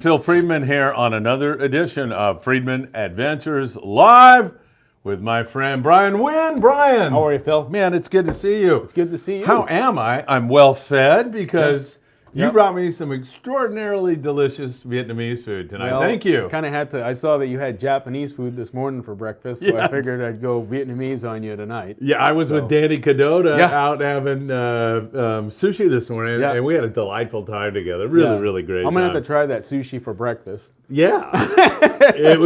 Phil Friedman here on another edition of Friedman Adventures live with my friend Brian Nguyen. Brian. How are you, Phil? Man, it's good to see you. It's good to see you. How am I? I'm well fed because you Yep. brought me some extraordinarily delicious Vietnamese food tonight. Well, Thank you. Kind of had to. I saw that you had Japanese food this morning for breakfast, so I Yes. figured I'd go Vietnamese on you tonight. Yeah, I was with Danny Cadota Yeah. out having sushi this morning, Yeah. and we had a delightful time together. Really great I'm gonna time. have to try that sushi for breakfast. Yeah.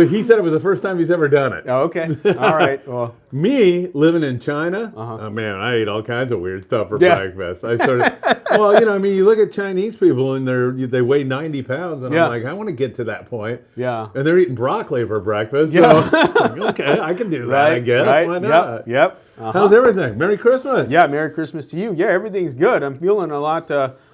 He said it was the first time he's ever done it. Oh, okay. All right. Well, Me living in China, Uh-huh. oh man, I ate all kinds of weird stuff for Yeah. breakfast. I started, well, you look at Chinese people and they weigh 90 pounds, and Yeah. I'm like, I want to get to that point. yeah. And they're eating broccoli for breakfast. So, Yeah. okay, I can do that, I guess. Right. Why not? Yep. Uh-huh. How's everything? Merry Christmas. Yeah, Merry Christmas to you. Yeah, everything's good. I'm feeling a lot.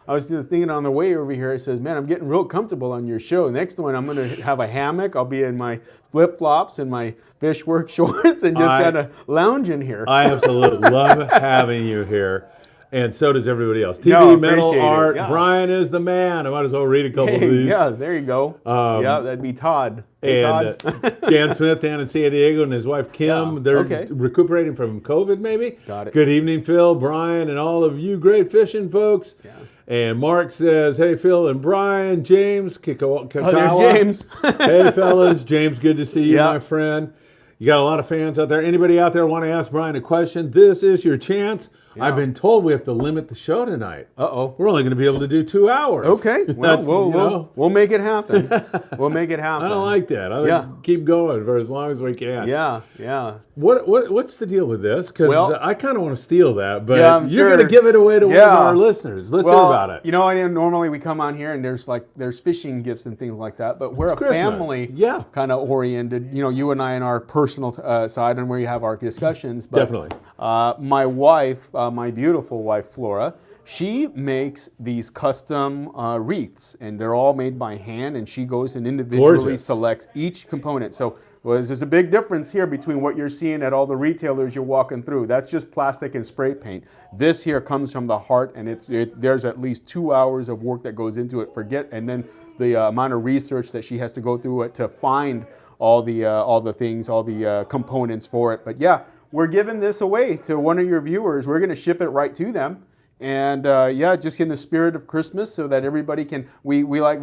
I was thinking on the way over here, it says, man, I'm getting real comfortable on your show. Next one, I'm going to have a hammock. I'll be in my flip-flops and my fish work shorts and just kind of lounge in here. I absolutely love having you here. And so does everybody else. TV, No, metal, appreciate it, art. yeah. Brian is the man. I might as well read a couple of these. Yeah, there you go. Yeah, that'd be Todd. Hey, And Todd. Dan Smith down in San Diego and his wife Kim, Yeah, they're okay. recuperating from COVID maybe. Got it. Good evening, Phil, Brian, and all of you great fishing folks. Yeah. And Mark says, hey, Phil and Brian, James, Kikawa. Oh, there's James. Hey, fellas. James, good to see you, Yeah. my friend. You got a lot of fans out there. Anybody out there want to ask Brian a question? This is your chance. Yeah. I've been told we have to limit the show tonight. Uh-oh. We're only going to be able to do 2 hours. Okay. Well, That's, you know. we'll make it happen. We'll make it happen. I don't like that. I like Yeah. keep going for as long as we can. Yeah, yeah. What's the deal with this? Because Well- I kind of want to steal that, but Yeah, I'm you're sure. going to give it away to one of Yeah. our listeners. Let's hear Well, about it. you know, normally we come on here and there's fishing gifts and things like that, but we're It's a Christmas. family Yeah. kind of oriented. You know, you and I in our personal side and where you have our discussions. But, Definitely. my wife, my beautiful wife Flora, she makes these custom wreaths, and they're all made by hand. And she goes and individually Gorgeous. selects each component. So there's a big difference here between what you're seeing at all the retailers you're walking through. That's just plastic and spray paint. This here comes from the heart, and there's at least 2 hours of work that goes into it. And then the amount of research that she has to go through to find all the things, all the components for it. But yeah, we're giving this away to one of your viewers. We're going to ship it right to them. And yeah, just in the spirit of Christmas, so that everybody can. We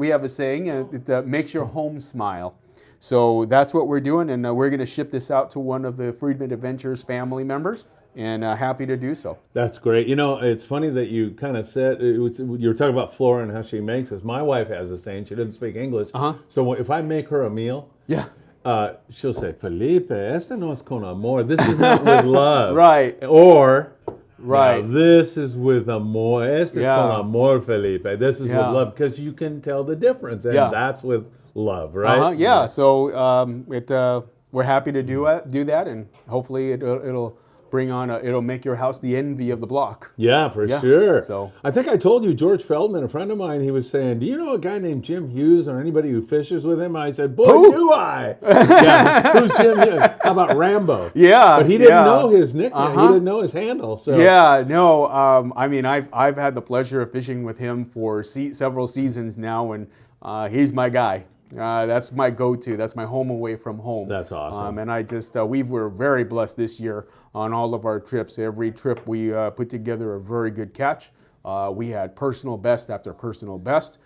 have a saying, it makes your home smile. So that's what we're doing, and we're going to ship this out to one of the Friedman Adventures family members, and happy to do so. That's great. You know, it's funny that you kind of said, you were talking about Flora and how she makes this. My wife has the same. She doesn't speak English. Uh-huh. So if I make her a meal, Yeah. she'll say, Felipe, este no es con amor. This is not with love. Right. Or, Right. now, this is with amor. Este es Yeah. con amor, Felipe. This is Yeah. with love. Because you can tell the difference. And Yeah. that's with love, right? Uh-huh. Yeah. So we're happy to do that, and hopefully it'll bring on it'll make your house the envy of the block. Yeah, for Yeah, sure. so- I think I told you, George Feldman, a friend of mine, he was saying, do you know a guy named Jim Hughes or anybody who fishes with him? I said, boy, Who? do I. Yeah, who's Jim Hughes? How about Rambo? Yeah. But he didn't yeah. know his nickname. He Uh-huh. didn't know his handle. So Yeah, no. I mean, I've had the pleasure of fishing with him for several seasons now, and he's my guy. That's my go-to. That's my home away from home. That's awesome. And I just we were very blessed this year on all of our trips. Every trip we put together a very good catch. We had personal best after personal best,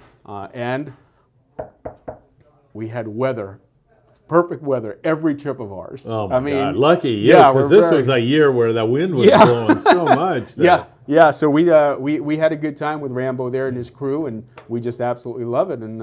and we had weather. Perfect weather every trip of ours. Oh my I mean, God, lucky you, yeah, because we're this very- was a year where the wind was Yeah. blowing so much. that- Yeah. So we had a good time with Rambo there and his crew, and we just absolutely love it. And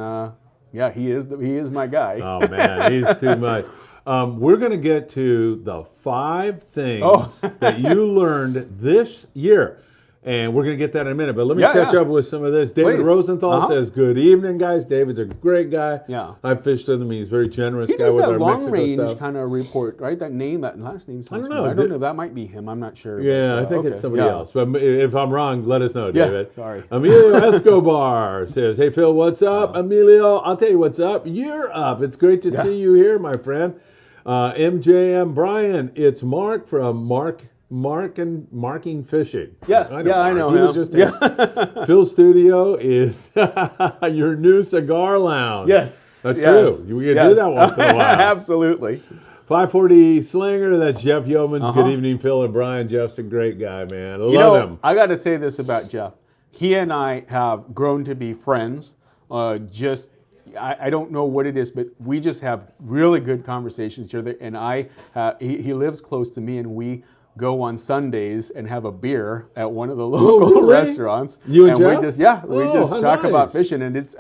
yeah, he is my guy. Oh man, he's too much. We're going to get to the 5 things that you learned this year. And we're going to get that in a minute. But let me catch up with some of this. David Please. Rosenthal says, good evening, guys. David's a great guy. Yeah. I've fished with him. He's a very generous He guy does with that our long Mexico range stuff. kind of report, right? That last name sounds don't know. familiar. I don't know. That might be him. I'm not sure. Yeah, but, I think okay. it's somebody Yeah. else. But if I'm wrong, let us know, Yeah, David. sorry. Emilio Escobar says, hey, Phil, what's up? Emilio, I'll tell you what's up. You're up. It's great to see you here, my friend. MJM Brian, it's Mark from Mark Marking Fishing. Yeah, I Mark. know He him. was just there. Phil's studio is your new cigar lounge. Yes. That's true. We can do that once in a while. Absolutely. 540 Slinger, that's Jeff Yeomans. Good evening, Phil and Brian. Jeff's a great guy, man. Love him. I got to say this about Jeff. He and I have grown to be friends. I don't know what it is, but we just have really good conversations here. And he lives close to me, and we go on Sundays and have a beer at one of the local restaurants. You and Jeff? we just talk about fishing. And it's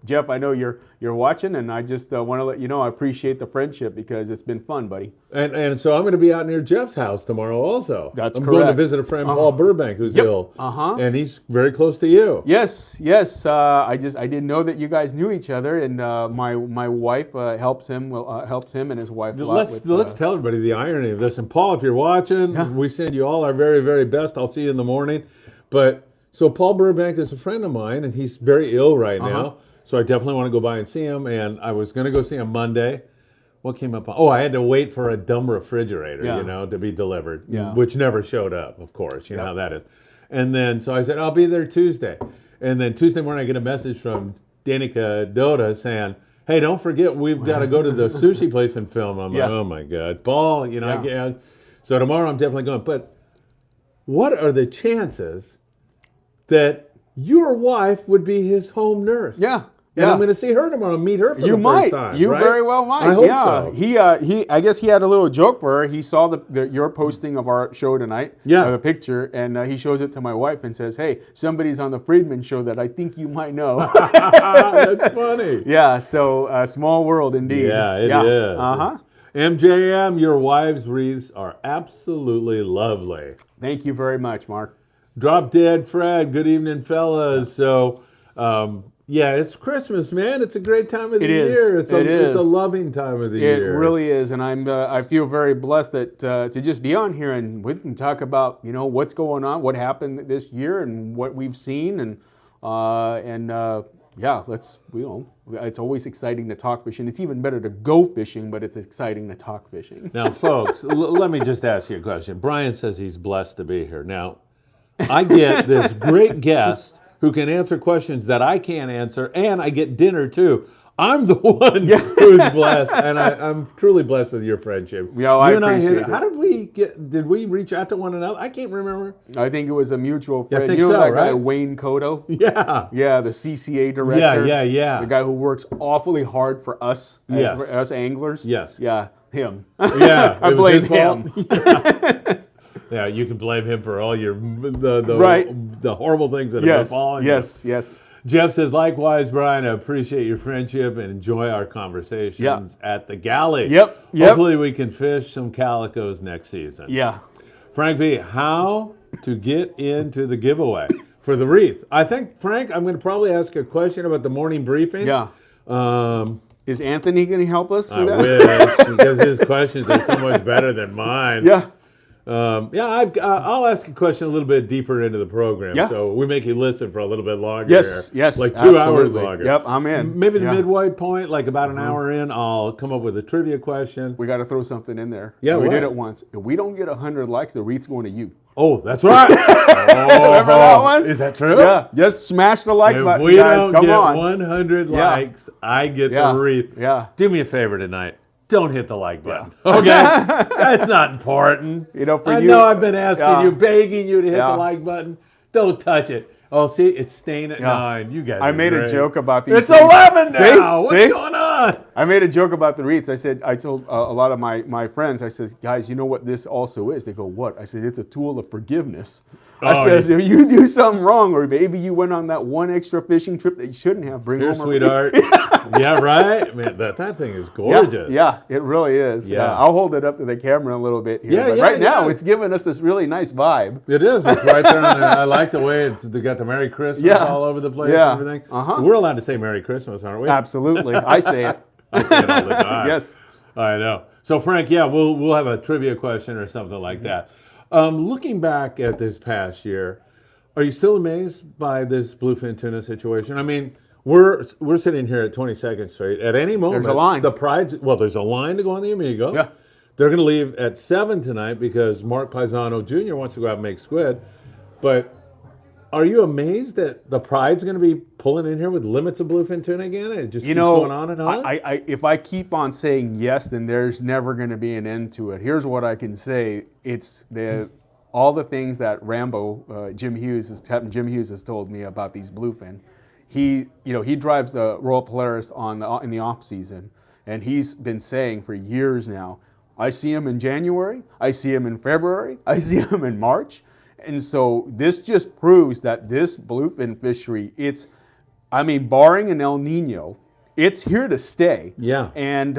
Jeff, I know you're watching, and I just want to let you know I appreciate the friendship because it's been fun, buddy. And so I'm going to be out near Jeff's house tomorrow also. That's I'm correct. going to visit a friend, Paul Burbank, who's ill. And he's very close to you. Yes. I didn't know that you guys knew each other, and my wife helps him and his wife. Let's tell everybody the irony of this. And Paul, if you're watching, we send you all our very, very best. I'll see you in the morning. But so Paul Burbank is a friend of mine, and he's very ill right now. So I definitely want to go by and see him. And I was going to go see him Monday. What came up? I had to wait for a dumb refrigerator, to be delivered, which never showed up, of course. You know how that is. And then, so I said, I'll be there Tuesday. And then Tuesday morning, I get a message from Danica Dota saying, hey, don't forget, we've got to go to the sushi place and film. I'm like, oh my God. Paul, So tomorrow I'm definitely going. But what are the chances that your wife would be his home nurse? Yeah. And I'm going to see her tomorrow, meet her for the first time. You right? very well might. I hope so. He I guess he had a little joke for her. He saw your posting of our show tonight, the picture, and he shows it to my wife and says, hey, somebody's on the Friedman show that I think you might know. That's funny. Yeah, so small world indeed. Yeah, it is. MJM, your wife's wreaths are absolutely lovely. Thank you very much, Mark. Drop Dead Fred, good evening, fellas. So, it's Christmas, man. It's a great time of the year. It's a loving time of the year. It really is, and I feel very blessed that to just be on here and we can talk about what's going on, what happened this year, and what we've seen, and it's always exciting to talk fishing. It's even better to go fishing, but it's exciting to talk fishing. Now, folks, let me just ask you a question. Brian says he's blessed to be here. Now, I get this great guest who can answer questions that I can't answer, and I get dinner too. I'm the one who's blessed, and I'm truly blessed with your friendship. Yeah, I appreciate it. How did we reach out to one another? I can't remember. I think it was a mutual friend. I think that right? guy, Wayne Cotto? Yeah. Yeah, the CCA director. Yeah. The guy who works awfully hard for us, us anglers. Yes. Yeah, him. Yeah, I blame him. Yeah, you can blame him for all the horrible things that have befallen you. Yes. Jeff says, likewise, Brian, I appreciate your friendship and enjoy our conversations at the galley. Yep. Hopefully we can fish some calicos next season. Yeah. Frank V, how to get into the giveaway for the wreath? I think, Frank, I'm going to probably ask a question about the morning briefing. Yeah. Is Anthony going to help us I with that? wish, because his questions are so much better than mine. Yeah. I'll ask a question a little bit deeper into the program. Yeah. So we make you listen for a little bit longer. Yes. Like 2 hours absolutely. longer. Yep, I'm in. Maybe the midway point, like about an hour in, I'll come up with a trivia question. We got to throw something in there. Yeah, we did it once. If we don't get 100 likes, the wreath's going to you. Oh, that's right. Remember that one? Is that true? Yeah. Just smash the like button, If we guys. don't Come get on. 100 likes, I get the wreath. Yeah. Do me a favor tonight. Don't hit the like button. Okay? That's not important. I know I've been asking you, begging you to hit the like button. Don't touch it. Oh, see, it's staying at 9. You guys I made a joke about these. It's 11 now. What's going on? I made a joke about the wreaths. I told a lot of my friends, I said, guys, you know what this also is? They go, what? I said, it's a tool of forgiveness. I said, if you do something wrong, or maybe you went on that one extra fishing trip that you shouldn't have, bring home a sweetheart. Yeah, right? Man, that thing is gorgeous. Yeah, it really is. Yeah. I'll hold it up to the camera a little bit here. Yeah, but right now, it's giving us this really nice vibe. It is. It's right there. I like the way they got the Merry Christmas all over the place and everything. We're allowed to say Merry Christmas, aren't we? Absolutely. I say it. I say it all the time. Yes. I know. So, Frank, we'll have a trivia question or something like that. Looking back at this past year, are you still amazed by this bluefin tuna situation? I mean, we're sitting here at 22nd Street. At any moment, there's a line. There's a line to go on the Amigo. Yeah. They're going to leave at 7 tonight because Mark Paisano Jr. wants to go out and make squid. But are you amazed that the Pride's going to be pulling in here with limits of bluefin tuna again? And it just keeps going on and on? If I keep on saying yes, then there's never going to be an end to it. Here's what I can say. It's all the things that Rambo, Jim Hughes has told me about these bluefin. He drives the Royal Polaris in the off season, and he's been saying for years now, I see him in January, I see him in February, I see him in March. And so this just proves that this bluefin fishery, barring an El Nino, it's here to stay. Yeah. And,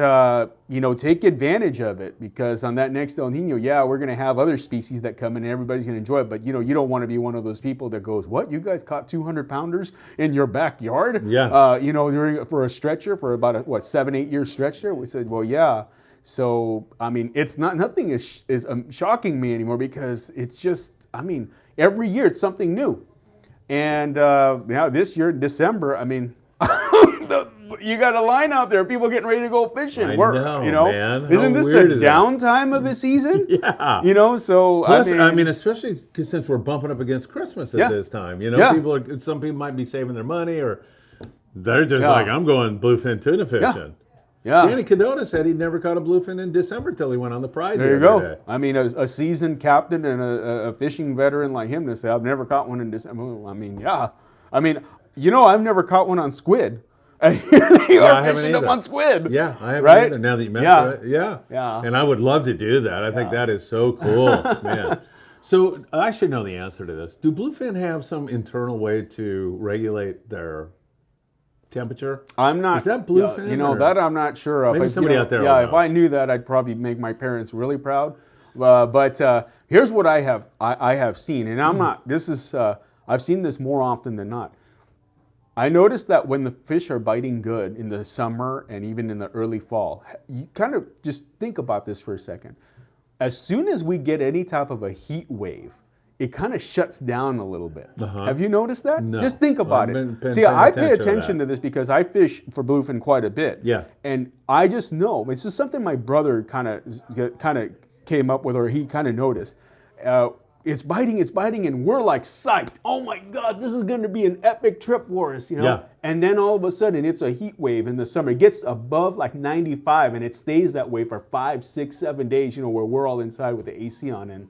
take advantage of it, because on that next El Nino, we're going to have other species that come in and everybody's going to enjoy it. But, you don't want to be one of those people that goes, what, you guys caught 200-pounders in your backyard? Yeah. For a stretcher, for about a 7-8 year stretch there? We said, well, yeah. So, it's nothing is shocking me anymore, because it's just, every year it's something new. And this year, December, you got a line out there, people getting ready to go fishing. I know, man. Isn't this the downtime of the season? Yeah. So plus, especially since we're bumping up against Christmas at this time. Some people might be saving their money, or they're just like, I'm going bluefin tuna fishing. Yeah. Danny Cadona said he'd never caught a bluefin in December till he went on the Pride. There you go. Day. A seasoned captain and a fishing veteran like him to say, I've never caught one in December. I've never caught one on squid. I haven't either. On squid. Yeah, I haven't right? either. Now that you mention it, yeah. And I would love to do that. I think that is so cool, man. So I should know the answer to this. Do bluefin have some internal way to regulate their temperature? I'm not. Is that bluefin? That I'm not sure of. Maybe somebody out there. Yeah, if I knew that, I'd probably make my parents really proud. But here's what I have seen, and I'm not. This is I've seen this more often than not. I noticed that when the fish are biting good in the summer and even in the early fall, you kind of just think about this for a second. As soon as we get any type of a heat wave, it kind of shuts down a little bit. Have you noticed that? No. Just think about it. See, I pay attention to this because I fish for bluefin quite a bit. Yeah. And I just know, it's just something my brother kind of came up with, or he kind of noticed. It's biting, and we're like psyched. Oh my God, this is going to be an epic trip for us, Yeah. And then all of a sudden, it's a heat wave in the summer. It gets above like 95, and it stays that way for 5, 6, 7 days, where we're all inside with the AC on, and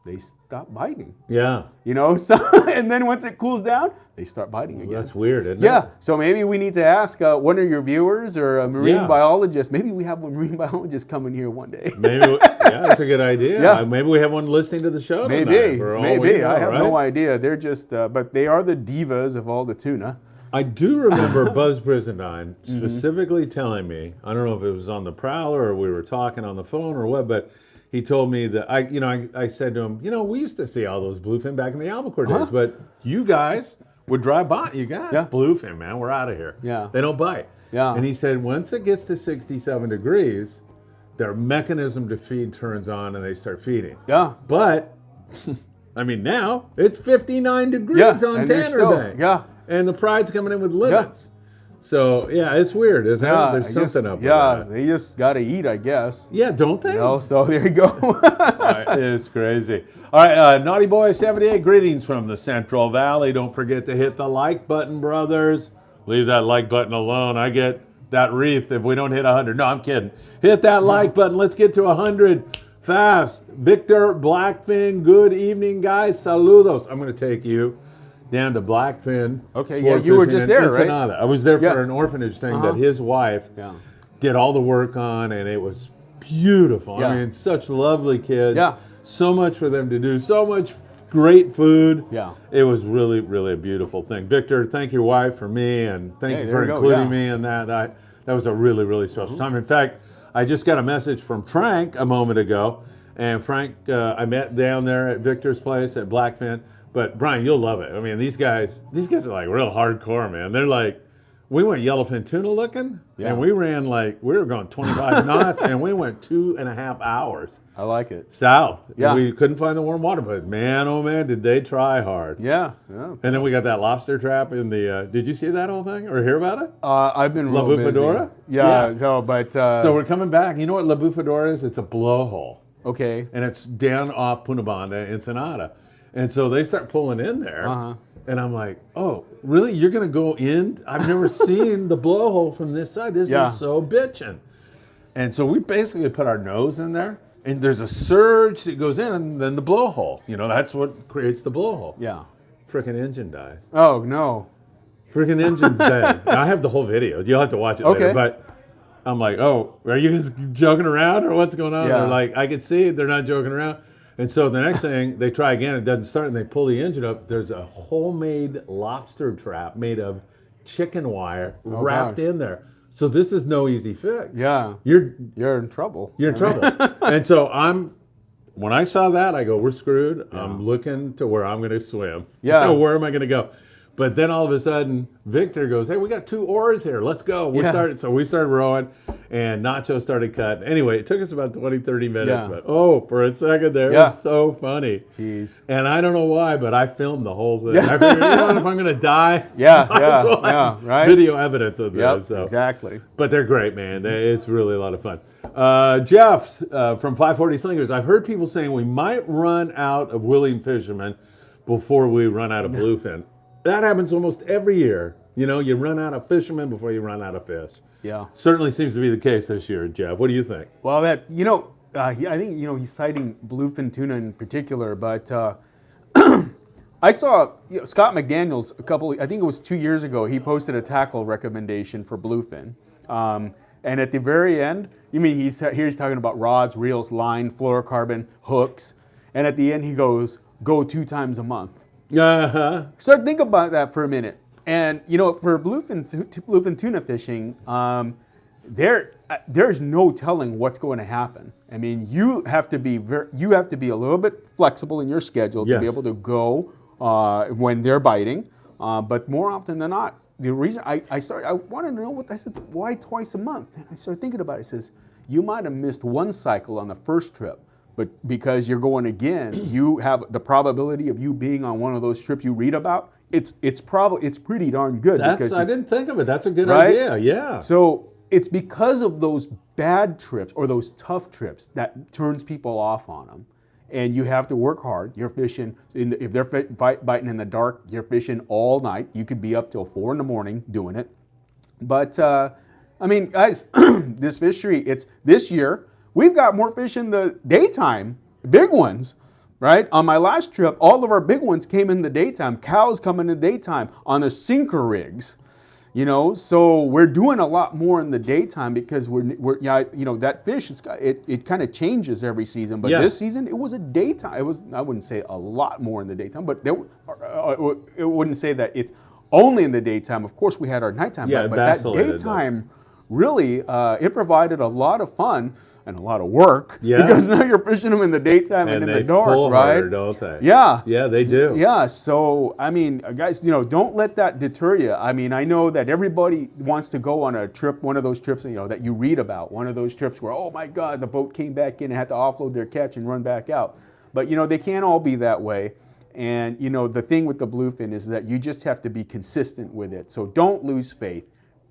they stop biting. Yeah. And then once it cools down, they start biting again. That's weird, isn't it? Yeah. So maybe we need to ask one of your viewers or a marine biologist. Maybe we have a marine biologist coming here one day. Maybe. That's a good idea. Yeah. Maybe we have one listening to the show tonight. Maybe. I have no idea. They're just, but they are the divas of all the tuna. I do remember Buzz Brizendine specifically telling me, I don't know if it was on the Prowler or we were talking on the phone or what, but he told me that I said to him, we used to see all those bluefin back in the albacore days, but you guys would drive by. You guys, bluefin, man, we're out of here. Yeah. They don't bite. Yeah. And he said once it gets to 67 degrees, their mechanism to feed turns on and they start feeding. Yeah. But, now it's 59 degrees on Tanner Bay. Yeah. And the Pride's coming in with limits. Yeah. So, it's weird, isn't it? There's something up with that. They just got to eat, I guess. Yeah, don't they? So there you go. It's crazy. All right, Naughty Boy 78, greetings from the Central Valley. Don't forget to hit the like button, brothers. Leave that like button alone. I get that wreath if we don't hit 100. No, I'm kidding. Hit that like button. Let's get to 100 fast. Victor Blackfin, good evening, guys. Saludos. I'm going to take you down to Blackfin. Okay, you were just there, right? I was there for an orphanage thing that his wife did all the work on, and it was beautiful. Yeah. Such lovely kids. Yeah. So much for them to do. So much great food. Yeah. It was really, really a beautiful thing. Victor, thank your wife for me, and thank you for including me in that. That was a really, really special time. In fact, I just got a message from Frank a moment ago, and Frank I met down there at Victor's place at Blackfin. But Brian, you'll love it. These guys are like real hardcore, man. They're like we went yellowfin tuna looking, and we ran we were going 25 knots, and we went 2.5 hours. I like it. South. Yeah. We couldn't find the warm water, but man, oh man, did they try hard. Yeah. And then we got that lobster trap in the, did you see that whole thing or hear about it? I've been real busy. Bufadora? Yeah, no, but... so we're coming back. You know what La Bufadora is? It's a blowhole. Okay. And it's down off Punabanda, Ensenada. And so they start pulling in there. And I'm like, oh, really? You're going to go in? I've never seen the blowhole from this side. This is so bitchin'. And so we basically put our nose in there. And there's a surge that goes in, and then the blowhole. You know, that's what creates the blowhole. Yeah. Frickin' engine dies. Oh, no. Frickin' engine's dead. Now, I have the whole video. You'll have to watch it later. But I'm like, oh, are you guys joking around or what's going on? Yeah. They're like, I can see they're not joking around. And so the next thing, they try again, it doesn't start, and they pull the engine up. There's a homemade lobster trap made of chicken wire wrapped in there. So this is no easy fix. Yeah. You're in trouble. You're in trouble. And so when I saw that, I go, we're screwed. Yeah. I'm looking to where I'm going to swim. Yeah. Where am I going to go? But then all of a sudden, Victor goes, hey, we got 2 oars here. Let's go. So we started rowing, and Nacho started cutting. Anyway, it took us about 20, 30 minutes. But for a second there, it was so funny. Jeez. And I don't know why, but I filmed the whole thing. I figured, if I'm going to die, right? Video evidence of this. So. Exactly. But they're great, man. It's really a lot of fun. Jeff from 540 Slingers, I've heard people saying we might run out of willing fishermen before we run out of bluefin. That happens almost every year. You know, you run out of fishermen before you run out of fish. Yeah. Certainly seems to be the case this year, Jeff. What do you think? Well, I think, he's citing bluefin tuna in particular, but I saw Scott McDaniels I think it was 2 years ago, he posted a tackle recommendation for bluefin. And at the very end, he's talking about rods, reels, line, fluorocarbon, hooks. And at the end, he goes, go 2 times a month. So think about that for a minute. And for bluefin tuna fishing, there's no telling what's going to happen. I mean, you have to be a little bit flexible in your schedule to be able to go when they're biting. But more often than not, the reason I wanted to know I said, why twice a month? And I started thinking about it. It says, you might have missed 1 cycle on the first trip. But because you're going again, you have the probability of you being on one of those trips you read about. It's pretty darn good. I didn't think of it. That's a good idea. Yeah. So it's because of those bad trips or those tough trips that turns people off on them, and you have to work hard. You're fishing if they're biting in the dark. You're fishing all night. You could be up till 4 a.m. doing it. But guys, this fishery. This year. We've got more fish in the daytime, big ones, right? On my last trip, all of our big ones came in the daytime. Cows come in the daytime on the sinker rigs, So we're doing a lot more in the daytime because that fish it kind of changes every season. But this season it was a daytime. I wouldn't say a lot more in the daytime, but it wouldn't say that it's only in the daytime. Of course, we had our nighttime, but that daytime really it provided a lot of fun. And a lot of work because now you're fishing them in the daytime and in the dark, pull right? Harder, don't they? Yeah. Yeah, they do. Yeah. So, guys, don't let that deter you. I know that everybody wants to go on a trip, one of those trips, that you read about, one of those trips where, oh my God, the boat came back in and had to offload their catch and run back out. But, they can't all be that way. And, the thing with the bluefin is that you just have to be consistent with it. So don't lose faith.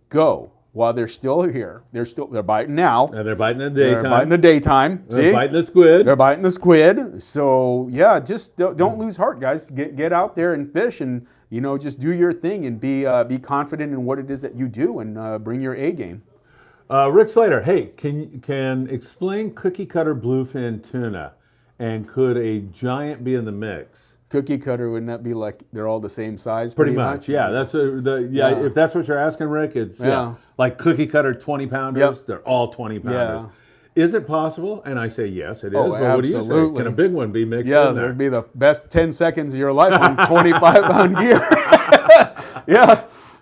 Go. While they're still here, they're biting now. And they're biting in the daytime. They're biting the daytime. They're biting the squid. They're biting the squid. So yeah, just don't lose heart, guys. Get out there and fish, and just do your thing and be confident in what it is that you do, and bring your A game. Rick Slater, hey, can explain cookie cutter bluefin tuna, and could a giant be in the mix? Cookie cutter, wouldn't that be like they're all the same size? Pretty much, yeah. That's if that's what you're asking, Rick, it's like cookie cutter 20-pounders. They're all 20-pounders. Is it possible? And I say yes, it is. But absolutely. What do you say? Can a big one be mixed in there? There'd be the best 10 seconds of your life on 25-pound gear.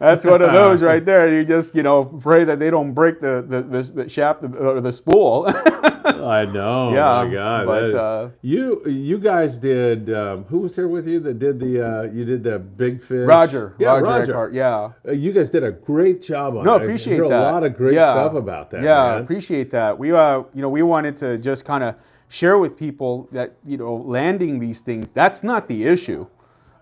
That's one of those right there. You just, pray that they don't break the shaft or the spool. I know. Yeah, my God. but You guys did. Who was here with you that did the? You did the big fish. Roger. Yeah, Roger. Roger. Eckhart, yeah. You guys did a great job on it. No, appreciate I hear that. a lot of great stuff about that. Yeah, man. appreciate that. We we wanted to just kind of share with people that landing these things, that's not the issue.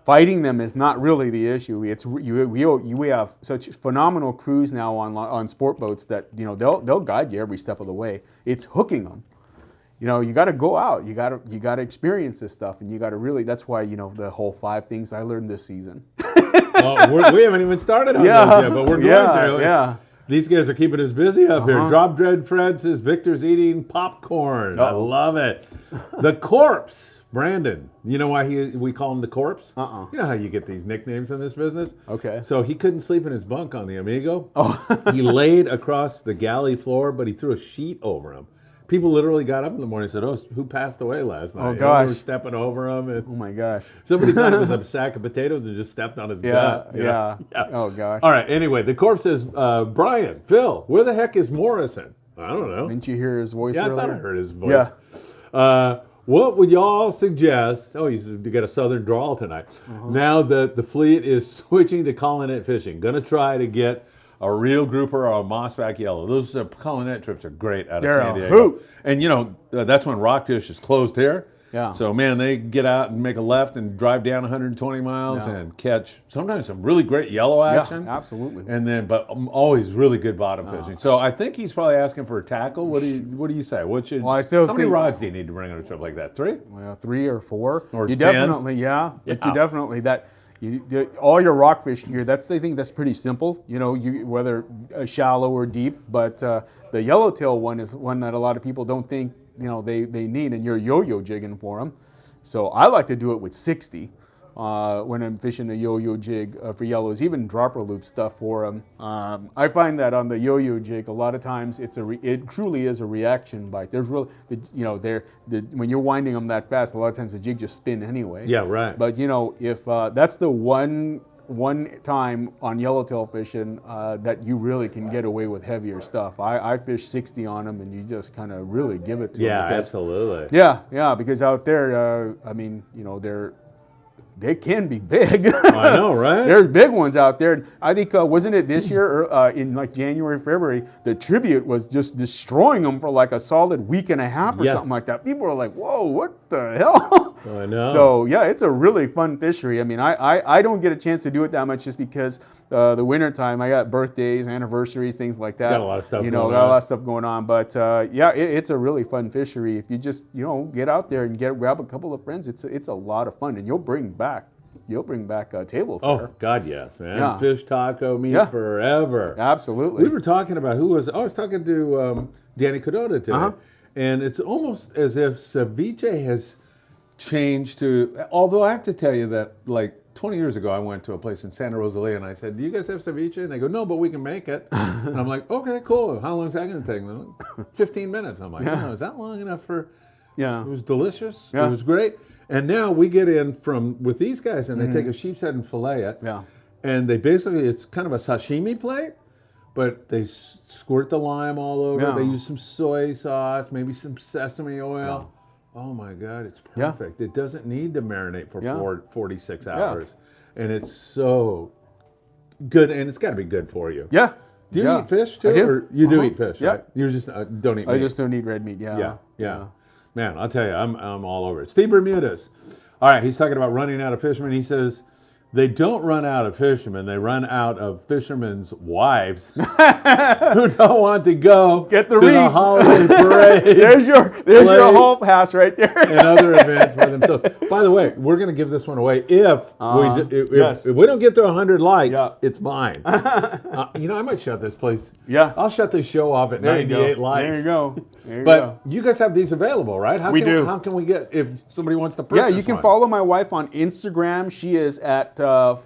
Fighting them is not really the issue. It's we have such phenomenal crews now on sport boats that they'll guide you every step of the way. It's hooking them. You got to go out. You got to experience this stuff, and you got to really. That's why the whole 5 things I learned this season. Well, we haven't even started on those yet, but we're going to. Yeah. These guys are keeping us busy up here. Drop Dread Fred says Victor's eating popcorn. I love it. The Corpse, Brandon. You know why we call him the Corpse? You know how you get these nicknames in this business? Okay. So he couldn't sleep in his bunk on the Amigo. Oh. He laid across the galley floor, but he threw a sheet over him. People literally got up in the morning and said, "Oh, who passed away last night?" Oh, gosh. We were stepping over him. And Oh, my gosh. somebody thought it was a sack of potatoes and just stepped on his gut. Yeah. Oh, gosh. All right, anyway, the Corpse says, Brian, Phil, where the heck is Morrison? I don't know. Didn't you hear his voice Yeah, earlier? I thought I heard his voice. Yeah. What would y'all suggest? Oh, you got a southern drawl tonight. Now that the fleet is switching to collinet fishing, gonna try to get a real grouper or a mossback yellow. Those collinet trips are great out of San Diego. Hoot. And that's when rockfish is closed here. Yeah. So man, they get out and make a left and drive down 120 miles and catch sometimes some really great yellow action. Yeah, absolutely. And then, but always really good bottom fishing. So I think he's probably asking for a tackle. What do you say? Well, I still how many think- rods do you need to bring on a trip like that? 3? Well, 3 or 4. Or you 10? definitely, You definitely all your rockfish gear. That's the thing. That's pretty simple. Whether shallow or deep. But the yellowtail one is one that a lot of people don't think they need, and you're yo-yo jigging for them. So I like to do it with 60 when I'm fishing the yo-yo jig for yellows, even dropper loop stuff for them. I find that on the yo-yo jig, a lot of times it truly is a reaction bite. There's really, when you're winding them that fast, a lot of times the jig just spin anyway. Yeah, right. But if that's the one time on yellowtail fishing that you really can get away with heavier stuff. I fish 60 on them, and you just kind of really give it to them. Yeah, absolutely. Yeah, because out there, they can be big. I know, right? There's big ones out there. I think, wasn't it this year, in like January, February, the Tribute was just destroying them for like a solid week and a half or something like that. People were like, whoa, what the hell? I know. So, yeah, it's a really fun fishery. I mean, I don't get a chance to do it that much just because the winter time, I got birthdays, anniversaries, things like that. Got a lot of stuff going got on. a lot of stuff going on. But, it's a really fun fishery. If you just, get out there and grab a couple of friends, it's a lot of fun. And you'll bring back table fare. Oh, God, yes, man. Yeah. Fish taco meat forever. Absolutely. We were talking about I was talking to Danny Cadota today, and it's almost as if ceviche has changed to, although I have to tell you that, like, 20 years ago, I went to a place in Santa Rosalia, and I said, "Do you guys have ceviche?" And they go, "No, but we can make it." And I'm like, "Okay, cool. How long is that going to take?" And they're like, 15 minutes. I'm like, "Oh, is that long enough for..." Yeah. It was delicious. Yeah. It was great. And now we get in with these guys, and they take a sheep's head and fillet it. Yeah. And they basically, it's kind of a sashimi plate, but they squirt the lime all over. Yeah. They use some soy sauce, maybe some sesame oil. Oh my God, it's perfect. It doesn't need to marinate for 46 hours. And it's so good, and it's got to be good for you. Yeah. Do you eat fish too? I do. Or you do eat fish, Yeah. right? You just don't eat meat. I just don't eat red meat. Yeah. Man, I'll tell you, I'm all over it. Steve Bermudez. All right, he's talking about running out of fishermen. He says they don't run out of fishermen. They run out of fishermen's wives who don't want to go Get the to read. the holiday parade. There's your whole pass right there. And other events for themselves. By the way, we're going to give this one away if we don't get to 100 likes. It's mine. I might shut this place. Yeah. I'll shut this show off at 98 likes. There you go. But you guys have these available, right? We do. How can we get, if somebody wants to purchase Yeah, you can one? follow my wife on Instagram. She is at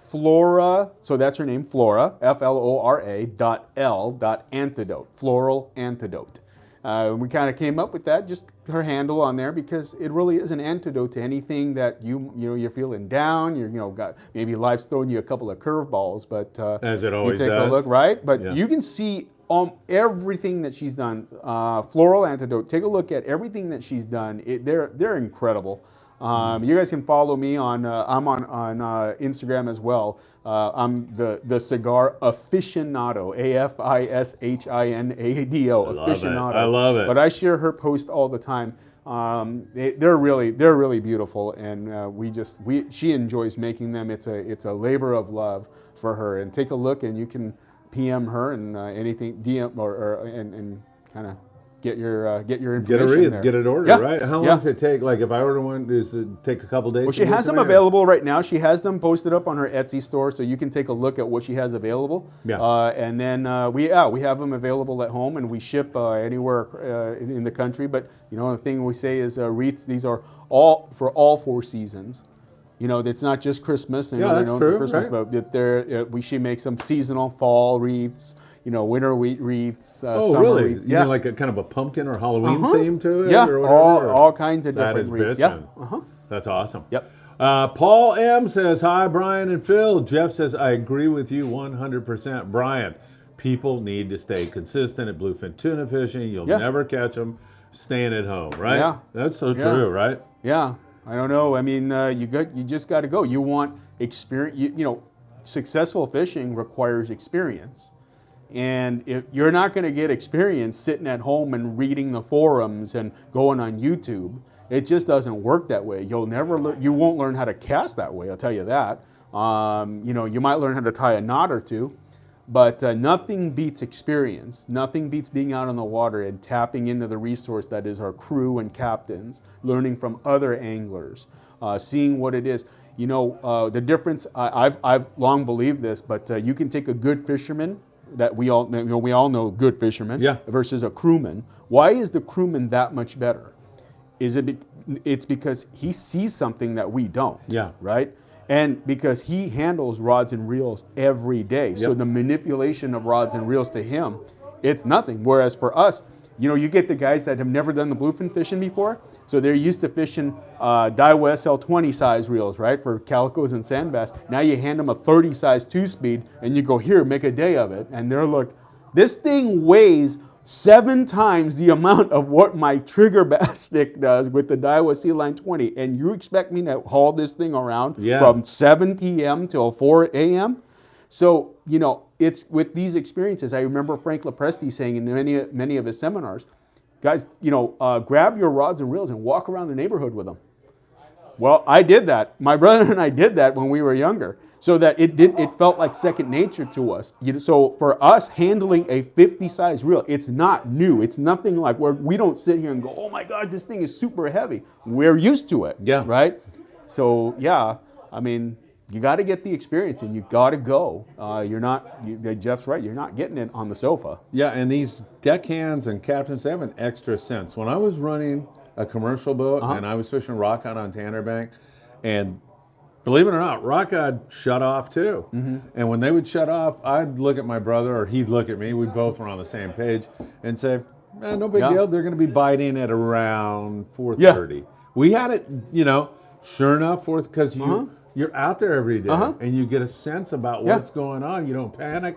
Flora, so that's her name, Flora, Flora.l.antidote, floral antidote. We kind of came up with that, just her handle on there, because it really is an antidote to anything that you're feeling down. Got maybe life's throwing you a couple of curveballs, but As it always you take does. a look, right? But Yeah. you can see everything that she's done. Floral antidote. Take a look at everything that she's done. They're incredible. You guys can follow me on. I'm on Instagram as well. I'm the cigar aficionado. AFISHINADO. Aficionado. I love it. But I share her post all the time. They're really beautiful, and she enjoys making them. It's a labor of love for her. And take a look, and you can PM her and anything DM and kind of get your information Get a wreath, there. get it ordered, Yeah. right? How long Yeah. does it take? Like if I order one, does it take a couple days? Well, she has them available right now. She has them posted up on her Etsy store, so you can take a look at what she has available. Yeah. And then we have them available at home, and we ship anywhere in the country. But the thing we say is wreaths. These are all for all 4 seasons. It's not just Christmas. And, Yeah, that's true. Christmas, right? but she makes some seasonal fall wreaths. Winter wheat wreaths. Oh, summer really? wreaths. You Yeah. mean like a kind of a pumpkin or Halloween theme to it? Yeah, or whatever? all kinds of That different is wreaths. bitchin'. Yeah. That's awesome. Yep. Paul M says, hi, Brian and Phil. Jeff says, I agree with you 100%. Brian, people need to stay consistent at bluefin tuna fishing. You'll Yeah. never catch them staying at home, right? Yeah. That's so true, right? Yeah, I don't know. I mean, you just got to go. You want experience. Successful fishing requires experience, and if you're not going to get experience sitting at home and reading the forums and going on YouTube, it just doesn't work that way. You'll never learn. You won't learn how to cast that way. I'll tell you that. You might learn how to tie a knot or two, but nothing beats experience. Nothing beats being out on the water and tapping into the resource that is our crew and captains, learning from other anglers, seeing what it is. The difference. I've long believed this, but you can take a good fisherman that we all know good fishermen versus a crewman. Why is the crewman that much better? It's because he sees something that we don't. Yeah. Right. And because he handles rods and reels every day. So the manipulation of rods and reels to him, it's nothing. Whereas for us, you get the guys that have never done the bluefin fishing before. So they're used to fishing Daiwa SL20 size reels, right, for calicos and sand bass. Now you hand them a 30 size 2-speed and you go, here, make a day of it. And they're like, this thing weighs 7 times the amount of what my trigger bass stick does with the Daiwa Sea-Line 20. And you expect me to haul this thing around from 7 p.m. till 4 a.m.? So, it's with these experiences. I remember Frank Lopresti saying in many of his seminars, guys, grab your rods and reels and walk around the neighborhood with them. Well, I did that. My brother and I did that when we were younger, so that it felt like second nature to us. So for us, handling a 50 size reel, it's not new. It's nothing like we don't sit here and go, oh my God, this thing is super heavy. We're used to it. Yeah. Right. So I mean, you got to get the experience, and you got to go. Jeff's right. You're not getting it on the sofa. Yeah, and these deckhands and captains, they have an extra sense. When I was running a commercial boat and I was fishing rockcod on Tanner Bank, and believe it or not, rockcod shut off too. Mm-hmm. And when they would shut off, I'd look at my brother, or he'd look at me. We both were on the same page, and say, no big deal. They're going to be biting at around 4:30. Yeah. We had it, sure enough, because you're out there every day, and you get a sense about what's going on. You don't panic,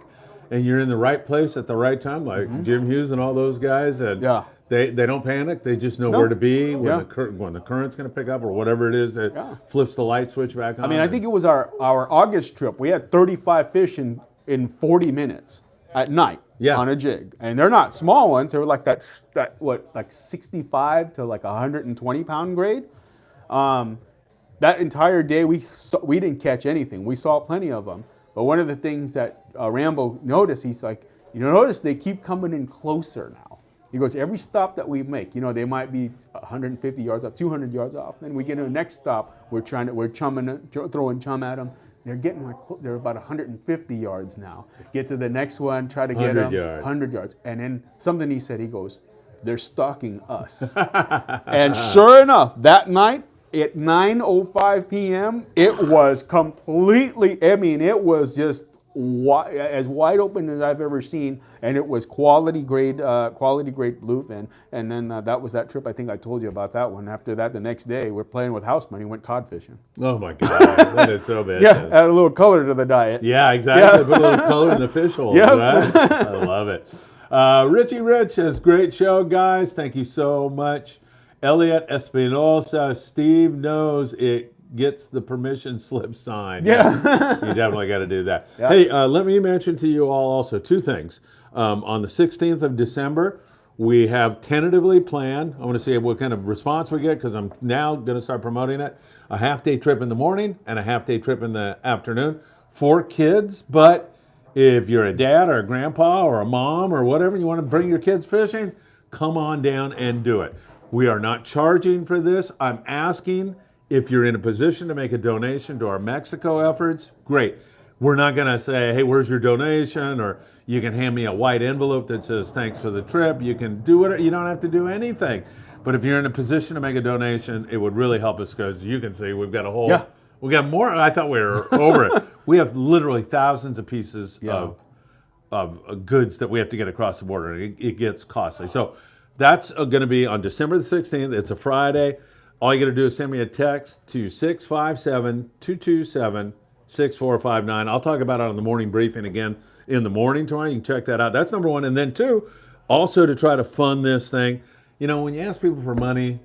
and you're in the right place at the right time, like Jim Hughes and all those guys. And they don't panic. They just know where to be when the current's going to pick up or whatever it is that flips the light switch back on. I mean, I think it was our August trip. We had 35 fish in 40 minutes at night on a jig, and they're not small ones. They were like like 65 to like 120 pound grade. That entire day, we didn't catch anything. We saw plenty of them. But one of the things that Rambo noticed, he's like, notice they keep coming in closer now. He goes, every stop that we make, they might be 150 yards off, 200 yards off. Then we get to the next stop, we're throwing chum at them. They're about 150 yards now. Get to the next one, try to get them 100 yards. And then something he said, he goes, they're stalking us. And sure enough, that night, at 9:05 p.m., it was completely, it was just as wide open as I've ever seen, and it was quality grade bluefin. And then that was that trip. I think I told you about that one. After that, the next day, we're playing with house money, went cod fishing. Oh my God, that is so bad. Yeah, add a little color to the diet. Yeah, exactly. Put a little color in the fish holes, right? I love it. Richie Rich says, great show, guys. Thank you so much. Elliot Espinosa, Steve knows it gets the permission slip signed. Yeah. You definitely got to do that. Yeah. Hey, let me mention to you all also two things. On the 16th of December, we have tentatively planned, I want to see what kind of response we get because I'm now going to start promoting it, a half-day trip in the morning and a half-day trip in the afternoon for kids. But if you're a dad or a grandpa or a mom or whatever, and you want to bring your kids fishing, come on down and do it. We are not charging for this. I'm asking if you're in a position to make a donation to our Mexico efforts, great. We're not going to say, hey, where's your donation? Or you can hand me a white envelope that says thanks for the trip. You can do it. You don't have to do anything. But if you're in a position to make a donation, it would really help us because you can see we've got a whole, we got more. I thought we were over it. We have literally thousands of pieces of goods that we have to get across the border. It gets costly. So that's going to be on December the 16th. It's a Friday. All you got to do is send me a text to 657-227-6459. I'll talk about it on the morning briefing again in the morning tomorrow. You can check that out. That's number one. And then two, also to try to fund this thing. You know, when you ask people for money,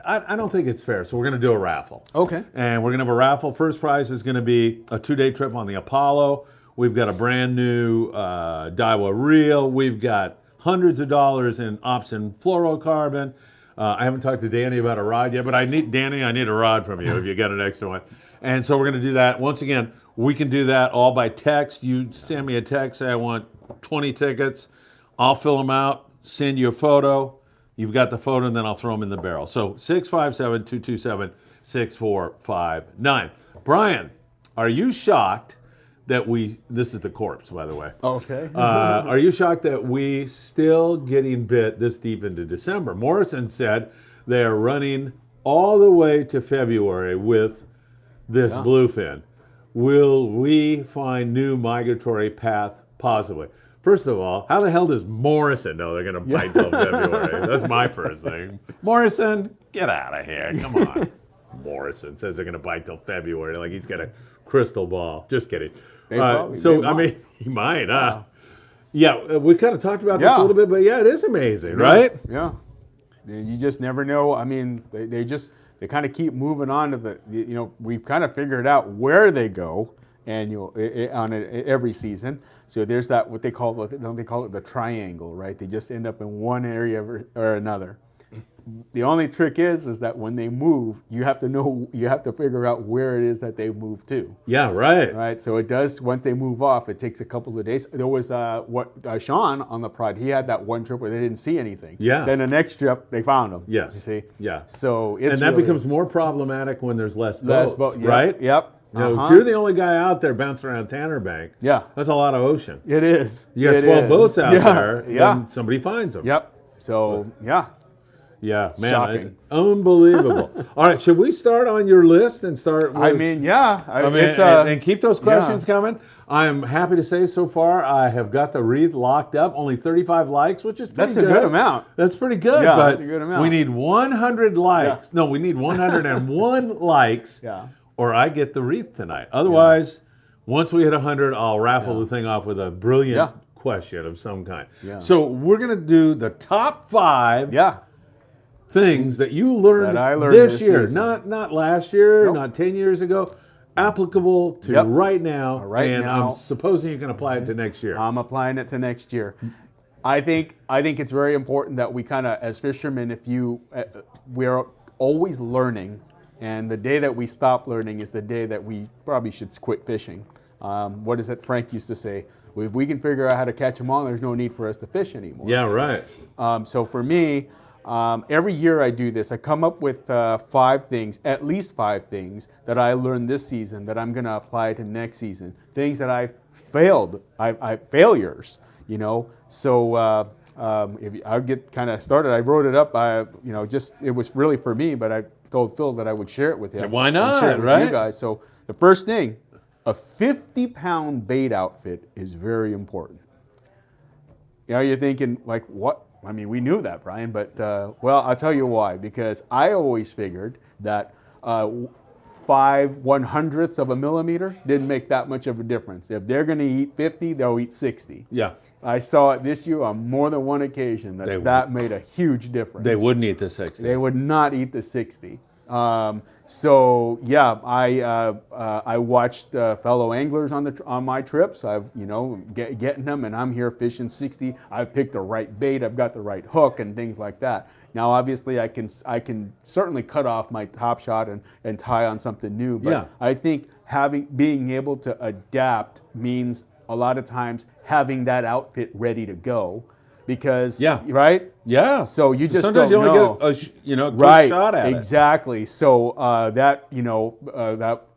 I don't think it's fair. So we're going to do a raffle. Okay. And we're going to have a raffle. First prize is going to be a 2-day trip on the Apollo. We've got a brand new Daiwa reel. We've got hundreds of dollars in Opsin fluorocarbon. I haven't talked to Danny about a rod yet, but I need a rod from you if you got an extra one. And so we're going to do that. Once again, we can do that all by text. You send me a text, say I want 20 tickets. I'll fill them out, send you a photo. You've got the photo, and then I'll throw them in the barrel. So 657-227-6459. Brian, are you shocked that this is the corpse, by the way. Okay. Are you shocked that we still getting bit this deep into December? Morrison said they are running all the way to February with this bluefin. Will we find new migratory path possibly? First of all, how the hell does Morrison know they're going to bite till February? That's my first thing. Morrison, get out of here. Come on. Morrison says they're going to bite till February like he's got a crystal ball. Just kidding. I mean, he might. Yeah, we kind of talked about this a little bit, but yeah, it is amazing, right? Yeah. You just never know. I mean, they kind of keep moving on to we've kind of figured out where they go every season. So there's that, what they call it the triangle, right? They just end up in one area or another. The only trick is that when they move, you have to figure out where it is that they move to. Yeah, right. Right. So it does, once they move off, it takes a couple of days. There was Sean on the Pride, he had that one trip where they didn't see anything. Yeah. Then the next trip, they found them. Yes. You see? Yeah. So and that becomes more problematic when there's less boats, right? Yep. You know, if you're the only guy out there bouncing around Tanner Bank, that's a lot of ocean. It is. You got 12 boats out there, then somebody finds them. Yep. So, Yeah, man, shocking. Unbelievable. All right, should we start on your list and start with... and keep those questions coming. I'm happy to say so far I have got the wreath locked up. Only 35 likes, which is pretty good. That's a good amount. That's pretty good, but but that's a good amount. We need 100 likes. No, we need 101 likes, or I get the wreath tonight. Otherwise, once we hit 100, I'll raffle the thing off with a brilliant question of some kind. So we're going to do the top 5 things that you learned, this year, not last year, not 10 years ago, applicable to right now, I'm supposing you can apply it to next year. I'm applying it to next year. I think it's very important that we kind of, as fishermen, we're always learning, and the day that we stop learning is the day that we probably should quit fishing. What is it Frank used to say? If we can figure out how to catch them all, there's no need for us to fish anymore. Yeah, right. So for me, every year I do this. I come up with 5 things, at least 5 things that I learned this season that I'm going to apply to next season. Things that I've failed, failures, you know. So if I get kind of started, I wrote it up. It was really for me, but I told Phil that I would share it with him. Why not? Share it with you guys. So the first thing, a 50-pound bait outfit is very important. You're thinking, like, what? I mean, we knew that, Brian, but, well, I'll tell you why. Because I always figured that 5/100ths of a millimeter didn't make that much of a difference. If they're going to eat 50, they'll eat 60. Yeah. I saw it this year on more than one occasion that made a huge difference. They wouldn't eat the 60. They would not eat the 60. So yeah, I watched fellow anglers on my trips. I've getting them, and I'm here fishing 60. I've picked the right bait. I've got the right hook and things like that. Now, obviously, I can certainly cut off my top shot and tie on something new. But I think being able to adapt means a lot of times having that outfit ready to go. Because right? Yeah. So you just sometimes don't you know. only get a right. shot at it. Exactly. So that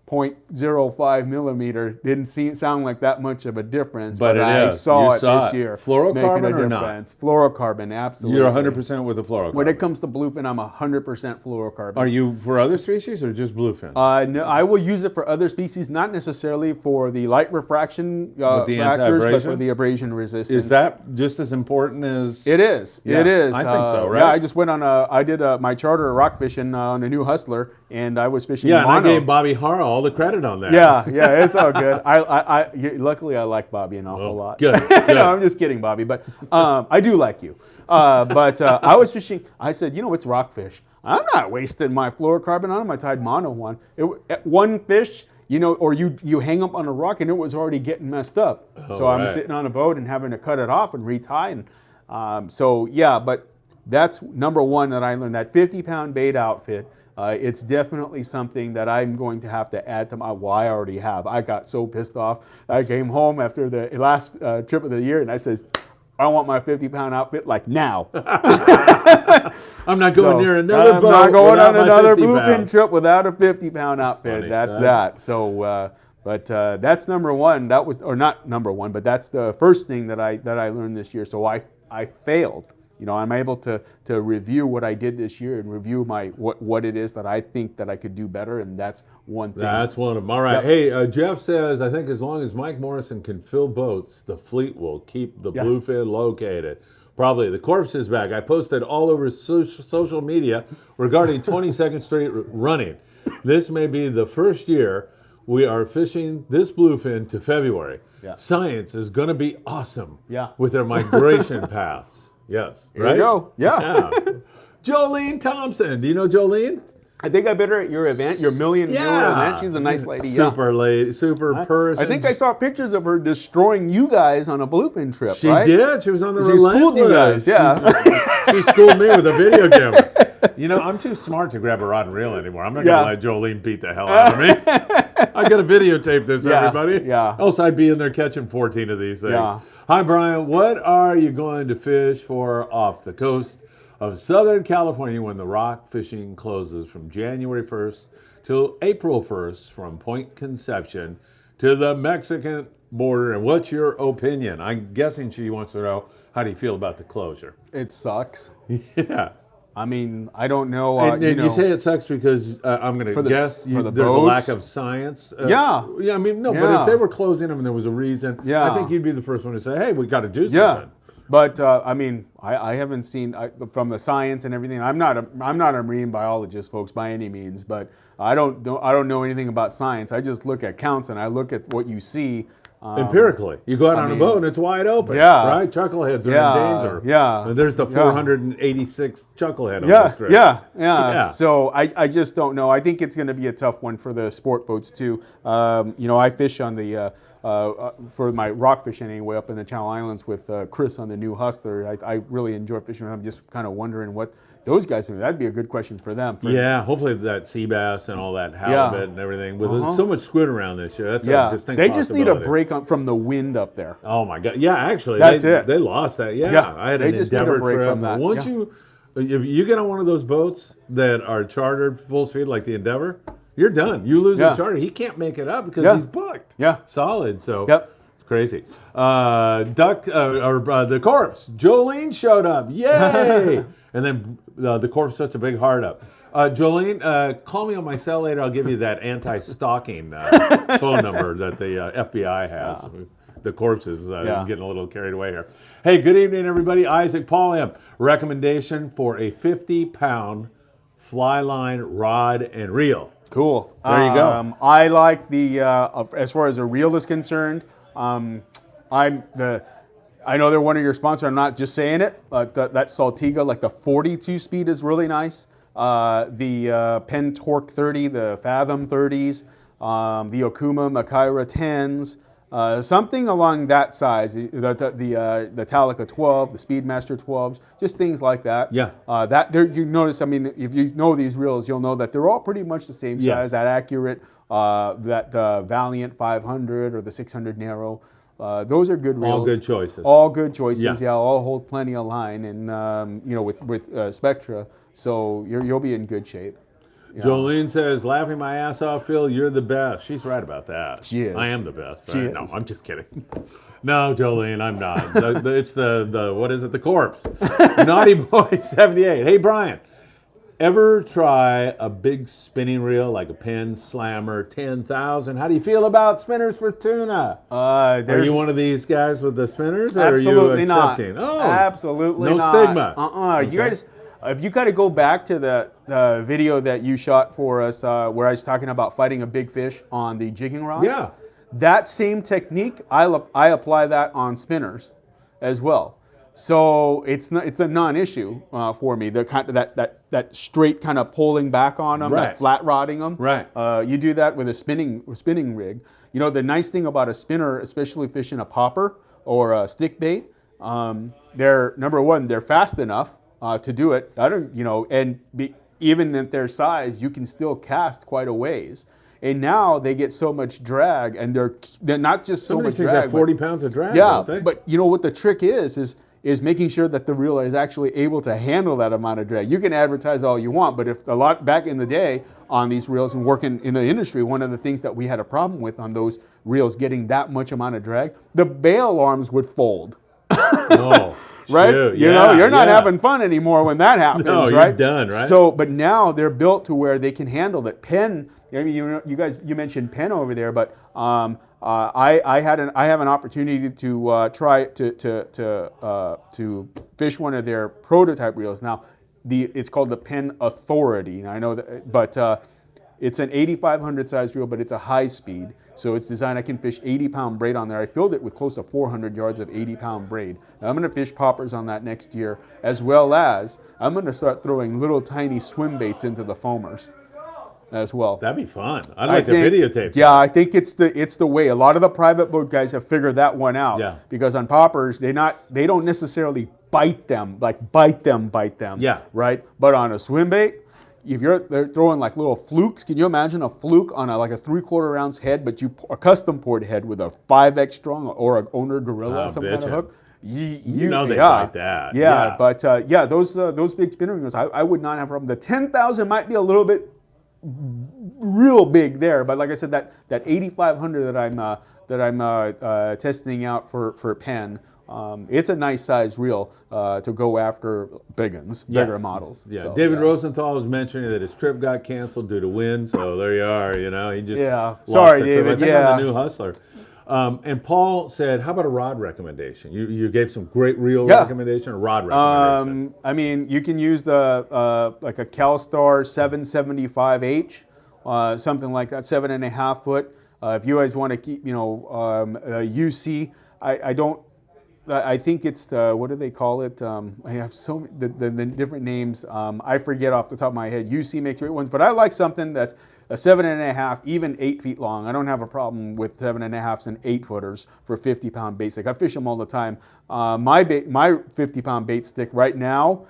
.05 millimeter didn't sound like that much of a difference, but I saw it this year. Fluorocarbon making a or difference. Not? Fluorocarbon, absolutely. You're 100% with the fluorocarbon. When it comes to bluefin, I'm 100% fluorocarbon. Are you for other species or just bluefin? No, I will use it for other species, not necessarily for the light refraction factors, but for the abrasion resistance. Is that just as important as? It is. Yeah, it is. I think so, right? Yeah, I just went on I did my charter rock fishing on a new Hustler, and I was fishing mono. mono. And I gave Bobby Harrell all the credit on that. Yeah, it's all good. Luckily, I like Bobby an awful lot. Good. No, I'm just kidding, Bobby, but I do like you. But I was fishing. I said, it's rockfish. I'm not wasting my fluorocarbon on them. I tied mono one. One fish, or you hang up on a rock and it was already getting messed up. So I'm sitting on a boat and having to cut it off and retie. And but that's number one that I learned. That 50-pound bait outfit. It's definitely something that I'm going to have to add to I already have. I got so pissed off. I came home after the last trip of the year and I said, I want my 50-pound outfit like now. I'm not going near another boat. I'm not going on another bluefin trip without a 50-pound outfit. That's that. So, but that's number one. That was, or not number one, but that's the first thing that I learned this year. So I failed. I'm able to review what I did this year and review what it is that I think that I could do better, and that's one thing. That's one of them. All right. Yep. Hey, Jeff says, I think as long as Mike Morrison can fill boats, the fleet will keep the bluefin located. Probably. The corpse is back. I posted all over social media regarding 22nd Street running. This may be the first year we are fishing this bluefin to February. Yeah. Science is going to be awesome Yeah. with their migration paths. Yes. Here you go. Yeah. Jolene Thompson. Do you know Jolene? I think I met her at your event, your million viewer event. She's a nice lady. Super lady, super person. I think I saw pictures of her destroying you guys on a bluefin trip, She right? did. She was on the She schooled you guys, yeah. She schooled me with a video camera. I'm too smart to grab a rod and reel anymore. I'm not going to let Jolene beat the hell out of me. I got to videotape this, everybody. Yeah. Else I'd be in there catching 14 of these things. Yeah. Hi, Brian. What are you going to fish for off the coast of Southern California when the rock fishing closes from January 1st till April 1st from Point Conception to the Mexican border? And what's your opinion? I'm guessing she wants to know, how do you feel about the closure? It sucks. Yeah. I mean, I don't know. And you say it sucks because I'm going to guess there's a lack of science. Yeah. I mean, no, but if they were closing them and there was a reason, I think you'd be the first one to say, hey, we got to do something. But I mean, I haven't seen from the science and everything. I'm not a marine biologist, folks, by any means. But I don't know anything about science. I just look at counts and I look at what you see. Empirically, you go out on a boat and it's wide open. Yeah. Right? Chuckleheads are in danger. Yeah. And there's the 486th chucklehead on the strip. Yeah. So I just don't know. I think it's going to be a tough one for the sport boats too. I fish on the for my rock fishing anyway up in the Channel Islands with Chris on the new Hustler. I really enjoy fishing. I'm just kind of wondering what those guys do. That'd be a good question for them. Hopefully that sea bass and all that halibut and everything. With so much squid around this year, that's a distinct They just need a possibility. break from the wind up there. Oh my God! Yeah, actually, That's it. They lost that. Yeah, I had they an just need a Endeavor break trip. from that. Once if you get on one of those boats that are chartered full speed like the Endeavor, you're done. You lose the charter. He can't make it up because he's booked. Yeah, solid. So it's crazy. The corpse. Jolene showed up. Yay! And then the corpse puts a big heart up. Jolene, call me on my cell later. I'll give you that anti-stalking phone number that the FBI has. The corpses getting a little carried away here. Hey, good evening, everybody. Isaac Paul M. Recommendation for a 50-pound fly line rod and reel. Cool. There you go. I like the as far as a reel is concerned. I know they're one of your sponsors. I'm not just saying it. That Saltiga, like the 42 speed, is really nice. The Penn Torque 30, the Fathom 30s, the Okuma Makaira 10s, something along that size. The Talica 12, the Speedmaster 12s, just things like that. Yeah. You notice. I mean, if you know these reels, you'll know that they're all pretty much the same size. Yes. That Accurate, that Valiant 500 or the 600 narrow. Those are good reels. All good choices. All good choices. Yeah. Yeah, all hold plenty of line, and with Spectra, so you'll be in good shape. Yeah. Jolene says, laughing my ass off, Phil, you're the best. She's right about that. She is. I am the best. Right? She is. No, I'm just kidding. No, Jolene, I'm not. It's the what is it? The corpse. Naughty Boy 78. Hey, Brian, ever try a big spinning reel like a Penn Slammer 10,000? How do you feel about spinners for tuna? Are you one of these guys with the spinners, or absolutely are you accepting? not. Oh, absolutely no not. stigma. Okay. You guys, if you got to go back to the video that you shot for us, where I was talking about fighting a big fish on the jigging rods. Yeah. That same technique, I apply that on spinners as well. So it's a non-issue for me. The kind of that straight kind of pulling back on them, Right. that flat rodding them. Right. You do that with a spinning rig. You know, the nice thing about a spinner, especially fishing a popper or a stick bait, they're number one, they're fast enough to do it. Even at their size, you can still cast quite a ways. And now they get so much drag, and they're not just so much things drag. have 40 pounds of drag, Yeah, don't they? but you know what the trick is making sure that the reel is actually able to handle that amount of drag. You can advertise all you want, but if back in the day on these reels and working in the industry, one of the things that we had a problem with on those reels getting that much amount of drag, the bail arms would fold. Oh, right? shoot. You know, you're not having fun anymore when that happens, No, you're right? done, right? So, but now they're built to where they can handle that. Penn, I mean, you mentioned Penn over there, but I have an opportunity to try to fish one of their prototype reels. Now, it's called the Penn Authority. Now, I know that, but it's an 8,500 size reel, but it's a high speed. So it's designed, I can fish 80-pound braid on there. I filled it with close to 400 yards of 80-pound braid. Now I'm going to fish poppers on that next year, as well as I'm going to start throwing little tiny swim baits into the foamers as well. That'd be fun. I'd like to videotape. Yeah, I think it's the way. A lot of the private boat guys have figured that one out. Yeah. Because on poppers, they don't necessarily bite them. Yeah. Right? But on a swim bait, if they're throwing like little flukes, can you imagine a fluke on like a 3/4 ounce head, but a custom poured head with a 5X strong or an owner gorilla, some kind of hook? You know they bite that. Yeah, but those big spinner reels, I would not have a problem. The 10,000 might be a little bit real big there, but like I said, that 8,500 that I'm testing out for Penn, it's a nice size reel to go after bigger models. Yeah, So, David Rosenthal was mentioning that his trip got canceled due to wind, so there you are. You know, he just lost Sorry, the trip. David. I think on the new Hustler. And Paul said, "How about a rod recommendation? You gave some great reel recommendation, or rod recommendation." I mean, you can use the like a CalStar 775H, something like that, 7.5 foot. If you guys want to keep, UC, I think it's the, what do they call it? I have the different names. I forget off the top of my head. UC makes great ones, but I like something that's a 7.5, even 8 feet long. I don't have a problem with 7.5s and 8 footers for 50-pound basic. I fish them all the time. My 50-pound bait stick right now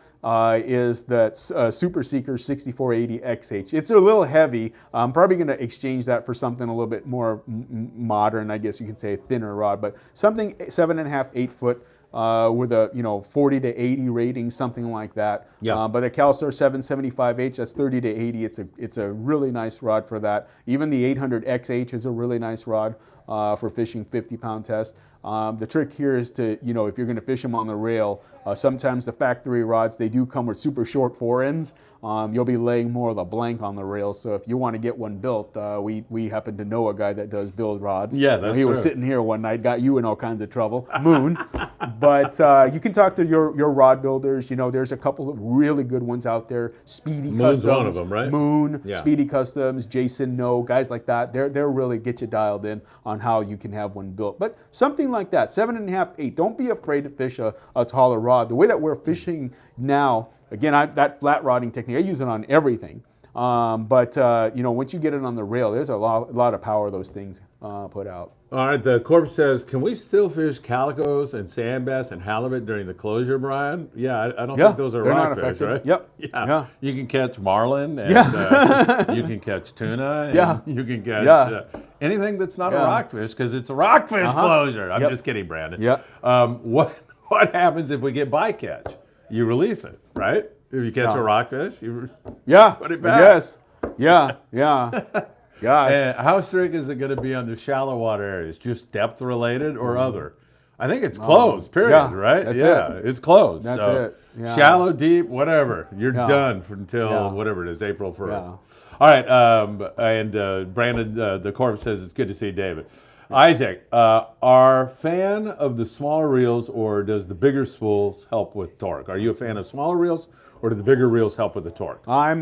is the Super Seeker 6480 XH. It's a little heavy. I'm probably going to exchange that for something a little bit more modern, I guess you could say, thinner rod, but something 7.5, 8 foot with a 40 to 80 rating, something like that. Yeah. But a CalStar 775H, that's 30 to 80. It's a really nice rod for that. Even the 800 XH is a really nice rod for fishing 50-pound test. The trick here is to, if you're going to fish them on the rail, sometimes the factory rods, they do come with super short forends. You'll be laying more of the blank on the rail. So if you want to get one built, we happen to know a guy that does build rods. Yeah, that's He was true. sitting here one night, got you in all kinds of trouble, Moon. But you can talk to your rod builders. There's a couple of really good ones out there. Speedy Moon's Customs, one of them, right? Moon, Yeah. Speedy Customs, Jason No, guys like that. They're really get you dialed in on how you can have one built. But something like that, 7.5, 8. Don't be afraid to fish a taller rod. The way that we're fishing now, again, that flat rodding technique, I use it on everything. But once you get it on the rail, there's a lot of power those things put out. All right, the corp says, can we still fish calicos and sand bass and halibut during the closure, Brian? Yeah, I don't think those are they're not rockfish, affected. right? Yep. Yeah. You can catch marlin, and you can catch tuna, and you can catch anything that's not a rockfish, because it's a rockfish closure. I'm just kidding, Brandon. Yep. What happens if we get bycatch? You release it, right? If you catch a rockfish, you put it back. Yes. Yeah. Gosh. And how strict is it going to be on the shallow water areas? Just depth related or other? I think it's closed, period, right? That's it. It's closed. That's so it. Yeah. Shallow, deep, whatever. You're done until whatever it is, April 1st. Yeah. All right, Brandon, the corp says it's good to see David. Isaac, are fan of the smaller reels, or does the bigger spools help with torque? Are you a fan of smaller reels, or do the bigger reels help with the torque? I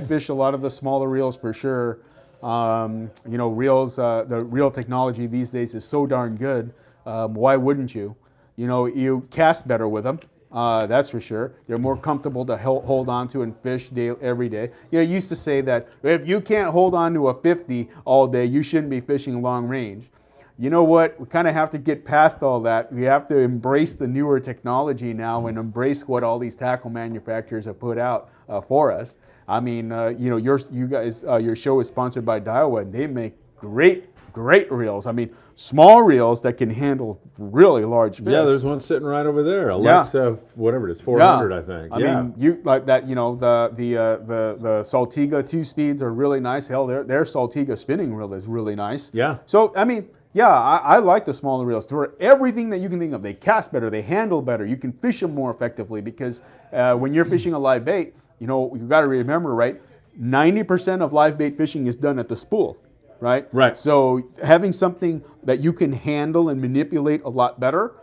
fish a lot of the smaller reels for sure. Reels, the reel technology these days is so darn good. Why wouldn't you? You cast better with them. That's for sure. They're more comfortable to hold on to and fish every day. I used to say that if you can't hold on to a 50 all day, you shouldn't be fishing long range. You know what? We kind of have to get past all that. We have to embrace the newer technology now and embrace what all these tackle manufacturers have put out for us. I mean, your show is sponsored by Daiwa, and they make great reels. I mean, small reels that can handle really large fish. Yeah, there's one sitting right over there. Alexa, whatever it is, 400, I think. I mean, you like that. The Saltiga 2 speeds are really nice. Hell, their Saltiga spinning reel is really nice. Yeah. So I mean, I like the smaller reels for everything that you can think of. They cast better, they handle better. You can fish them more effectively because when you're fishing a live bait, you got to remember, right? 90% of live bait fishing is done at the spool. Right? Right. So having something that you can handle and manipulate a lot better,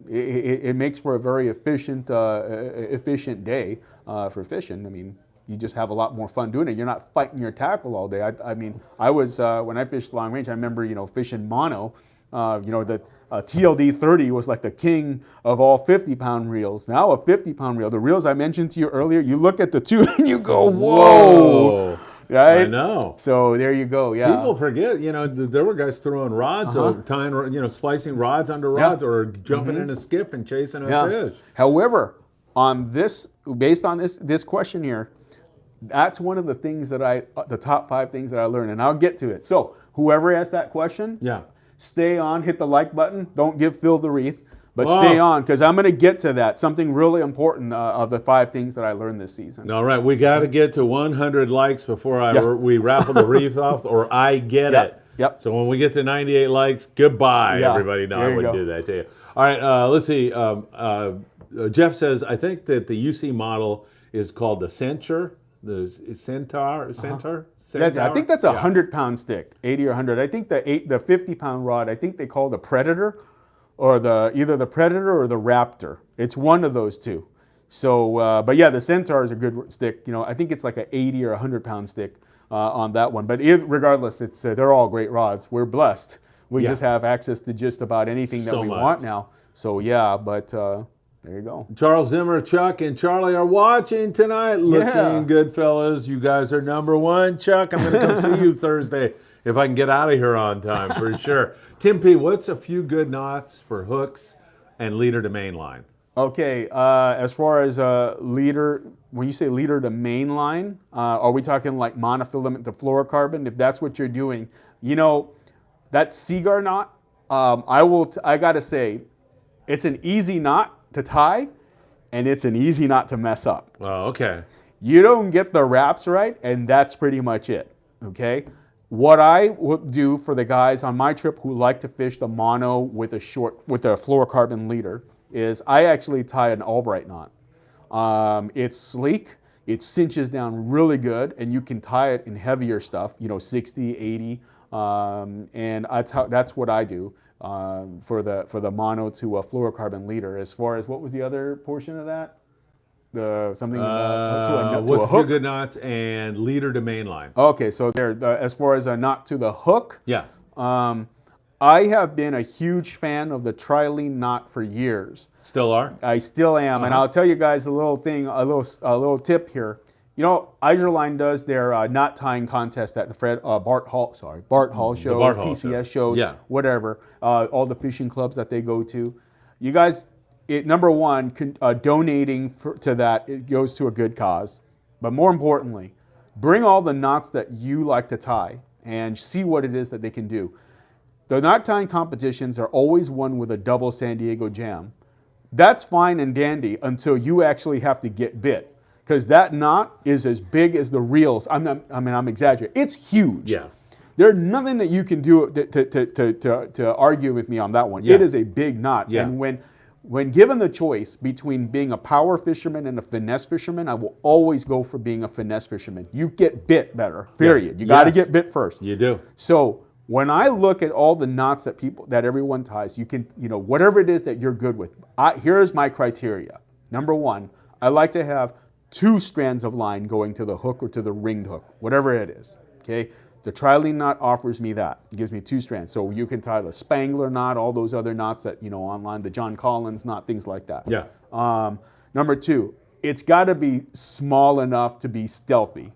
it makes for a very efficient day for fishing. I mean, you just have a lot more fun doing it. You're not fighting your tackle all day. I mean, I was when I fished long range, I remember fishing mono. The TLD 30 was like the king of all 50-pound reels. Now a 50-pound reel, the reels I mentioned to you earlier, you look at the two and you go, whoa. Right? I know. So there you go. Yeah. People forget, there were guys throwing rods, tying, splicing rods under rods, or jumping in a skiff and chasing a fish. However, based on this question here, that's one of the things the top 5 things that I learned, and I'll get to it. So whoever asked that question, stay on, hit the like button. Don't give Phil the wreath. But stay on, because I'm going to get to that. Something really important of the 5 things that I learned this season. All right, we got to get to 100 likes before we raffle the wreath off, or I get it. Yep. So when we get to 98 likes, goodbye, everybody. No, I wouldn't do that to you. All right, let's see. Jeff says, I think that the UC model is called the Centaur. The Centaur? I think that's a 100-pound stick, 80 or 100. I think the 50-pound rod, I think they call the Predator, or either the Predator or the Raptor. It's one of those two. So, but yeah, the Centaur is a good stick. I think it's like an 80 or 100-pound stick on that one. But regardless, they're all great rods. We're blessed. We just have access to just about anything that we want now. So yeah, but there you go. Charles Zimmer, Chuck, and Charlie are watching tonight. Looking good, fellas. You guys are number one. Chuck, I'm going to come see you Thursday if I can get out of here on time, for sure. Tim P., what's a few good knots for hooks and leader to main line? Okay, as far as leader, when you say leader to main line, are we talking like monofilament to fluorocarbon? If that's what you're doing, that cigar knot, I gotta say, it's an easy knot to tie, and it's an easy knot to mess up. Oh, okay. You don't get the wraps right, and that's pretty much it, okay? What I would do for the guys on my trip who like to fish the mono with a fluorocarbon leader is I actually tie an Albright knot. It's sleek, it cinches down really good, and you can tie it in heavier stuff, 60, 80, and that's what I do for the mono to a fluorocarbon leader. As far as what was the other portion of that? Something to a what's a few hook. good knots and leader to main line. Okay, so there. As far as a knot to the hook, Yeah. I have been a huge fan of the trilene knot for years. Still are? I still am, and I'll tell you guys a little tip here. Izerline does their knot tying contest at the Bart Hall shows, PCS shows, Yeah. whatever. All the fishing clubs that they go to. You guys, number one, donating to that, it goes to a good cause. But more importantly, bring all the knots that you like to tie and see what it is that they can do. The knot tying competitions are always won with a double San Diego jam. That's fine and dandy until you actually have to get bit, because that knot is as big as the reels. I'm exaggerating. It's huge. Yeah. There's nothing that you can do to argue with me on that one. Yeah. It is a big knot. Yeah. And when given the choice between being a power fisherman and a finesse fisherman, I will always go for being a finesse fisherman. You get bit better, period. You got to get bit first. You do. So when I look at all the knots that everyone ties, you can, whatever it is that you're good with. Here's my criteria. Number one, I like to have 2 strands of line going to the hook or to the ringed hook, whatever it is. Okay. The trilene knot offers me that. It gives me 2 strands. So you can tie the Spangler knot, all those other knots that, online, the John Collins knot, things like that. Yeah. Number 2, it's got to be small enough to be stealthy.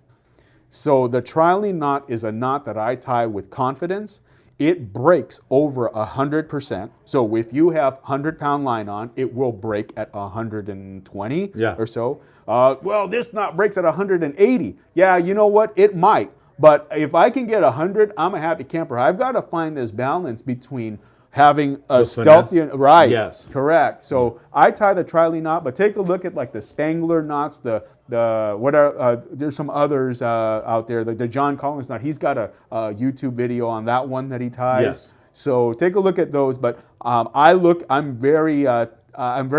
So the trilene knot is a knot that I tie with confidence. It breaks over 100%. So if you have 100-pound line on, it will break at 120 or so. Well, this knot breaks at 180. Yeah, you know what? It might. But if I can get 100, I'm a happy camper. I've got to find this balance between having a stealthy, right? Yes. Correct. So I tie the trilene knot, but take a look at like the Spangler knots, there's some others out there. The John Collins knot. He's got a YouTube video on that one that he ties. Yes. So take a look at those. But I'm very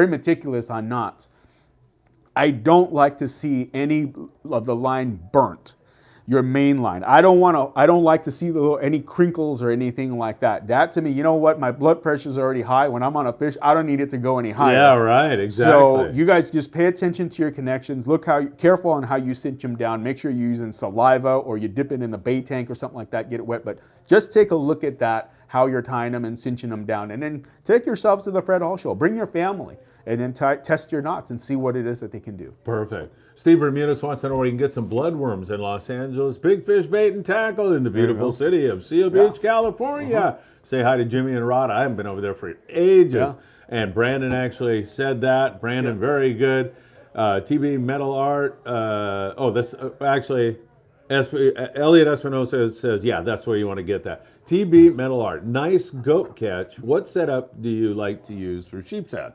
meticulous on knots. I don't like to see any of the line burnt. Your main line. I don't like to see any crinkles or anything like that. That to me, you know what? My blood pressure is already high. When I'm on a fish, I don't need it to go any higher. Yeah, right, exactly. So you guys just pay attention to your connections. Careful on how you cinch them down. Make sure you're using saliva or you dip it in the bait tank or something like that, get it wet. But just take a look at that, how you're tying them and cinching them down. And then take yourself to the Fred Hall show. Bring your family. And then test your knots and see what it is that they can do. Perfect. Steve Bermudez wants to know where you can get some bloodworms in Los Angeles. Big fish bait and tackle in the beautiful city of Seal Beach, California. Say hi to Jimmy and Rod. I haven't been over there for ages. And Brandon actually said that. Brandon, very good. TB Metal Art. That's actually, Elliot Espinosa says, yeah, that's where you want to get that. TB Metal Art. Nice goat catch. What setup do you like to use for sheep's head?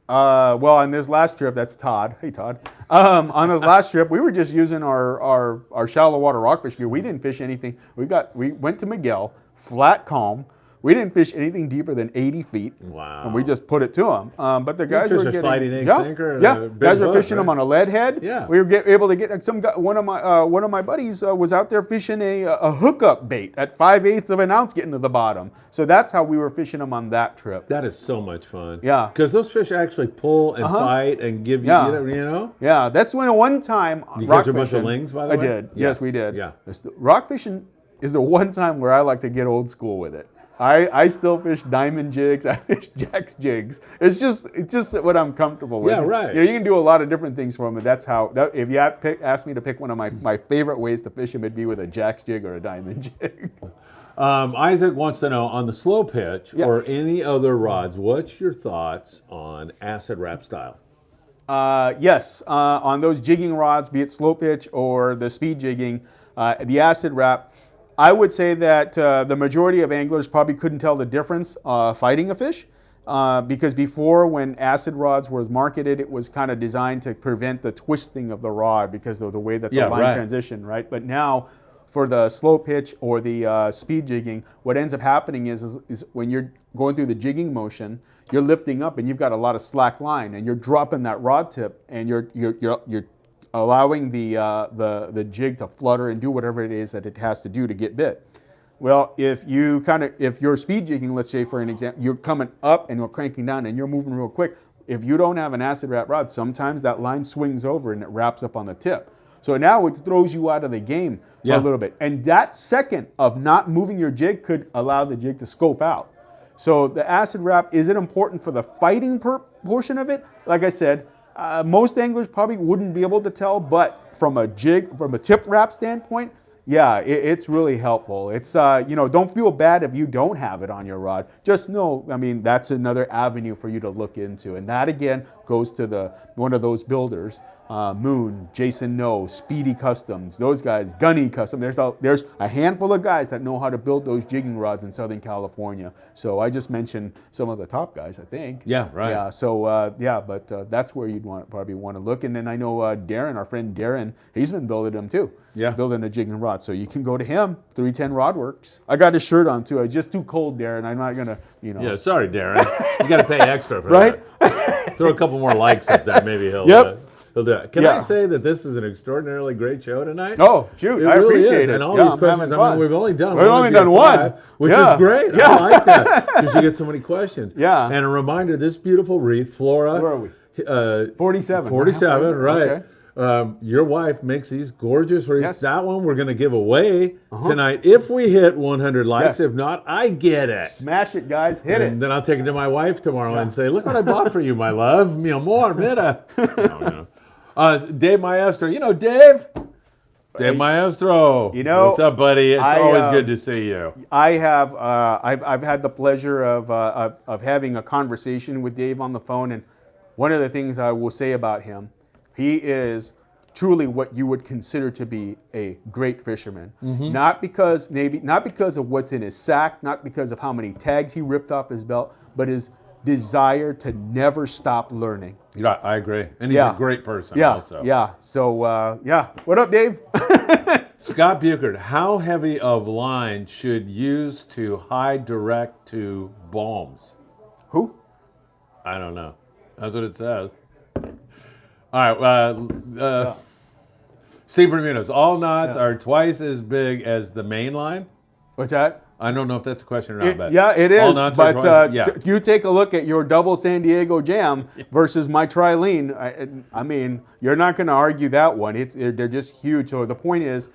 Well, on this last trip, that's Todd. Hey, Todd. On this last trip, we were just using our shallow water rockfish gear. We didn't fish anything. We went to Miguel, flat calm. We didn't fish anything deeper than 80 feet. Wow. And we just put it to them. But the guys were getting... sliding egg sinker and a big guys were hook, fishing them on a lead head. Yeah. We were able to get one of my buddies was out there fishing a hookup bait at 5/8 of an ounce getting to the bottom. So that's how we were fishing them on that trip. That is so much fun. Yeah. Because those fish actually pull and fight and give you, you know? Yeah, that's when one time... Did you catch a bunch of lings, by the way? I did. Yeah. Yes, we did. Yeah. Rock fishing is the one time where I like to get old school with it. I still fish diamond jigs. I fish Jack's jigs. It's just what I'm comfortable with. Yeah, right. You can do a lot of different things for them, and that's how. If you ask me to pick one of my favorite ways to fish them, it'd be with a Jack's jig or a diamond jig. Isaac wants to know, on the slow pitch or any other rods, what's your thoughts on acid wrap style? Yes, on those jigging rods, be it slow pitch or the speed jigging, the acid wrap. I would say that the majority of anglers probably couldn't tell the difference fighting a fish because before, when acid rods was marketed, it was kind of designed to prevent the twisting of the rod because of the way that the line transitioned, right? But now for the slow pitch or the speed jigging, what ends up happening is when you're going through the jigging motion, you're lifting up and you've got a lot of slack line, and you're dropping that rod tip, and you're allowing the jig to flutter and do whatever it is that it has to do to get bit. Well, if you're speed jigging, let's say for an example, you're coming up and you're cranking down and you're moving real quick. If you don't have an acid wrap rod, sometimes that line swings over and it wraps up on the tip. So now it throws you out of the game for a little bit. And that second of not moving your jig could allow the jig to scope out. So the acid wrap, is it important for the fighting portion of it? Like I said, most anglers probably wouldn't be able to tell, but from a tip wrap standpoint, yeah, it's really helpful. It's, don't feel bad if you don't have it on your rod. Just know, I mean, that's another avenue for you to look into. And that, again, goes to one of those builders, Moon, Jason No, Speedy Customs, those guys, Gunny Custom. There's a handful of guys that know how to build those jigging rods in Southern California. So I just mentioned some of the top guys, I think. Yeah, right. Yeah, so, but that's where you'd probably want to look. And then I know Darren, our friend Darren, he's been building them too. Yeah. Building a jigging rod. So you can go to him, 310 Rod Works. I got his shirt on too. It's just too cold, Darren. I'm not going to, Yeah, sorry, Darren. You got to pay extra for right? that. Throw a couple more likes up there. Maybe he'll do it. Can I say that this is an extraordinarily great show tonight? Oh, shoot. I really appreciate is. it. And all these questions, I mean, we've only done one, which is great. I like that because you get so many questions. Yeah. And a reminder, this beautiful wreath, Flora. Where are we? 47. 47, right. Okay. Your wife makes these gorgeous wreaths. Yes. That one we're going to give away tonight if we hit 100 likes. Yes. If not, I get it. Smash it, guys. Hit And then I'll take it to my wife tomorrow and say, look what I bought for you, my love. Mi amor, mira. Dave Maestro. Dave? Dave Maestro. What's up, buddy? It's always good to see you. I have, I've had the pleasure of having a conversation with Dave on the phone, and one of the things I will say about him, he is truly what you would consider to be a great fisherman. Not because of what's in his sack, not because of how many tags he ripped off his belt, but his desire to never stop learning. Yeah, I agree. And he's a great person also. Yeah. So, What up, Dave? Scott Buchert, how heavy of line should use to high direct to bombs? Who? I don't know. That's what it says. All right. Steve Bermudas, all knots are twice as big as the main line. What's that? I don't know if that's a question or not. But it is. But you take a look at your double San Diego Jam versus my Trilene. I mean, you're not going to argue that one. They're just huge. So the point is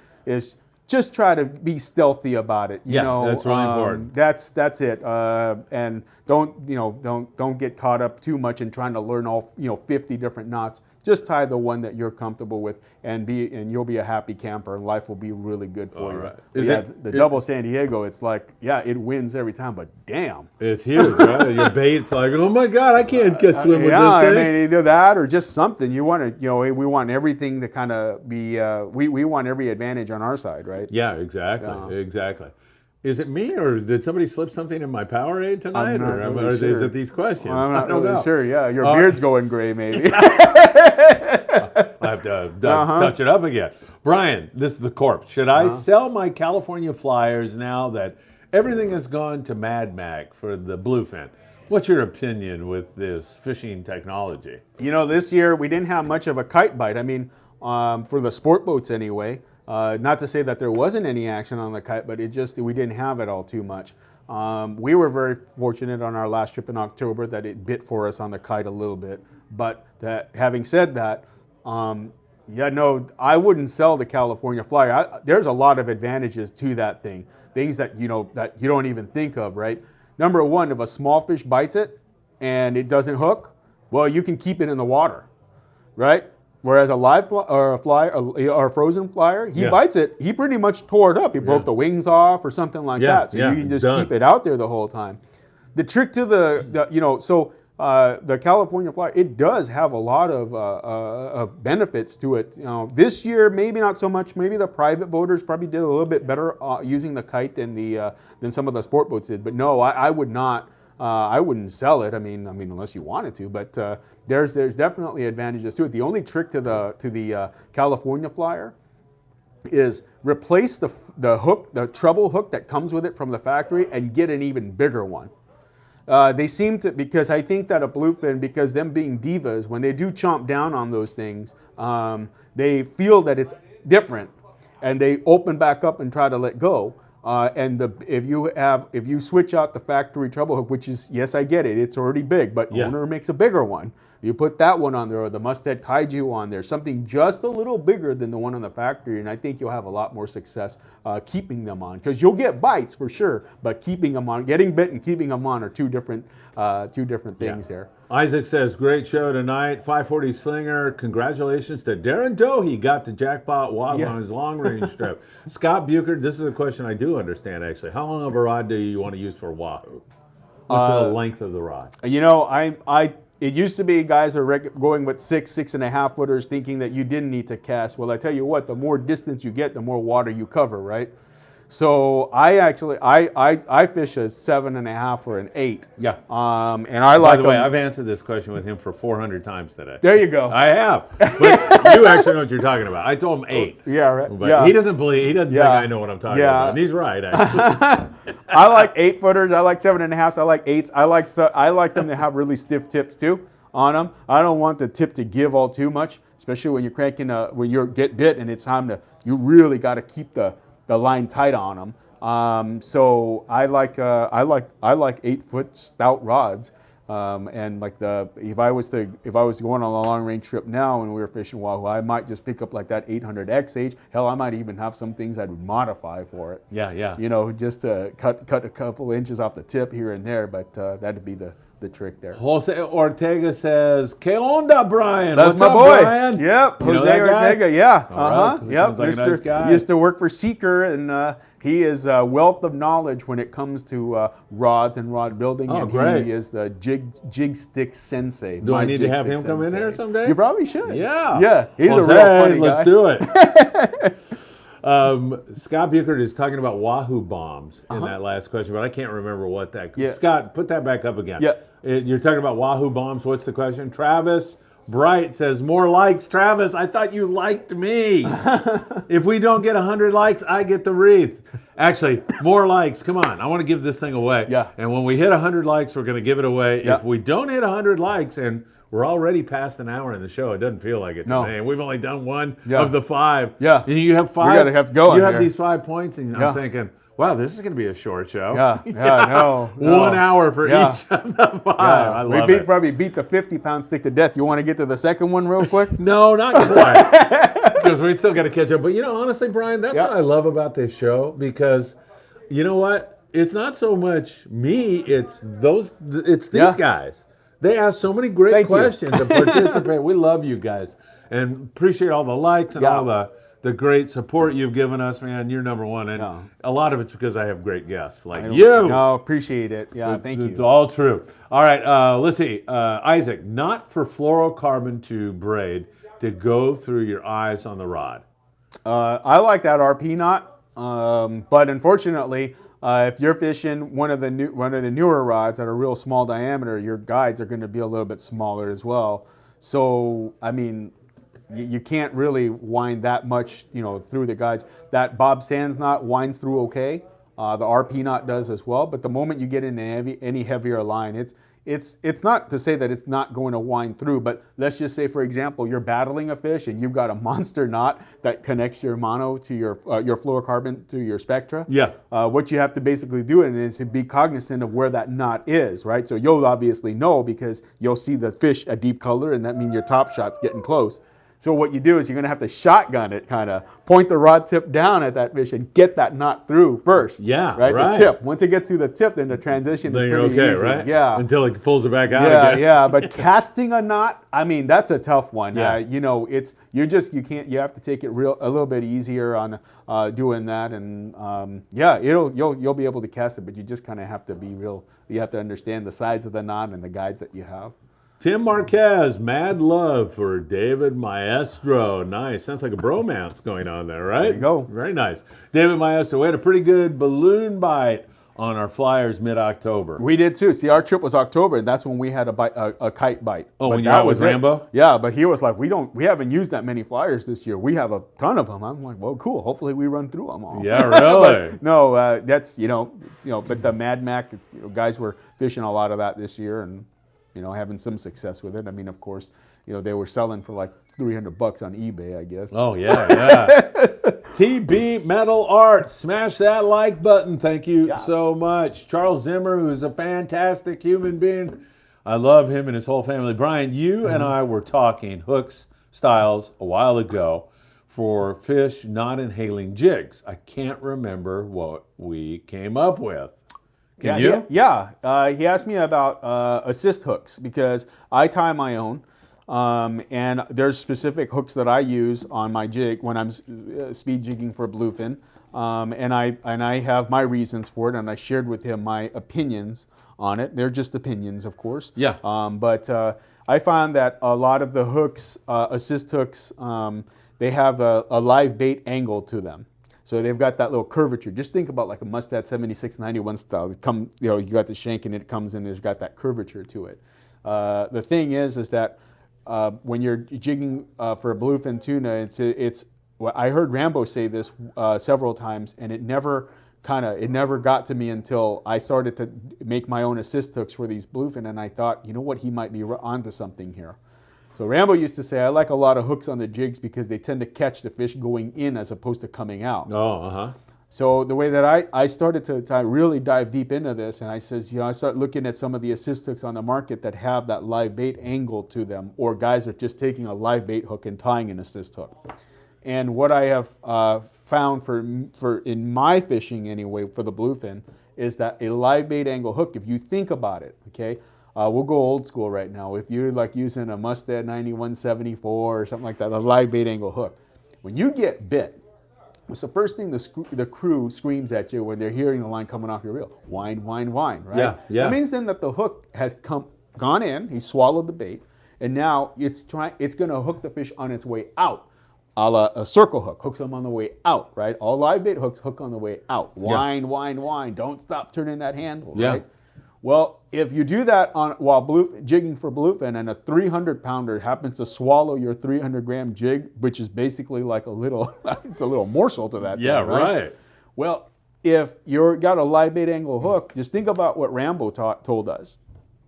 just try to be stealthy about it. You know, that's really important. That's it. And don't get caught up too much in trying to learn all 50 different knots. Just tie the one that you're comfortable with, and you'll be a happy camper, and life will be really good for you. Right. The double San Diego, it's like, it wins every time, but damn. It's huge, right? Your bait's like, oh my God, I can't get swim with this thing. I mean, either that or just something. You want to, we want everything to kind of be, we want every advantage on our side, right? Yeah, exactly, exactly. Is it me, or did somebody slip something in my Powerade tonight, I'm not really sure. Is it these questions? I'm not really sure. Yeah, your beard's going gray, maybe. I have to touch it up again. Brian, this is the corpse. Should I sell my California flyers now that everything has gone to Mad Mac for the bluefin? What's your opinion with this fishing technology? This year we didn't have much of a kite bite. I mean, for the sport boats anyway. Not to say that there wasn't any action on the kite, but we didn't have it all too much. We were very fortunate on our last trip in October that it bit for us on the kite a little bit. But having said that, I wouldn't sell the California Flyer. There's a lot of advantages to that thing, things that you don't even think of, right? Number one, if a small fish bites it and it doesn't hook, well, you can keep it in the water, right? Whereas a live or a flyer or a frozen flyer, he bites it, he pretty much tore it up. He broke the wings off or something like that. So you can just keep it out there the whole time. The trick to the California flyer, it does have a lot of benefits to it. This year maybe not so much. Maybe the private boaters probably did a little bit better using the kite than some of the sport boats did. But no, I would not. I wouldn't sell it. I mean, unless you wanted to. But there's definitely advantages to it. The only trick to the California flyer is replace the hook, the treble hook that comes with it from the factory, and get an even bigger one. They seem to, because I think that a bluefin, because them being divas, when they do chomp down on those things, they feel that it's different, and they open back up and try to let go. If you switch out the factory treble hook, which is, yes, I get it, it's already big, but owner makes a bigger one. You put that one on there, or the Mustad Kaiju on there, something just a little bigger than the one on the factory, and I think you'll have a lot more success keeping them on. Because you'll get bites for sure, but keeping them on, getting bit and keeping them on are two different things there. Isaac says, great show tonight. 540 Slinger, congratulations to Darren Doe. He got the jackpot wahoo on his long range strip. Scott Buchert, this is a question I do understand actually. How long of a rod do you want to use for wahoo? What's the length of the rod? You know, it used to be guys are going with 6.5 footers thinking that you didn't need to cast. Well, I tell you what, the more distance you get, the more water you cover, right? So I fish a 7.5 or an 8. Yeah. And I like. By the way, I've answered this question with him for 400 times today. There you go. I have. But you actually know what you're talking about. I told him 8. Yeah, right. But he doesn't believe. He doesn't think I know what I'm talking about. And he's right. Actually. I like 8 footers. I like 7.5s. I like 8s. I like them to have really stiff tips too on them. I don't want the tip to give all too much, especially when you're cranking when you get bit and it's time to. You really got to keep the line tight on them. So I like 8-foot stout rods. And like if I was going on a long range trip now and we were fishing wahoo, I might just pick up like that 800 XH. Hell, I might even have some things I'd modify for it. Yeah. You know, just to cut a couple inches off the tip here and there, but that'd be the trick there. Jose Ortega says, "Que onda, Brian?" That's What's my up, boy. Brian? Yep, You know Jose that guy? Ortega. Yeah. Right. Yep. Sounds like a nice guy. Used to work for Seeker, and he is a wealth of knowledge when it comes to rods and rod building. Oh, and great. He is the jig stick sensei. Do I need to have him come in here someday? You probably should. Yeah. Yeah. He's Jose, a real funny guy. let's do it. Scott Buchert is talking about wahoo bombs in that last question, but I can't remember what that. Yeah. Scott, put that back up again. Yeah. You're talking about wahoo bombs. What's the question? Travis Bright says, more likes. Travis, I thought you liked me. If we don't get 100 likes, I get the wreath. Actually, more likes. Come on. I want to give this thing away. Yeah. And when we hit 100 likes, we're going to give it away. Yeah. If we don't hit 100 likes, and we're already past an hour in the show, it doesn't feel like it No. today. And we've only done one Yeah. of the 5. Yeah. And you have 5. We gotta have to go You on have here. these 5 points, and I'm thinking, wow, this is going to be a short show. No. 1 hour for Yeah. each of the 5. I love we it. probably beat the 50-pound stick to death. You want to get to the second one real quick? No, not quite. Because we still got to catch up. But honestly, Brian, that's what I love about this show. Because you know what? It's not so much me. It's these guys. They ask so many great questions and participate. We love you guys and appreciate all the likes and all the great support you've given us, man. You're number one. And a lot of it's because I have great guests like you. No, appreciate it. Yeah, thank you. It's all true. All right, let's see. Isaac, not for fluorocarbon to braid to go through your eyes on the rod. I like that RP knot, but unfortunately, if you're fishing one of the newer rods that are real small diameter, your guides are going to be a little bit smaller as well. So, I mean, you can't really wind that much, through the guides. That Bob Sands knot winds through okay. The RP knot does as well. But the moment you get into any heavier line, it's not to say that it's not going to wind through, but let's just say, for example, you're battling a fish and you've got a monster knot that connects your mono to your fluorocarbon to your spectra. Yeah. What you have to basically do is to be cognizant of where that knot is, right? So you'll obviously know because you'll see the fish a deep color, and that means your top shot's getting close. So what you do is you're going to have to shotgun it, kind of point the rod tip down at that fish and get that knot through first. Yeah, right. right. The tip. Once it gets through the tip, then the transition is pretty okay, easy. right? Yeah. Until it pulls it back out again. Yeah. But casting a knot, I mean, that's a tough one. Yeah. You have to take it a little bit easier on doing that, and you'll be able to cast it, but you just kind of have to be real. You have to understand the size of the knot and the guides that you have. Tim Marquez, mad love for David Maestro. Nice. Sounds like a bromance going on there, right? There you go. Very nice. David Maestro, we had a pretty good balloon bite on our flyers mid-October. We did too. See, our trip was October, and that's when we had a kite bite. Oh, but when you're out with Rambo? Yeah, but he was like, we haven't used that many flyers this year. We have a ton of them. I'm like, well, cool. Hopefully we run through them all. Yeah, really? No, that's but the Mad Mac guys were fishing a lot of that this year, and having some success with it. I mean, of course, they were selling for like $300 on eBay, I guess. Oh yeah. TB Metal Art, smash that like button. Thank you so much. Charles Zimmer, who's a fantastic human being. I love him and his whole family. Brian, you and I were talking hooks, styles a while ago for fish not inhaling jigs. I can't remember what we came up with. Can you? Yeah. He asked me about assist hooks because I tie my own. And there's specific hooks that I use on my jig when I'm speed jigging for bluefin, and I have my reasons for it, and I shared with him my opinions on it. They're just opinions, of course. Yeah. But I found that a lot of the hooks, assist hooks, they have a live bait angle to them. So they've got that little curvature. Just think about like a Mustad 7691 style. You got the shank and it comes in. There's got that curvature to it. The thing is that when you're jigging for a bluefin tuna, it's. Well, I heard Rambo say this several times, and it never got to me until I started to make my own assist hooks for these bluefin, and I thought, you know what, he might be onto something here. So Rambo used to say, I like a lot of hooks on the jigs because they tend to catch the fish going in as opposed to coming out. Oh, uh-huh. So the way that I started to really dive deep into this, and I says, I start looking at some of the assist hooks on the market that have that live bait angle to them, or guys are just taking a live bait hook and tying an assist hook. And what I have found for in my fishing anyway for the bluefin is that a live bait angle hook, if you think about it, okay, we'll go old school right now. If you're like using a Mustad 9174 or something like that, a live bait angle hook, when you get bit, what's the first thing the crew screams at you when they're hearing the line coming off your reel? Wind, wind, wind, right? Yeah. That means then that the hook has gone in, he swallowed the bait, and now it's going to hook the fish on its way out. A la a circle hook, hooks them on the way out, right? All live bait hooks hook on the way out. Wind, wind, wind. Don't stop turning that handle, right? Well, if you do that while jigging for bluefin and a 300-pounder happens to swallow your 300-gram jig, which is basically like a little morsel to that thing, right? Well, if you've got a live bait angle hook, just think about what Rambo told us.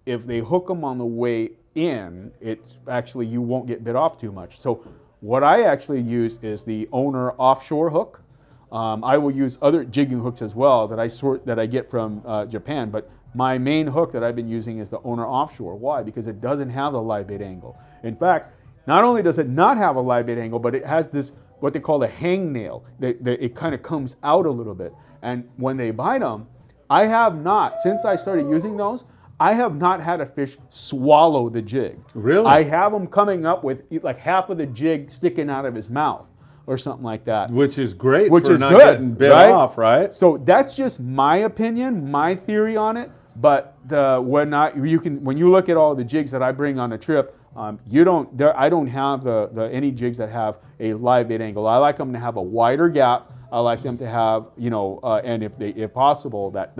If they hook them on the way in, it's actually, you won't get bit off too much. So what I actually use is the owner offshore hook. I will use other jigging hooks as well that I get from Japan, but my main hook that I've been using is the owner offshore. Why? Because it doesn't have the live bait angle. In fact, not only does it not have a live bait angle, but it has this, what they call a hang nail. It kind of comes out a little bit. And when they bite them, I have not, since I started using those, I have not had a fish swallow the jig. Really? I have him coming up with like half of the jig sticking out of his mouth or something like that. Which is great Which for is not good, getting bit off, right? So that's just my opinion, my theory on it. But when you look at all the jigs that I bring on a trip, I don't have any jigs that have a live bait angle. I like them to have a wider gap. I like them to have, and if possible, that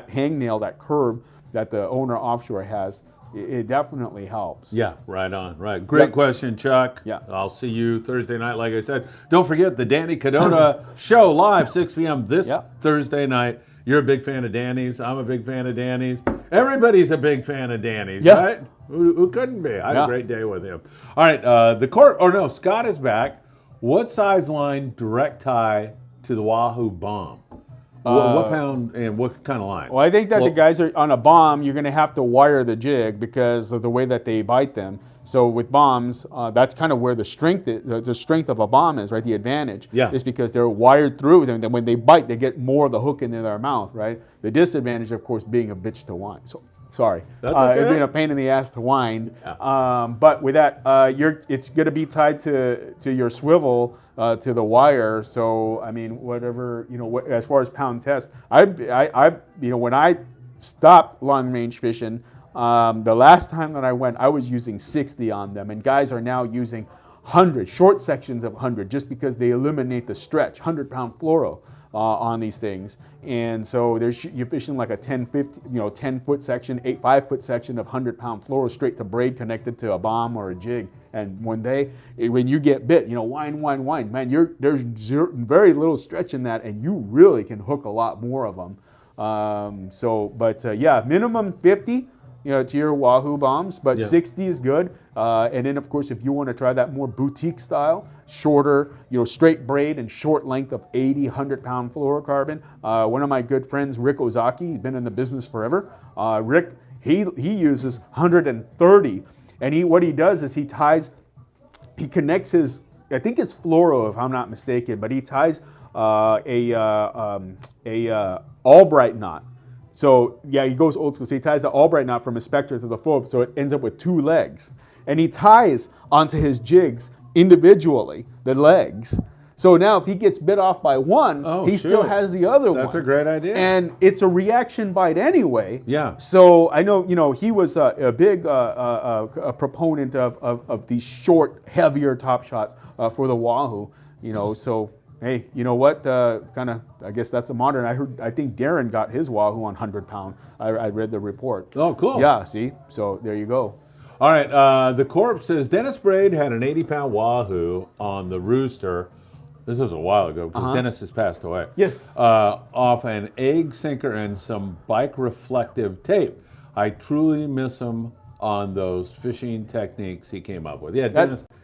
hangnail, that curve that the owner offshore has, it definitely helps. Yeah, right on. Right. Great question, Chuck. Yeah. I'll see you Thursday night, like I said. Don't forget the Danny Cadona show live, 6 p.m. this Thursday night. You're a big fan of Danny's. I'm a big fan of Danny's. Everybody's a big fan of Danny's, right? Who couldn't be? I had a great day with him. All right, Scott is back. What size line direct tie to the Wahoo bomb? What pound and what kind of line? Well, I think that the guys are on a bomb, you're going to have to wire the jig because of the way that they bite them. So with bombs, that's kind of where the strength of a bomb is, right? The advantage is because they're wired through, and then when they bite, they get more of the hook into their mouth, right? The disadvantage, of course, being a bitch to wind. So sorry, that's okay. Being a pain in the ass to wind. But with that, it's going to be tied to your swivel to the wire. So I mean, whatever as far as pound test, when I stopped long range fishing. The last time that I went, I was using 60 on them, and guys are now using 100, short sections of 100, just because they eliminate the stretch, 100-pound fluoro on these things. And so you're fishing like a 10-foot section, 5-foot section of 100-pound fluoro straight to braid connected to a bomb or a jig. And when you get bit, whine, man, there's very little stretch in that, and you really can hook a lot more of them. Minimum 50. To your Wahoo bombs, but 60 is good. And then, of course, if you want to try that more boutique style, shorter, straight braid and short length of 80, 100-pound fluorocarbon. One of my good friends, Rick Ozaki, he's been in the business forever. Rick, he uses 130, and what he does is he connects his, I think it's fluoro if I'm not mistaken, but he ties a Albright knot. So he goes old school. So he ties the Albright knot from his Spectre to the phobe, so it ends up with 2 legs. And he ties onto his jigs individually the legs. So now if he gets bit off by one, still has the other one. That's a great idea. And it's a reaction bite anyway. Yeah. So I know, he was a big proponent of these short, heavier top shots for the Wahoo. So hey, you know what? I guess that's a modern. I think Darren got his Wahoo on 100-pound. I read the report. Oh, cool. Yeah, see? So there you go. All right. The Corp says Dennis Braid had an 80-pound Wahoo on the Rooster. This was a while ago because Dennis has passed away. Yes. Off an egg sinker and some bike reflective tape. I truly miss him on those fishing techniques he came up with. Yeah,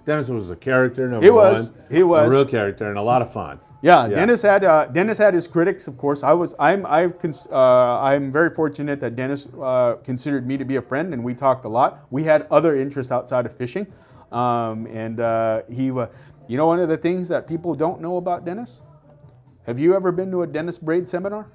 Dennis was a character, number one. He was a real character and a lot of fun. Yeah. Dennis had his critics, of course. I'm very fortunate that Dennis considered me to be a friend, and we talked a lot. We had other interests outside of fishing, he one of the things that people don't know about Dennis. Have you ever been to a Dennis Braid seminar?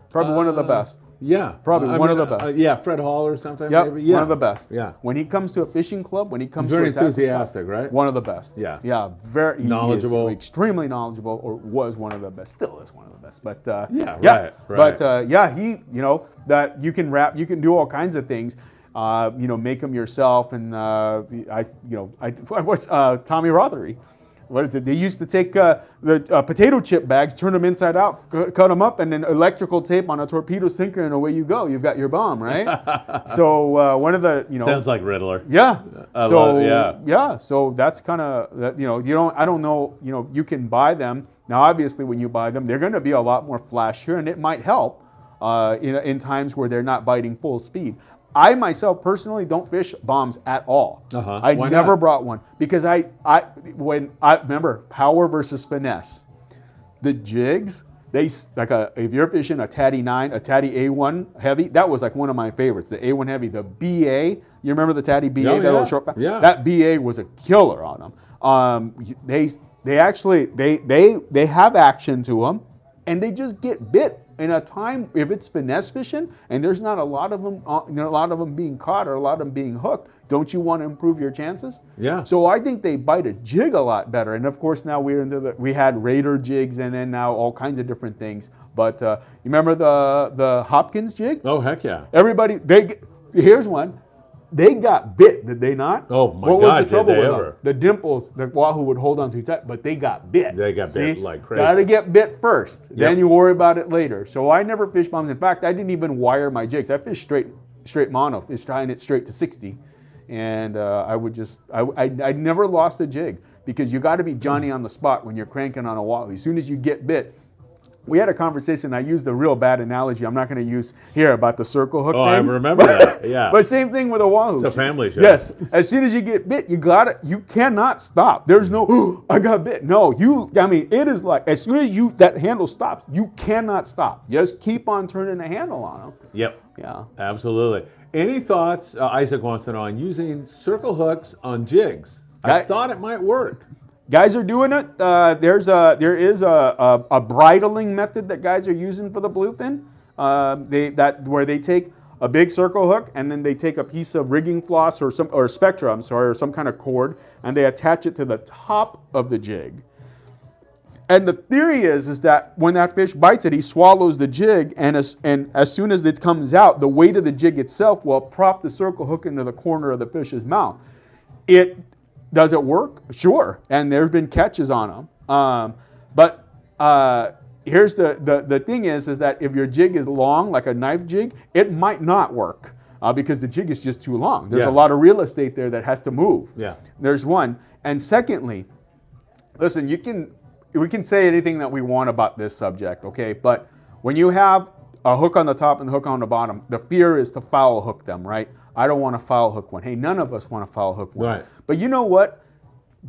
Probably one of the best. Yeah. Probably one of the best. Fred Hall or something. Yep, maybe. Yeah. One of the best. Yeah. When he comes to a fishing club, when he comes very to a enthusiastic, right? One of the best. Yeah. Yeah, very knowledgeable. He is extremely knowledgeable, or was one of the best. Still is one of the best. But right. But he, that you can do all kinds of things. Make them yourself, and I was Tommy Rothery. What is it? They used to take the potato chip bags, turn them inside out, cut them up, and then electrical tape on a torpedo sinker, and away you go. You've got your bomb, right? So one of the sounds like Riddler. Yeah. Yeah. So that's kind of that. I don't know. You can buy them now. Obviously, when you buy them, they're going to be a lot more flashier, and it might help in times where they're not biting full speed. I myself personally don't fish bombs at all. I never brought one because I remember power versus finesse. The jigs, if you're fishing a Tatty 9, a Tatty A1 heavy, that was like one of my favorites. The A1 heavy, the BA. You remember the Tatty BA? Oh, that little short. Yeah. That BA was a killer on them. They actually have action to them, and they just get bit. In a time, if it's finesse fishing and there's not a lot of them being caught or a lot of them being hooked, don't you want to improve your chances? Yeah. So I think they bite a jig a lot better. And of course now we had Raider jigs and then now all kinds of different things. But you remember the Hopkins jig? Oh heck yeah! Everybody, here's one. They got bit, did they not? Oh my what God! Was the trouble did they with ever? Them? The dimples, the Wahoo would hold on too tight, but they got bit. They got bit like crazy. Got to get bit first, then Yep. you worry about it later. So I never fish bombs. In fact, I didn't even wire my jigs. I fished straight mono, is tying it straight to 60, and I never lost a jig because you got to be Johnny on the spot when you're cranking on a Wahoo. As soon as you get bit. We had a conversation. I used a real bad analogy. I'm not going to use here about the circle hook. Oh, thing. I remember that. Yeah. But same thing with a Wahoo. It's a family show. Yes. As soon as you get bit, you cannot stop. There's no, oh, I got bit. No, it is like, as soon as that handle stops, you cannot stop. Just keep on turning the handle on them. Yep. Yeah. Absolutely. Any thoughts, Isaac wants to know, on using circle hooks on jigs? I thought it might work. Guys are doing it. There is a bridling method that guys are using for the bluefin. Where they take a big circle hook and then they take a piece of rigging floss or some kind of cord, and they attach it to the top of the jig. And the theory is that when that fish bites it, he swallows the jig, and as soon as it comes out, the weight of the jig itself will prop the circle hook into the corner of the fish's mouth. Does it work? Sure. And there's been catches on them. But here's the thing is that if your jig is long, like a knife jig, it might not work because the jig is just too long. There's a lot of real estate there that has to move. Yeah. There's one. And secondly, listen, we can say anything that we want about this subject, okay? But when you have a hook on the top and the hook on the bottom, the fear is to foul hook them, right? I don't want to foul hook one. Hey, none of us want to foul hook one. Right. But you know what?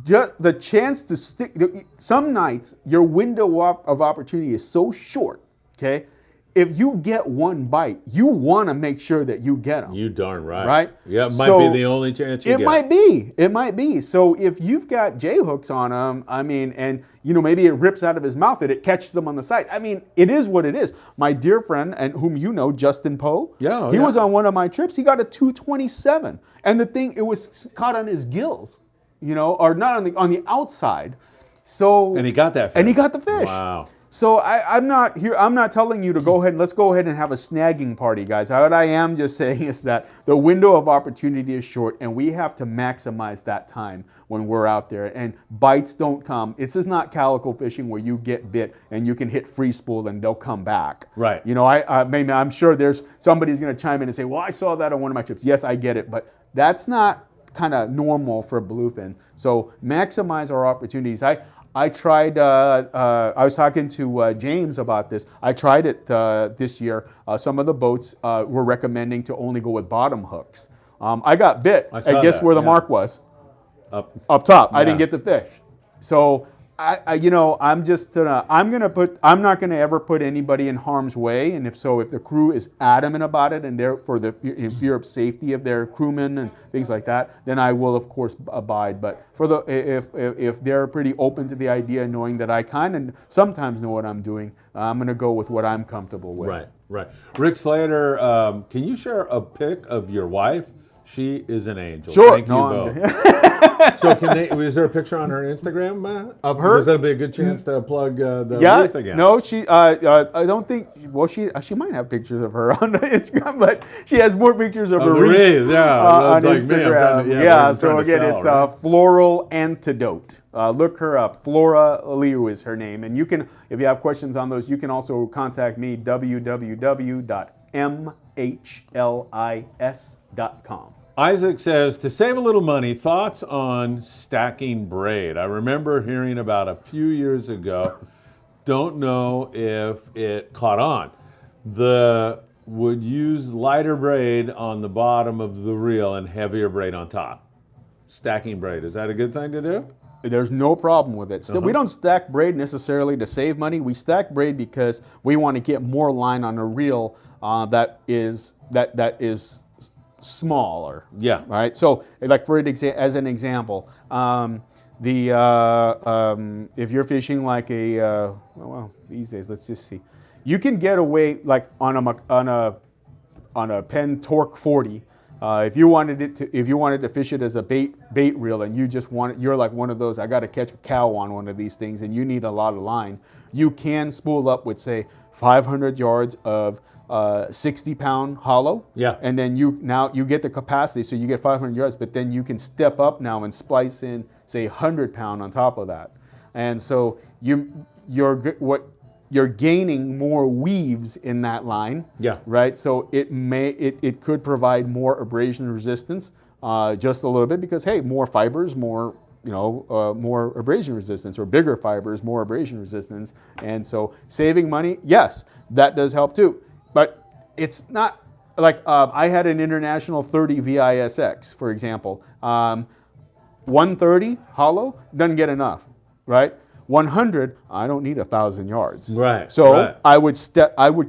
Just the chance to stick, some nights your window of opportunity is so short, okay? If you get one bite, you want to make sure that you get them. You darn right. Right? Yeah, it might be the only chance you get. It might be. It might be. So if you've got J hooks on them, I mean, and maybe it rips out of his mouth and it catches them on the side. I mean, it is what it is. My dear friend, and whom you know, Justin Poe, he was on one of my trips. He got a 227, and the thing, it was caught on his gills, or not on the outside. So and he got that fish. And he got the fish. Wow. So I'm not telling you to let's go ahead and have a snagging party, guys. What I am just saying is that the window of opportunity is short, and we have to maximize that time when we're out there. And bites don't come. This is not calico fishing where you get bit and you can hit free spool and they'll come back. Right. I'm sure there's somebody's going to chime in and say, well, I saw that on one of my trips. Yes, I get it, but that's not kind of normal for bluefin. So maximize our opportunities. I tried, I was talking to James about this. I tried it this year. Some of the boats were recommending to only go with bottom hooks. I got bit. And guess where the mark was? Up top. I didn't get the fish. So I'm not gonna ever put anybody in harm's way. And if the crew is adamant about it and they're in fear of safety of their crewmen and things like that, then I will of course abide. But if they're pretty open to the idea, knowing that I kind of sometimes know what I'm doing, I'm gonna go with what I'm comfortable with. Right. Rick Slater, can you share a pic of your wife? She is an angel. Sure. Thank you both. So is there a picture on her Instagram of her? Because that'll be a good chance to plug the wreath again. No, I don't think. Well, she might have pictures of her on Instagram, but she has more pictures of her wreath. On Instagram. So again, it's Floral Antidote. Look her up. Flora Liu is her name, and you can, if you have questions on those, you can also contact me www.mhlis.com. Isaac says, to save a little money, thoughts on stacking braid. I remember hearing about a few years ago. Don't know if it caught on. Would use lighter braid on the bottom of the reel and heavier braid on top. Stacking braid, is that a good thing to do? There's no problem with it. We don't stack braid necessarily to save money. We stack braid because we want to get more line on a reel that is smaller. Yeah. All right. So, like as an example, if you're fishing like these days, let's just see, you can get away like on a Penn Torque 40. If you wanted to fish it as a bait reel, and you're like one of those, I got to catch a cow on one of these things, and you need a lot of line. You can spool up with say 500 yards of 60-pound hollow. Yeah. And then you get the capacity, so you get 500 yards, but then you can step up now and splice in say 100-pound on top of that, and so you're gaining more weaves in that line. Yeah. Right. So it could provide more abrasion resistance, just a little bit, because hey, more fibers, more abrasion resistance, or bigger fibers, more abrasion resistance, and so saving money, yes, that does help too. But it's not like I had an International 30 VISX, for example. 130 hollow doesn't get enough, right? 100, I don't need 1,000 yards. Right. So I would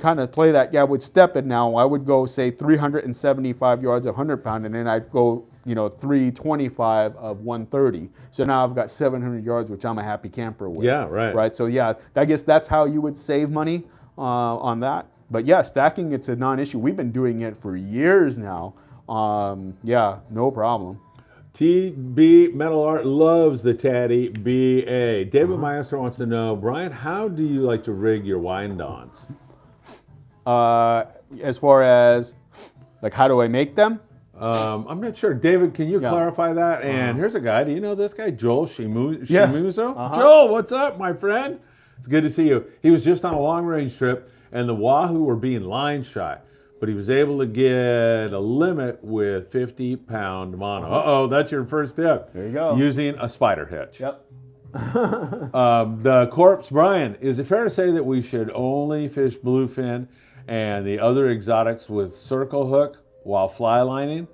kind of play that. Yeah, I would step it now. I would go say 375 yards of 100-pound, and then I'd go 325 of 130. So now I've got 700 yards, which I'm a happy camper with. Yeah. Right. Right. So yeah, I guess that's how you would save money on that. But yeah, stacking, it's a non-issue. We've been doing it for years now. Yeah, no problem. TB Metal Art loves the Taddy BA. David Maestro wants to know, Brian, how do you like to rig your wind-ons? As far as, like, how do I make them? I'm not sure. David, can you clarify that? And here's a guy. Do you know this guy? Joel Shimuzo? Joel, what's up, my friend? It's good to see you. He was just on a long-range trip, and the wahoo were being line shy. But he was able to get a limit with 50-pound mono. Uh-oh, that's your first tip. There you go. Using a spider hitch. Yep. The Corpse, Brian, is it fair to say that we should only fish bluefin and the other exotics with circle hook while fly lining?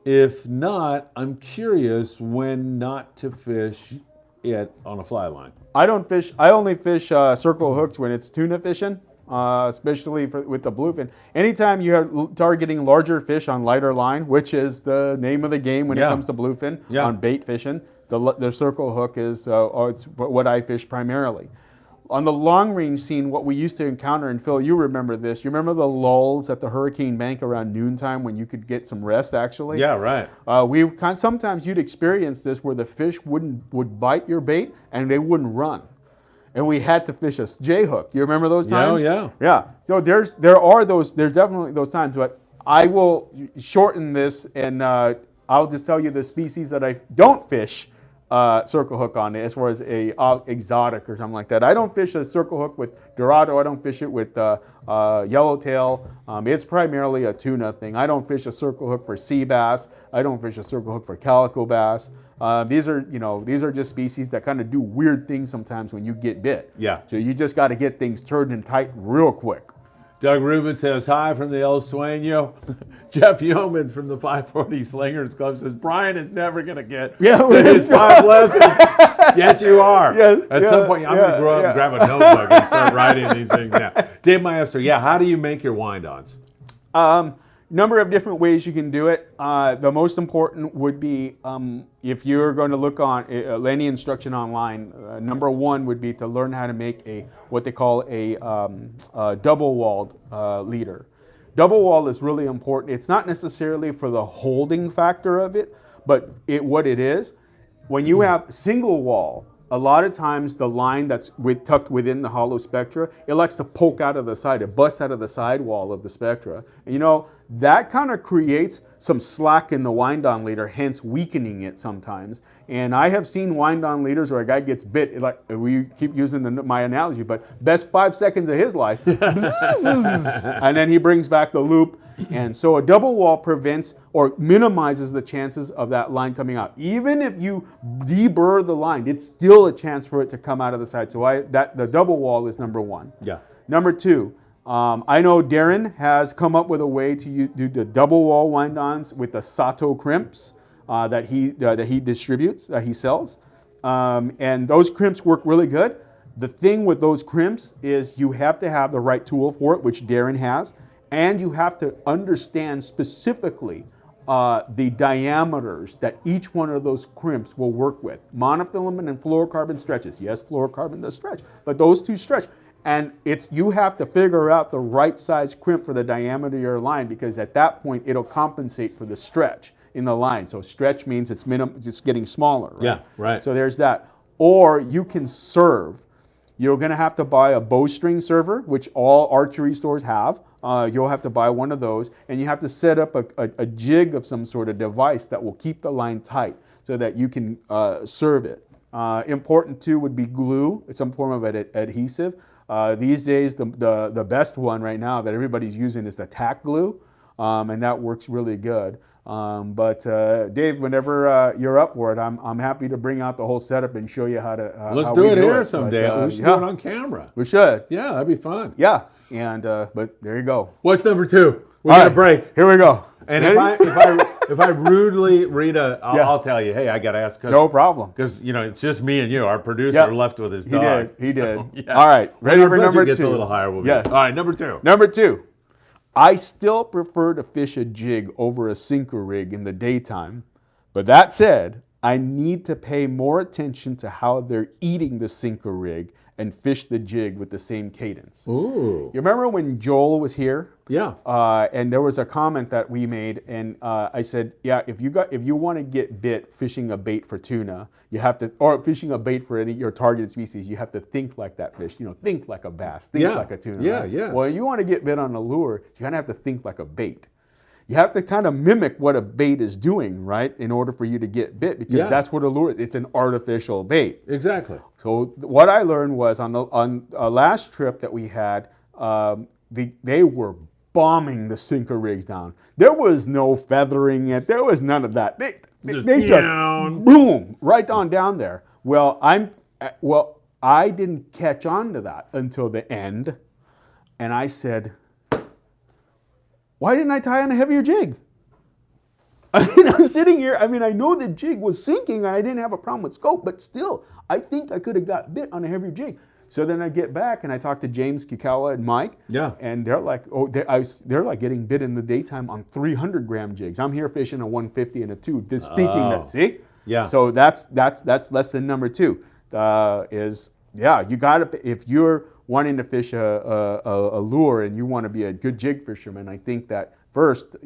If not, I'm curious when not to fish it on a fly line. I only fish circle hooks when it's tuna fishing. Especially with the bluefin. Anytime you're targeting larger fish on lighter line, which is the name of the game when it comes to bluefin, on bait fishing, the circle hook is it's what I fish primarily. On the long range scene, what we used to encounter, and Phil, you remember this, you remember the lulls at the Hurricane Bank around noontime when you could get some rest actually? Yeah, right. Sometimes you'd experience this where the fish would bite your bait and they wouldn't run. And we had to fish a J-hook. You remember those times? Yeah. So there's definitely those times, but I will shorten this and I'll just tell you the species that I don't fish circle hook on as far as a exotic or something like that. I don't fish a circle hook with Dorado. I don't fish it with yellowtail. It's primarily a tuna thing. I don't fish a circle hook for sea bass. I don't fish a circle hook for calico bass. These are just species that kind of do weird things sometimes when you get bit. Yeah. So you just got to get things turned and tight real quick. Doug Rubin says, hi from the El Sueño. Jeff Yeomans from the 540 Slingers Club says, Brian is never going to get to his 5 lessons. Yes, you are. At some point, I'm going to grow up and grab a notebook and start writing these things down. Dave Maestro, how do you make your wind-ons? Number of different ways you can do it. The most important would be if you're going to look on any instruction online. Number one would be to learn how to make what they call a double-walled leader. Double wall is really important. It's not necessarily for the holding factor of it, but what it is, when you have single wall, a lot of times the line that's tucked within the hollow spectra, it likes to poke out of the side. It busts out of the sidewall of the spectra. And that kind of creates some slack in the wind-on leader, hence weakening it sometimes. And I have seen wind-on leaders where a guy gets bit, we keep using my analogy, but best 5 seconds of his life, and then he brings back the loop. And so a double wall prevents or minimizes the chances of that line coming out. Even if you deburr the line, it's still a chance for it to come out of the side. So the double wall is number one. Yeah. Number two, I know Darren has come up with a way to do the double wall wind-ons with the Sato crimps that he distributes, that he sells. And those crimps work really good. The thing with those crimps is you have to have the right tool for it, which Darren has. And you have to understand specifically the diameters that each one of those crimps will work with. Monofilament and fluorocarbon stretches. Yes, fluorocarbon does stretch, but those two stretch. And you have to figure out the right size crimp for the diameter of your line, because at that point it'll compensate for the stretch in the line. So stretch means it's getting smaller. Right? Yeah, right. So there's that. Or you can serve. You're going to have to buy a bowstring server, which all archery stores have. You'll have to buy one of those, and you have to set up a jig of some sort of device that will keep the line tight so that you can serve it. Important too would be glue, some form of adhesive. These days, the best one right now that everybody's using is the tack glue, and that works really good. But Dave, whenever you're up for it, I'm happy to bring out the whole setup and show you how to. Let's do it here someday. We should do it on camera. We should. Yeah, that'd be fun. Yeah. And but there you go. What's number 2? We're gonna break. Here we go. And if I rudely read I'll tell you, hey, I got to ask. No problem. Because it's just me and you. Our producer left with his dog. He did. All right. Ready for number 2? Gets a little higher. Yes. All right, number 2. Number 2. I still prefer to fish a jig over a sinker rig in the daytime. But that said, I need to pay more attention to how they're eating the sinker rig and fish the jig with the same cadence. Ooh. You remember when Joel was here? Yeah. And there was a comment that we made, and I said, yeah, if you want to get bit fishing a bait for tuna, you have to, or fishing a bait for your targeted species, you have to think like that fish. Think like a bass, think like a tuna. Yeah, right? yeah. Well, you want to get bit on a lure, you're gonna have to think like a bait. you have to kind of mimic what a bait is doing, right, in order for you to get bit, because that's what a lure is. It's an artificial bait. Exactly. So what I learned was on the last trip that we had, they were bombing the sinker rigs down. There was no feathering it. There was none of that. They just boom right on down there. Well, I didn't catch on to that until the end, and I said, why didn't I tie on a heavier jig? I mean, I'm sitting here. I mean, I know the jig was sinking. I didn't have a problem with scope, but still, I think I could have got bit on a heavier jig. So then I get back and I talk to James Kikawa and Mike. Yeah. And they're like, they're like getting bit in the daytime on 300-gram jigs. I'm here fishing a 150 and a 2. Just thinking that, see? Yeah. So that's lesson number 2. You gotta, if you're wanting to fish a lure and you want to be a good jig fisherman, I think that first,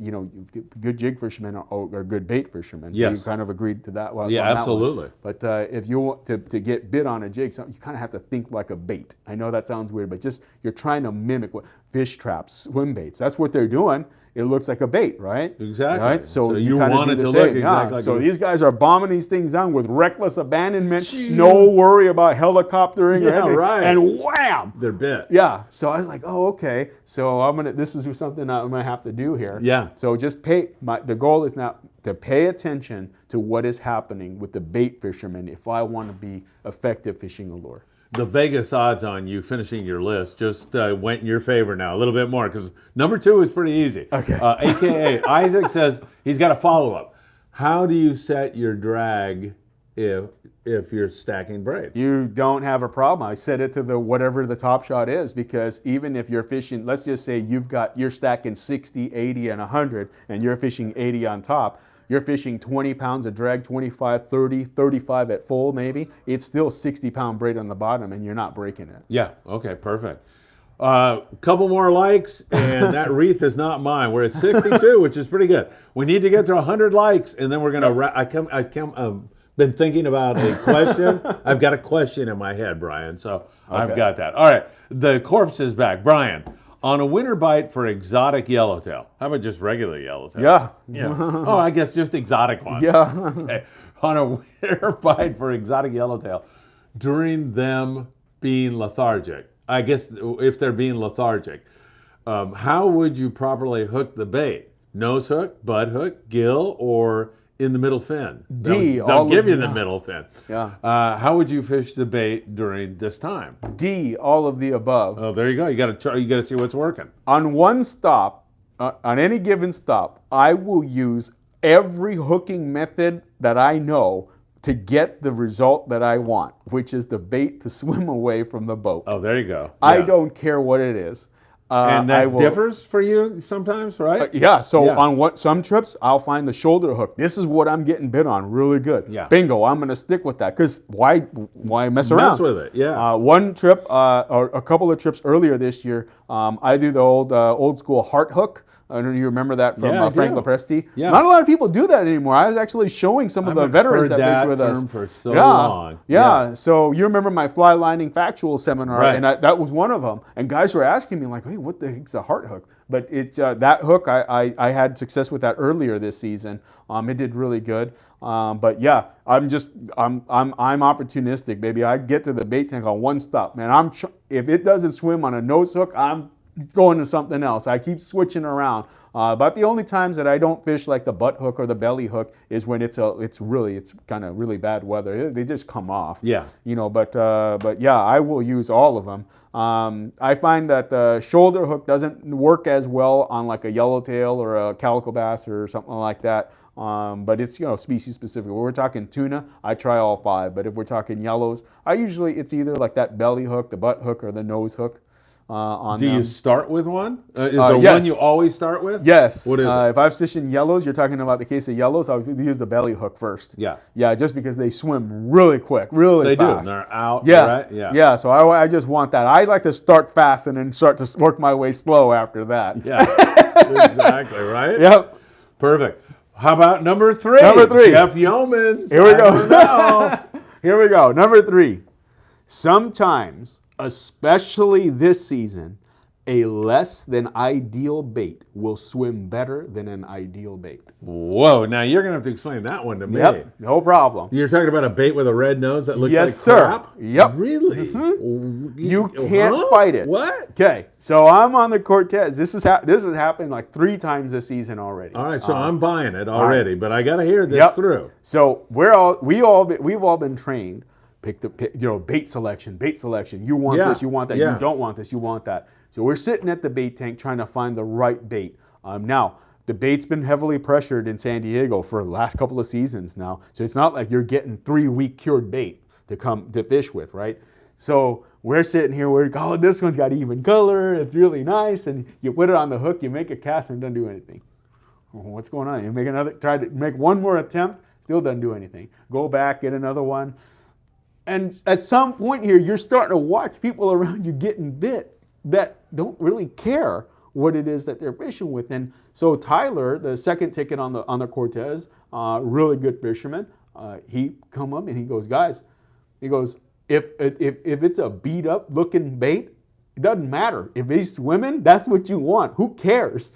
good jig fishermen are good bait fishermen. Yes. You kind of agreed to that one. Yeah, absolutely. But if you want to get bit on a jig, you kind of have to think like a bait. I know that sounds weird, but just you're trying to mimic what fish traps, swim baits. That's what they're doing. It looks like a bait, right? Exactly. Right? So you want it to look exactly like. So these guys are bombing these things down with reckless abandonment. Jeez. No worry about helicoptering or anything. Right. And wham! They're bit. Yeah. So I was like, oh, okay. So this is something I'm gonna have to do here. Yeah. So just the goal is now to pay attention to what is happening with the bait fishermen if I want to be effective fishing a lure. The Vegas odds on you finishing your list just went in your favor now a little bit more, because number 2 is pretty easy. Okay. AKA Isaac says he's got a follow-up. How do you set your drag if you're stacking braid? You don't have a problem. I set it to whatever the top shot is, because even if you're fishing, let's just say you're stacking 60, 80, and 100, and you're fishing 80 on top. You're fishing 20 pounds of drag, 25, 30, 35 at full maybe. It's still 60-pound braid on the bottom, and you're not breaking it. Yeah, okay, perfect. Couple more likes, and that wreath is not mine. We're at 62, which is pretty good. We need to get to 100 likes, and then we're going to been thinking about a question. I've got a question in my head, Brian, so I've got that. All right, the corpse is back. Brian, on a winter bite for exotic yellowtail, how about just regular yellowtail? Yeah. Oh, I guess just exotic ones. Yeah. Okay. On a winter bite for exotic yellowtail, during them being lethargic, I guess if they're being lethargic, how would you properly hook the bait? Nose hook, butt hook, gill, or in the middle fin? They'll give you the middle fin. Yeah. How would you fish the bait during this time? D, all of the above. Oh, there you go. You got to see what's working. On one stop, on any given stop, I will use every hooking method that I know to get the result that I want, which is the bait to swim away from the boat. Oh, there you go. Yeah. I don't care what it is. And that differs for you sometimes, right? Yeah. So on some trips, I'll find the shoulder hook. This is what I'm getting bit on really good. Yeah. Bingo. I'm going to stick with that, because why mess around? Mess with it. Yeah. One trip, or a couple of trips earlier this year, I do the old school heart hook. I don't know if you remember that from Frank Lopresti. Yeah. Not a lot of people do that anymore. I was actually showing some of the veterans that fish with us. For so long. Yeah. So you remember my fly lining factual seminar, right? And that was one of them. And guys were asking me like, "Hey, what the heck's a heart hook?" But that hook, I had success with that earlier this season. It did really good. But yeah, I'm opportunistic, baby. I get to the bait tank on one stop, man. If it doesn't swim on a nose hook, I'm going to something else. I keep switching around. But the only times that I don't fish like the butt hook or the belly hook is when it's kind of really bad weather. They just come off. Yeah. But yeah, I will use all of them. I find that the shoulder hook doesn't work as well on like a yellowtail or a calico bass or something like that. But it's species specific. When we're talking tuna, I try all 5. But if we're talking yellows, it's either like that belly hook, the butt hook, or the nose hook. Do you start with one? Is there one you always start with? Yes. What is it? If I'm fishing yellows, you're talking about the case of yellows, I'll use the belly hook first. Yeah. Yeah, just because they swim really quick, really fast. They do. And they're out, right? Yeah. Yeah, so I just want that. I like to start fast and then start to work my way slow after that. Yeah, exactly, right? Yep. Perfect. How about number 3? Number 3. Jeff Yeomans. Here we go. Here we go. Number 3. Sometimes, especially this season, A less than ideal bait will swim better than an ideal bait. Whoa, now you're going to have to explain that one to me. Yep, no problem. You're talking about a bait with a red nose that looks Yes, like sir. crap? Yep. Really? You can't fight it. What? Okay, so I'm on the Cortez. This has happened like 3 times this season already. All right, so I'm buying it already, but I got to hear this Yep. through. So we've all been trained. Bait selection. You want Yeah, this, you want that. yeah. You don't want this, you want that. So we're sitting at the bait tank trying to find the right bait. Now, the bait's been heavily pressured in San Diego for the last couple of seasons now. So it's not like you're getting 3-week cured bait to come to fish with, right? So we're sitting here, this one's got even color, it's really nice, and you put it on the hook, you make a cast, and it doesn't do anything. What's going on? You try to make one more attempt, still doesn't do anything. Go back, get another one. And at some point here, you're starting to watch people around you getting bit that don't really care what it is that they're fishing with. And so Tyler, the second ticket on the Cortez, really good fisherman, he come up and he goes, guys, he goes, if it's a beat up looking bait, it doesn't matter. If he's swimming, that's what you want. Who cares?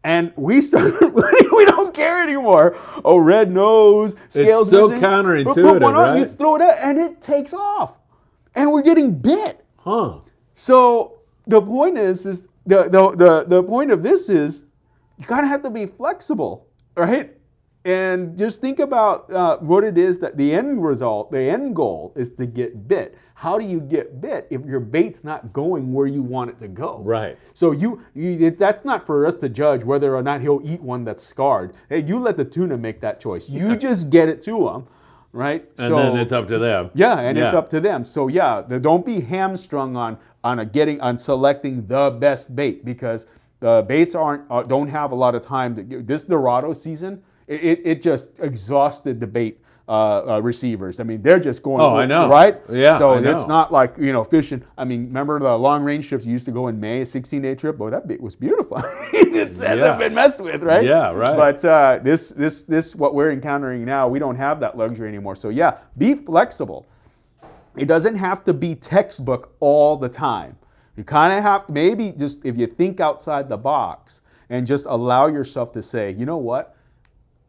And we started, we don't care anymore. Oh, red nose, scales. It's so missing. counterintuitive, Put one on, right? you throw it out, and it takes off. And we're getting bit. Huh. So the point is the point of this is you kind of have to be flexible, right? And just think about what it is that the end result, the end goal is to get bit. How do you get bit if your bait's not going where you want it to go? Right. So that's not for us to judge whether or not he'll eat one that's scarred. Hey, you let the tuna make that choice. You just get it to him, right? And then it's up to them. Yeah, and it's up to them. So don't be hamstrung on selecting the best bait, because the baits don't have a lot of time. This Dorado season, it just exhausted the bait receivers. I mean, they're just going. Oh, I know. Right? Yeah. So I know. it's not like fishing. I mean, remember the long range trips you used to go in May, a 16-day trip? Oh, that bait was beautiful. It hasn't been messed with, right? Yeah, right. But this what we're encountering now, we don't have that luxury anymore. So be flexible. It doesn't have to be textbook all the time. You kind of have to, maybe just if you think outside the box and just allow yourself to say, you know what?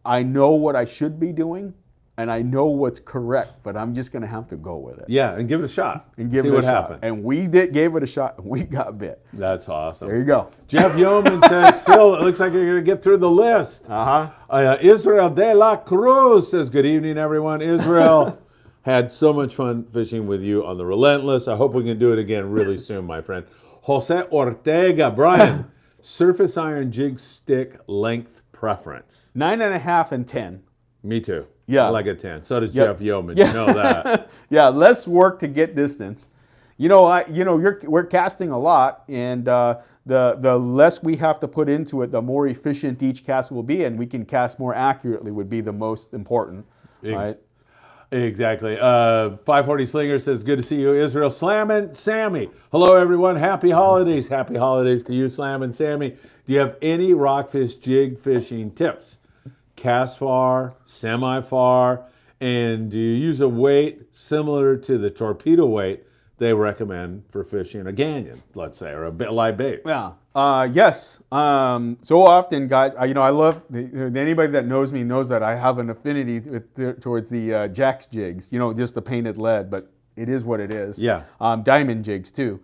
I know what I should be doing, and I know what's correct, but I'm just going to have to go with it. Yeah, and give it a shot. And see what happens. And we gave it a shot, and we got bit. That's awesome. There you go. Jeff Yeoman says, Phil, it looks like you're going to get through the list. Israel de la Cruz says, good evening, everyone. Israel, had so much fun fishing with you on the Relentless. I hope we can do it again really soon, my friend. Jose Ortega, Brian, surface iron jig stick length preference. 9.5 and 10. Me too. Yeah. I like a 10. So does Jeff Yeoman. Yeah. You know that. Yeah, less work to get distance. We're casting a lot, and the less we have to put into it, the more efficient each cast will be, and we can cast more accurately would be the most important. Right? Exactly. 540 Slinger says, good to see you, Israel. Slam and Sammy. Hello, everyone. Happy holidays. Happy holidays to you, Slam and Sammy. Do you have any rockfish jig fishing tips? Cast far, semi-far, and do you use a weight similar to the torpedo weight they recommend for fishing a ganyan, let's say, or a live bait? Yeah. Yes. So often, guys, I love anybody that knows me knows that I have an affinity towards the Jack's jigs. Just the painted lead, but it is what it is. Yeah. Diamond jigs too.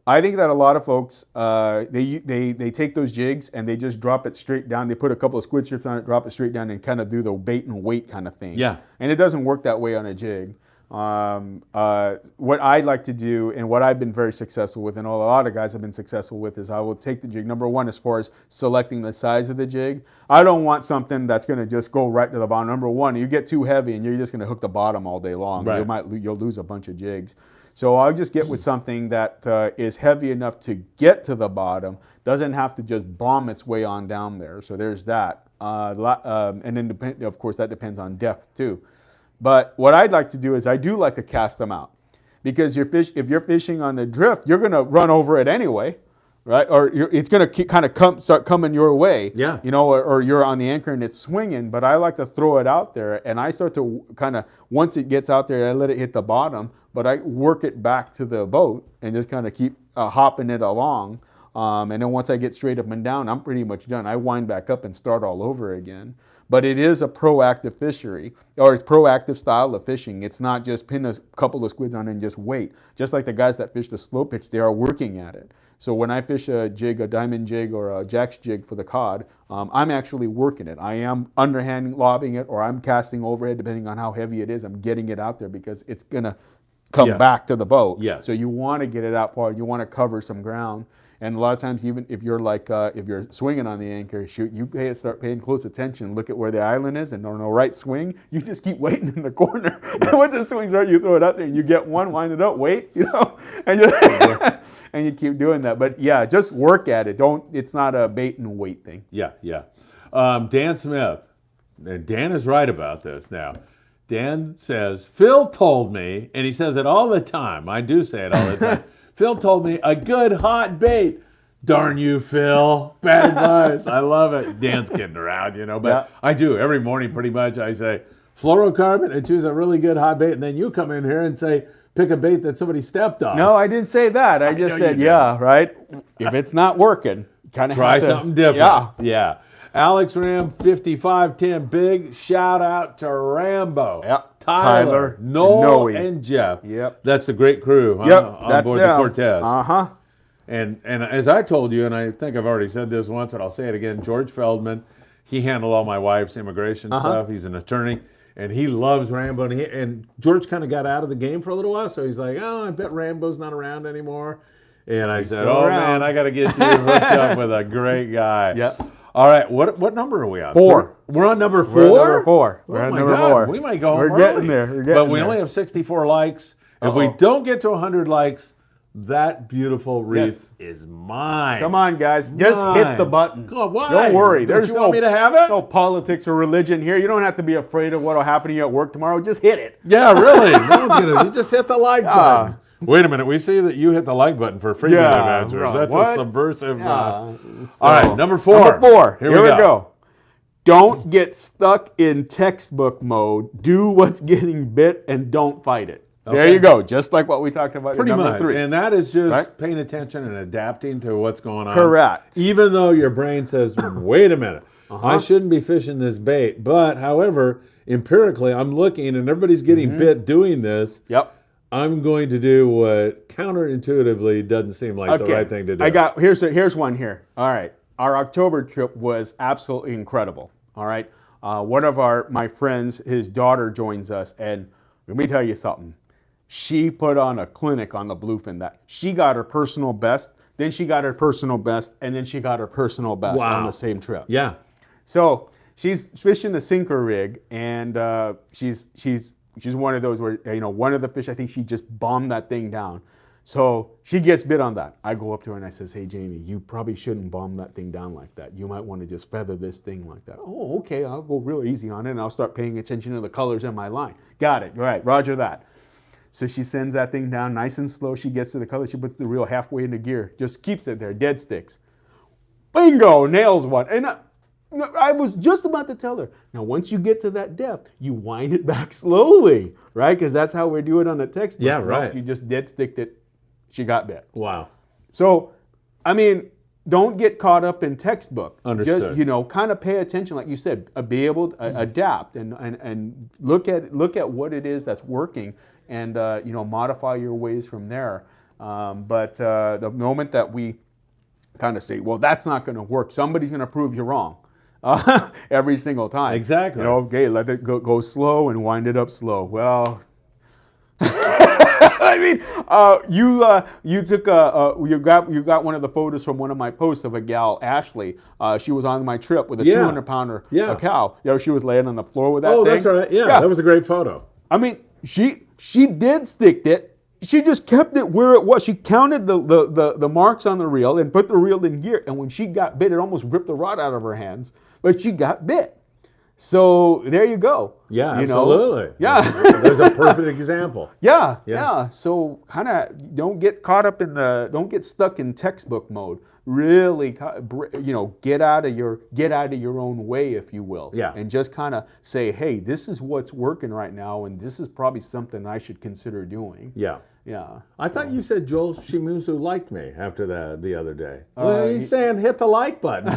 I think that a lot of folks they take those jigs and they just drop it straight down. They put a couple of squid strips on it, drop it straight down, and kind of do the bait and weight kind of thing. Yeah. And it doesn't work that way on a jig. What I like to do, and what I've been very successful with, and a lot of guys have been successful with, is I will take the jig. Number one, as far as selecting the size of the jig, I don't want something that's going to just go right to the bottom. Number one, you get too heavy and you're just going to hook the bottom all day long. Right. You'll lose a bunch of jigs. So I'll just get with something that is heavy enough to get to the bottom, doesn't have to just bomb its way on down there. So there's that. And then, of course, that depends on depth too. But what I'd like to do is I do like to cast them out, because if you're fishing on the drift, you're going to run over it anyway, right? Or it's going to kind of start coming your way. Yeah. Or you're on the anchor and it's swinging. But I like to throw it out there, and I start to kind of, once it gets out there, I let it hit the bottom, but I work it back to the boat and just kind of keep hopping it along. And then once I get straight up and down, I'm pretty much done. I wind back up and start all over again. But it is a proactive fishery, or it's proactive style of fishing. It's not just pin a couple of squids on and just wait. Just like the guys that fish the slow pitch, they are working at it. So when I fish a jig, a diamond jig or a jack's jig for the cod, I'm actually working it. I am underhand lobbing it, or I'm casting overhead, depending on how heavy it is. I'm getting it out there because it's gonna come back to the boat. Yes. So you want to get it out far. You want to cover some ground. And a lot of times, even if you're like, if you're swinging on the anchor, shoot, you start paying close attention, look at where the island is, and on the right swing, you just keep waiting in the corner. Once it swings right, you throw it out there, and you get one, wind it up, wait, and you and you keep doing that. But yeah, just work at it. It's not a bait and wait thing. Yeah. Dan Smith, and Dan is right about this now. Dan says, Phil told me, and he says it all the time. I do say it all the time. Phil told me a good hot bait. Darn you, Phil. Bad advice. I love it. Dan's kidding around, but I do. Every morning, pretty much, I say, fluorocarbon and choose a really good hot bait. And then you come in here and say, pick a bait that somebody stepped on. No, I didn't say that. I just said, right? If it's not working, kind of try something different. Yeah. Alex Ram, 5510. Big shout out to Rambo. Yep. Tyler, Noel, and Jeff. Yep. That's a great crew on board the Cortez. Uh-huh. And as I told you, and I think I've already said this once, but I'll say it again, George Feldman, he handled all my wife's immigration stuff. He's an attorney, and he loves Rambo. And George kind of got out of the game for a little while, so he's like, I bet Rambo's not around anymore. And I said, man, I got to get you hooked up with a great guy. Yep. All right, what number are we on? 4. We're on number 4? We're on number 4. We might go home We're getting there. But we only have 64 likes. If we don't get to 100 likes, that beautiful wreath is mine. Come on, guys. Just hit the button. God, why? Don't worry. There's want me to have it? No politics or religion here. You don't have to be afraid of what will happen to you at work tomorrow. Just hit it. Yeah, really. No one's going to. You just hit the like button. Wait a minute. We see that you hit the like button for Friedman Adventures. That's a subversive. All right, number 4. Number 4. Here we go. Don't get stuck in textbook mode. Do what's getting bit and don't fight it. Okay. There you go. Just like what we talked about in number 3. And that is just paying attention and adapting to what's going on. Correct. Even though your brain says, wait a minute, I shouldn't be fishing this bait. But, however, empirically, I'm looking and everybody's getting bit doing this. Yep. I'm going to do what counterintuitively doesn't seem like the right thing to do. Here's one here. All right. Our October trip was absolutely incredible. All right. One of my friends, his daughter joins us, and let me tell you something. She put on a clinic on the bluefin that she got her personal best, then she got her personal best, and then she got her personal best on the same trip. Yeah. So she's fishing the sinker rig, and she's one of those where, one of the fish, I think she just bombed that thing down. So she gets bit on that. I go up to her and I says, hey, Jamie, you probably shouldn't bomb that thing down like that. You might want to just feather this thing like that. Oh, okay, I'll go real easy on it and I'll start paying attention to the colors in my line. Got it, right, roger that. So she sends that thing down nice and slow. She gets to the color. She puts the reel halfway into gear, just keeps it there, dead sticks. Bingo, nails one. And I was just about to tell her, now once you get to that depth, you wind it back slowly, right? Because that's how we do it on the textbook. Yeah, right. You just dead sticked it, she got bit. Wow. So, don't get caught up in textbook. Understood. Just, kind of pay attention, like you said, be able to adapt and look at what it is that's working and, modify your ways from there. But the moment that we kind of say, well, that's not going to work, somebody's going to prove you wrong. Every single time. Exactly. Okay, let it go slow and wind it up slow. Well, you got one of the photos from one of my posts of a gal, Ashley. She was on my trip with a 200-pounder cow. She was laying on the floor with that thing. Oh, that's right. Yeah, that was a great photo. She did stick it. She just kept it where it was. She counted the marks on the reel and put the reel in gear. And when she got bit, it almost ripped the rod out of her hands. But she got bit. So there you go. Yeah, you know? absolutely. Yeah. There's a perfect example. Yeah. So kind of don't get caught up don't get stuck in textbook mode. Really, get out of your own way, if you will. Yeah. And just kind of say, hey, this is what's working right now, and this is probably something I should consider doing. Yeah. Yeah. I thought you said Joel Shimuzu liked me after the other day. Well, he's saying hit the like button.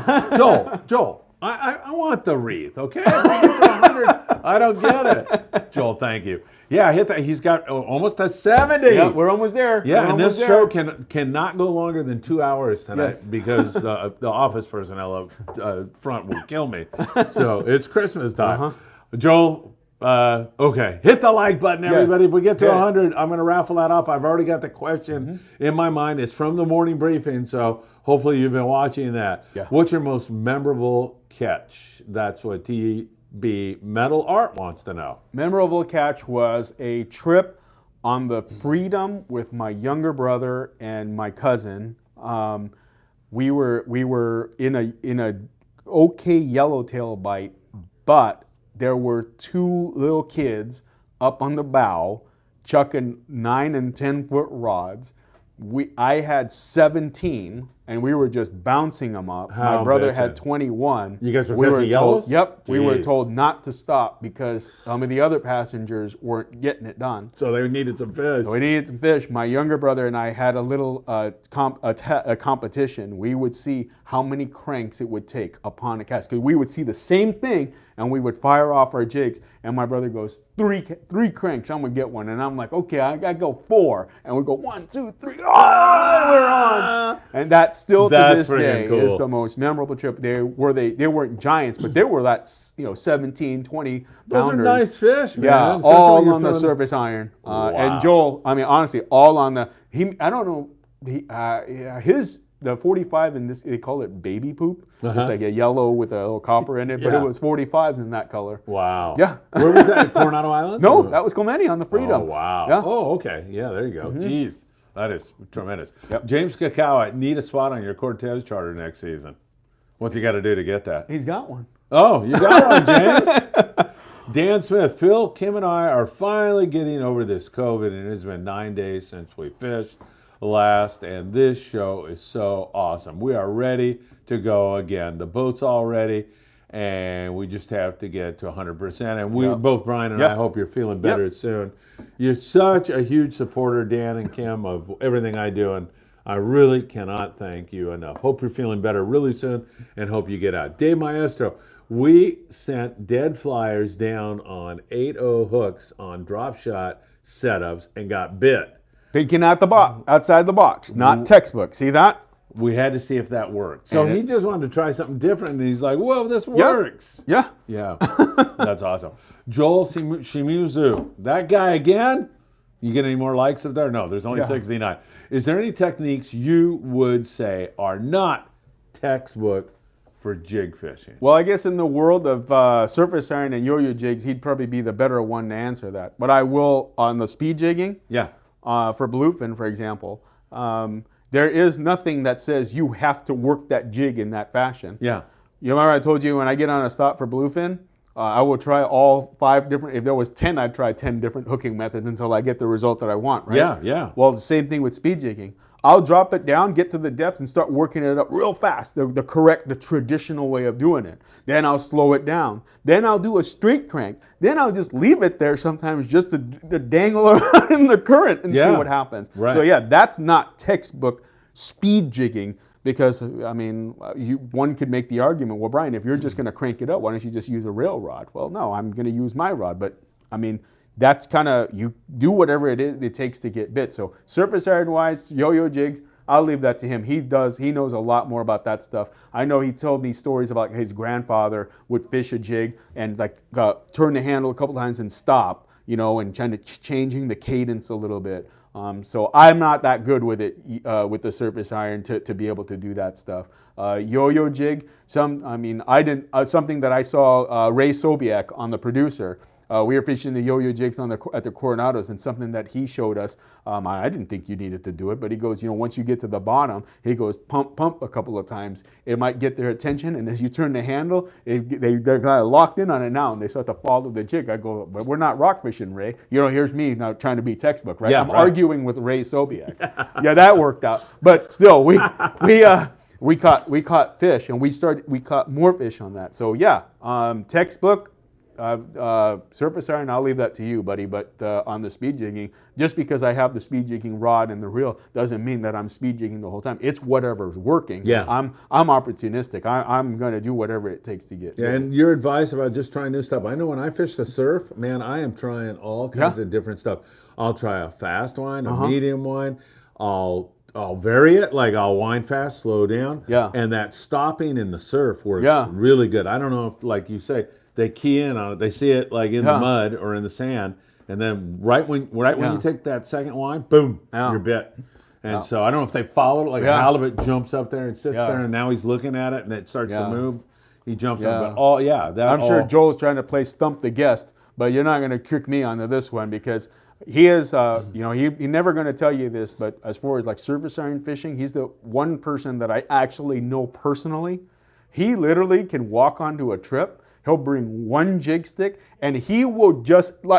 Joel, I want the wreath, okay? If I get to 100, I don't get it. Joel, thank you. Yeah, hit that. He's got almost a 70. Yeah, we're almost there. Yeah, and this show cannot go longer than 2 hours tonight because the office personnel up front will kill me. So it's Christmas time. Joel, okay, hit the like button, everybody. If we get to 100, I'm going to raffle that off. I've already got the question in my mind. It's from the morning briefing, so hopefully you've been watching that. Yeah. What's your most memorable catch? That's what TB Metal Art wants to know. Memorable catch was a trip on the Freedom with my younger brother and my cousin. We were in a okay yellowtail bite, but there were two little kids up on the bow chucking 9 and 10 foot rods. I had 17, and we were just bouncing them up. My brother had 21. You guys were catching yellows? Yep. Jeez. We were told not to stop because some of the other passengers weren't getting it done. So they needed some fish. So we needed some fish. My younger brother and I had a little competition. We would see how many cranks it would take upon a cast. Because we would see the same thing, and we would fire off our jigs. And my brother goes, three cranks, I'm going to get one. And I'm like, okay, I got to go 4. And we go 1, 2, 3. Oh, we're on. And that still to this day is the most memorable trip. They weren't giants, but they were that 17, 20 pounders. Those are nice fish, man. Yeah, Especially all on the surface iron. Wow. And Joel, I mean, honestly, all on the. I don't know. The 45 in this, they call it baby poop. It's like a yellow with a little copper in it, but it was 45s in that color. Wow. Yeah. Where was that? Coronado Island? No, that was Clemente on the Freedom. Oh, wow. Yeah. Oh, okay. Yeah, there you go. Jeez. That is tremendous. Yep. James Cacao, need a spot on your Cortez charter next season. What's he got to do to get that? He's got one. Oh, you got one, James. Dan Smith, Phil, Kim, and I are finally getting over this COVID, and it has been 9 days since we fished last, and this show is so awesome. We are ready to go again. The boat's all ready, and we just have to get to 100%. And we both, Brian and I, hope you're feeling better soon. You're such a huge supporter, Dan and Kim, of everything I do, and I really cannot thank you enough. Hope you're feeling better really soon, and hope you get out. Dave Maestro, we sent dead flyers down on 8-0 hooks on drop shot setups and got bit. Thinking outside the box, not textbook. See that? We had to see if that worked. So he just wanted to try something different, and he's like, whoa, this works. Yeah. Yeah. That's awesome. Joel Shimuzu, that guy again? You get any more likes up there? No, there's only 69. Is there any techniques you would say are not textbook for jig fishing? Well, I guess in the world of surface iron and yo-yo jigs, he'd probably be the better one to answer that. But I will, on the speed jigging, for bluefin, for example, there is nothing that says you have to work that jig in that fashion. Yeah. You remember I told you when I get on a stop for bluefin, I will try all 5 different, if there was 10, I'd try 10 different hooking methods until I get the result that I want, right? Yeah, yeah. Well, the same thing with speed jigging. I'll drop it down, get to the depth, and start working it up real fast, the traditional way of doing it. Then I'll slow it down. Then I'll do a straight crank. Then I'll just leave it there sometimes just to dangle around in the current and see what happens. Right. So yeah, that's not textbook speed jigging. Because, I mean, one could make the argument, well, Brian, if you're just going to crank it up, why don't you just use a rail rod? Well, no, I'm going to use my rod. But, I mean, that's kind of, you do whatever it takes to get bit. So surface iron-wise, yo-yo jigs, I'll leave that to him. He knows a lot more about that stuff. I know he told me stories about his grandfather would fish a jig and, like, turn the handle a couple times and stop, and kind of changing the cadence a little bit. So I'm not that good with it, with the surface iron to be able to do that stuff. Yo-yo jig, something that I saw Ray Sobiek on The Producer. We were fishing the yo-yo jigs at the Coronados, and something that he showed us, I didn't think you needed to do it, but he goes, once you get to the bottom, he goes pump a couple of times. It might get their attention, and as you turn the handle, they're kind of locked in on it now, and they start to follow the jig. I go, but we're not rock fishing, Ray. Here's me now trying to be textbook, right? Yeah, I'm arguing with Ray Sobiak. Yeah, that worked out. But still, we caught fish, and we caught more fish on that. So yeah, textbook. Surface iron, I'll leave that to you, buddy. But on the speed jigging, just because I have the speed jigging rod and the reel doesn't mean that I'm speed jigging the whole time. It's whatever's working. Yeah. I'm opportunistic. I'm going to do whatever it takes to get. Yeah, and your advice about just trying new stuff. I know when I fish the surf, man, I am trying all kinds of different stuff. I'll try a fast wind, a medium wind. I'll vary it, like I'll wind fast, slow down. Yeah. And that stopping in the surf works really good. I don't know if, like you say, they key in on it. They see it like in the mud or in the sand, and then right when you take that second wind, boom, you're bit. And so I don't know if they followed it, like a halibut jumps up there and sits there, and now he's looking at it, and it starts to move. He jumps up, but I'm sure Joel's trying to play stump the guest, but you're not going to trick me onto this one because he is, he's never going to tell you this, but as far as like surface iron fishing, he's the one person that I actually know personally. He literally can walk onto a trip. He'll bring one jig stick, and he will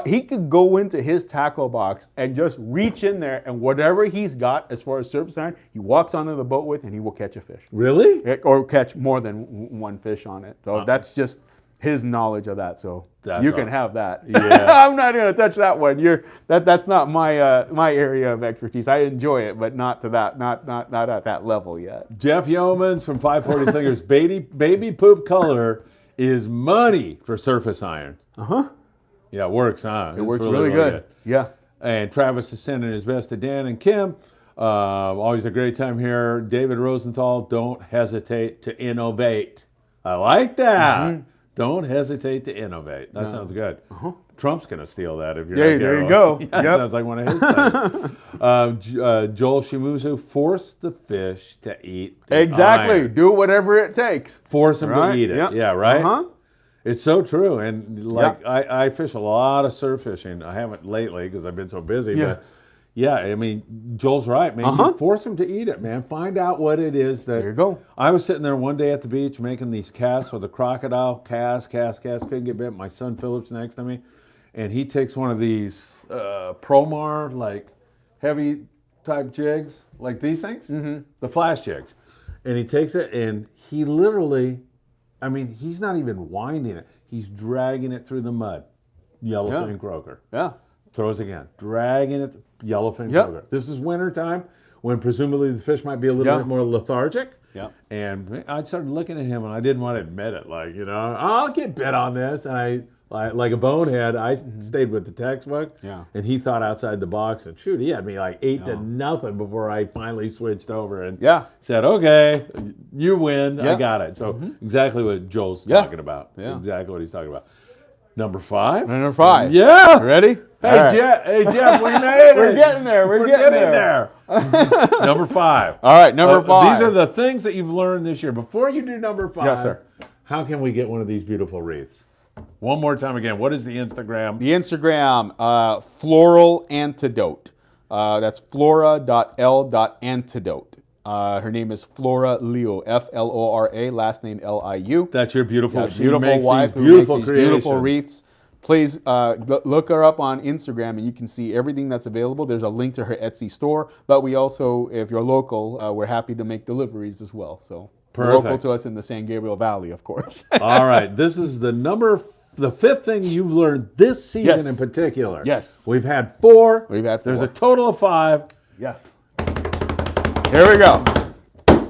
he could go into his tackle box and just reach in there, and whatever he's got as far as surface iron, he walks onto the boat with, and he will catch a fish. Really? Or catch more than one fish on it. So that's just his knowledge of that. So you can have that. Yeah. I'm not going to touch that one. That's not my area of expertise. I enjoy it, but not to that, not at that level yet. Jeff Yeomans from 540 Slingers, baby poop color is money for surface iron. Yeah, it works, huh? It works really good. Yeah. And Travis is sending his best to Dan and Kim. Always a great time here. David Rosenthal, don't hesitate to innovate. I like that. Don't hesitate to innovate. That sounds good. Trump's going to steal that if you're not there you go. That sounds like one of his things. Joel Shimuzu, force the fish to eat the Exactly. iron. Do whatever it takes. Force them to eat it. Yep. Yeah, right? It's so true. And like I fish a lot of surf fishing. I haven't lately because I've been so busy. But yeah, I mean, Joel's right, man. You force them to eat it, man. Find out what it is that... There you go. I was sitting there one day at the beach making these casts with a crocodile. Cast. Couldn't get bit. My son Philip's next to me. And he takes one of these Promar, like heavy type jigs, like these things, the flash jigs. And he takes it and he literally, I mean, he's not even winding it. He's dragging it through the mud. Yellowfin croaker. Yeah. Throws again. Dragging it, yellowfin croaker. This is winter time when presumably the fish might be a little bit more lethargic. Yeah. And I started looking at him and I didn't want to admit it. Like, I'll get bit on this. And like a bonehead, I stayed with the textbook. Yeah. And he thought outside the box. And shoot, he had me like 8-0 before I finally switched over and said, okay, you win. I got it. So exactly what Joel's talking about. Yeah. Exactly what he's talking about. Number 5. Number 5. Yeah. Ready? Hey, Jeff, we made it. We're getting there. We're getting there. Number 5. All right, number 5. These are the things that you've learned this year. Before you do number 5, yes, sir. How can we get one of these beautiful wreaths? One more time again. What is the Instagram? The Instagram, Floral Antidote. That's flora.l.antidote. Her name is Flora Liu, Flora, last name Liu. That's your beautiful, beautiful wife who makes these beautiful wreaths. Please look her up on Instagram and you can see everything that's available. There's a link to her Etsy store, but we also, if you're local, we're happy to make deliveries as well. So local to us in the San Gabriel Valley, of course. All right, this is the 5th thing you've learned this season in particular. Yes. We've had 4. There's a total of 5. Yes. Here we go.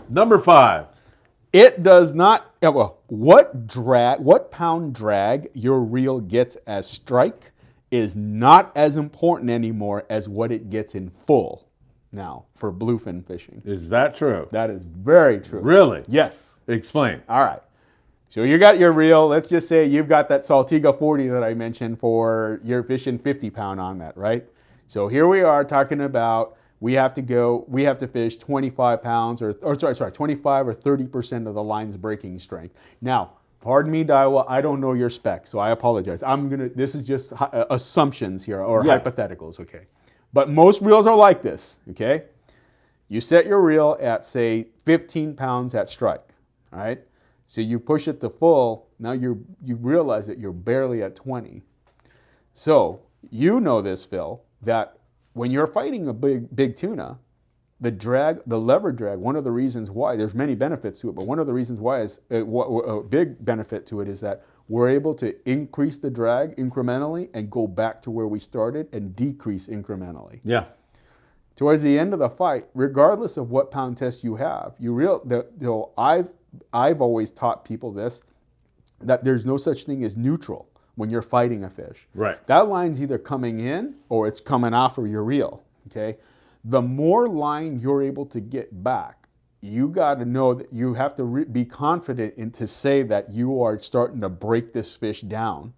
Number 5. It does not, what pound drag your reel gets as strike is not as important anymore as what it gets in full now for bluefin fishing. Is that true? That is very true. Really? Yes. Explain. All right. So you got your reel. Let's just say you've got that Saltiga 40 that I mentioned for you're fishing 50 pound on that, right? So here we are talking about we have to fish 25 pounds or 25 or 30% of the line's breaking strength. Now, Pardon me, Daiwa, I don't know your specs, so I apologize. This is just assumptions here, or hypotheticals, okay? But most reels are like this, okay? You set your reel at, say, 15 pounds at strike, all right? So you push it to full, now you realize that you're barely at 20. So you know this, Phil, that when you're fighting a big tuna, the lever drag, one of the reasons why, there's many benefits to it, but one of the reasons why is, a big benefit to it is that we're able to increase the drag incrementally and go back to where we started and decrease incrementally. Yeah. Towards the end of the fight, regardless of what pound test you have, I've always taught people this, that there's no such thing as neutral when you're fighting a fish. Right. That line's either coming in or it's coming off of your reel, okay? The more line you're able to get back, you got to know that you have to be confident in to say that you are starting to break this fish down.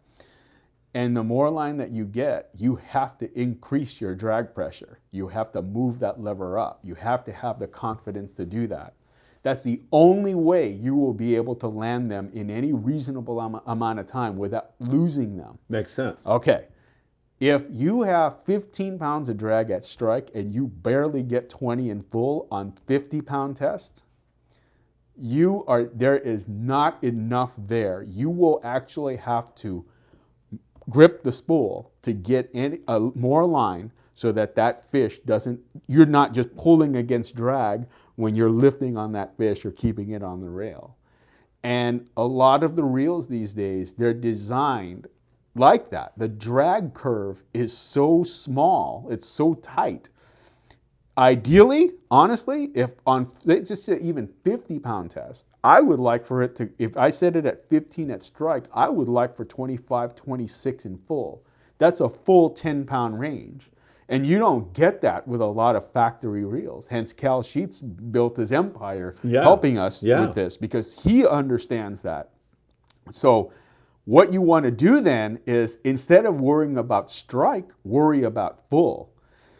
And the more line that you get, you have to increase your drag pressure. You have to move that lever up. You have to have the confidence to do that. That's the only way you will be able to land them in any reasonable amount of time without losing them. Makes sense. Okay. If you have 15 pounds of drag at strike and you barely get 20 in full on 50-pound test, there is not enough there. You will actually have to grip the spool to get more line so that fish you're not just pulling against drag when you're lifting on that fish or keeping it on the rail. And a lot of the reels these days, they're designed like that. The drag curve is so small, it's so tight. Ideally, honestly, if on, just say even 50-pound test, I would like for it to, if I set it at 15 at strike, I would like for 25, 26 in full. That's a full 10-pound range. And you don't get that with a lot of factory reels. Hence, Cal Sheets built his empire helping us with this because he understands that. So what you want to do then is, instead of worrying about strike, worry about full.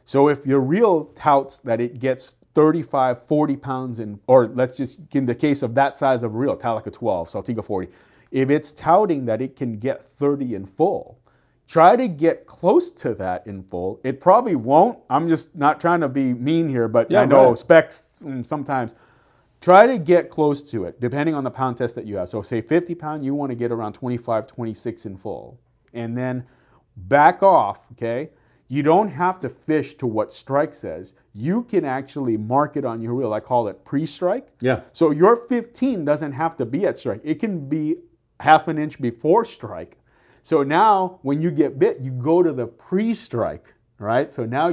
So if your reel touts that it gets 35, 40 pounds in, or let's just, in the case of that size of a reel, Talica 12, Saltiga 40, if it's touting that it can get 30 in full, try to get close to that in full. It probably won't. I'm just not trying to be mean here, but I know specs sometimes. Try to get close to it, depending on the pound test that you have. So say 50 pound, you want to get around 25, 26 in full. And then back off, okay? You don't have to fish to what strike says. You can actually mark it on your reel. I call it pre-strike. Yeah. So your 15 doesn't have to be at strike. It can be half an inch before strike. So now when you get bit, you go to the pre-strike, right? So now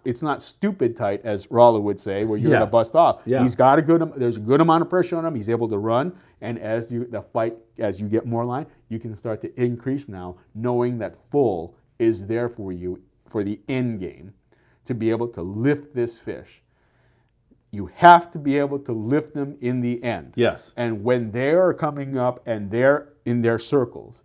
it's not stupid tight, as Rollo would say, where you're going to bust off. Yeah. There's a good amount of pressure on him. He's able to run. And as you get more line, you can start to increase now, knowing that full is there for you for the end game to be able to lift this fish. You have to be able to lift them in the end. Yes. And when they are coming up and they're in their circles,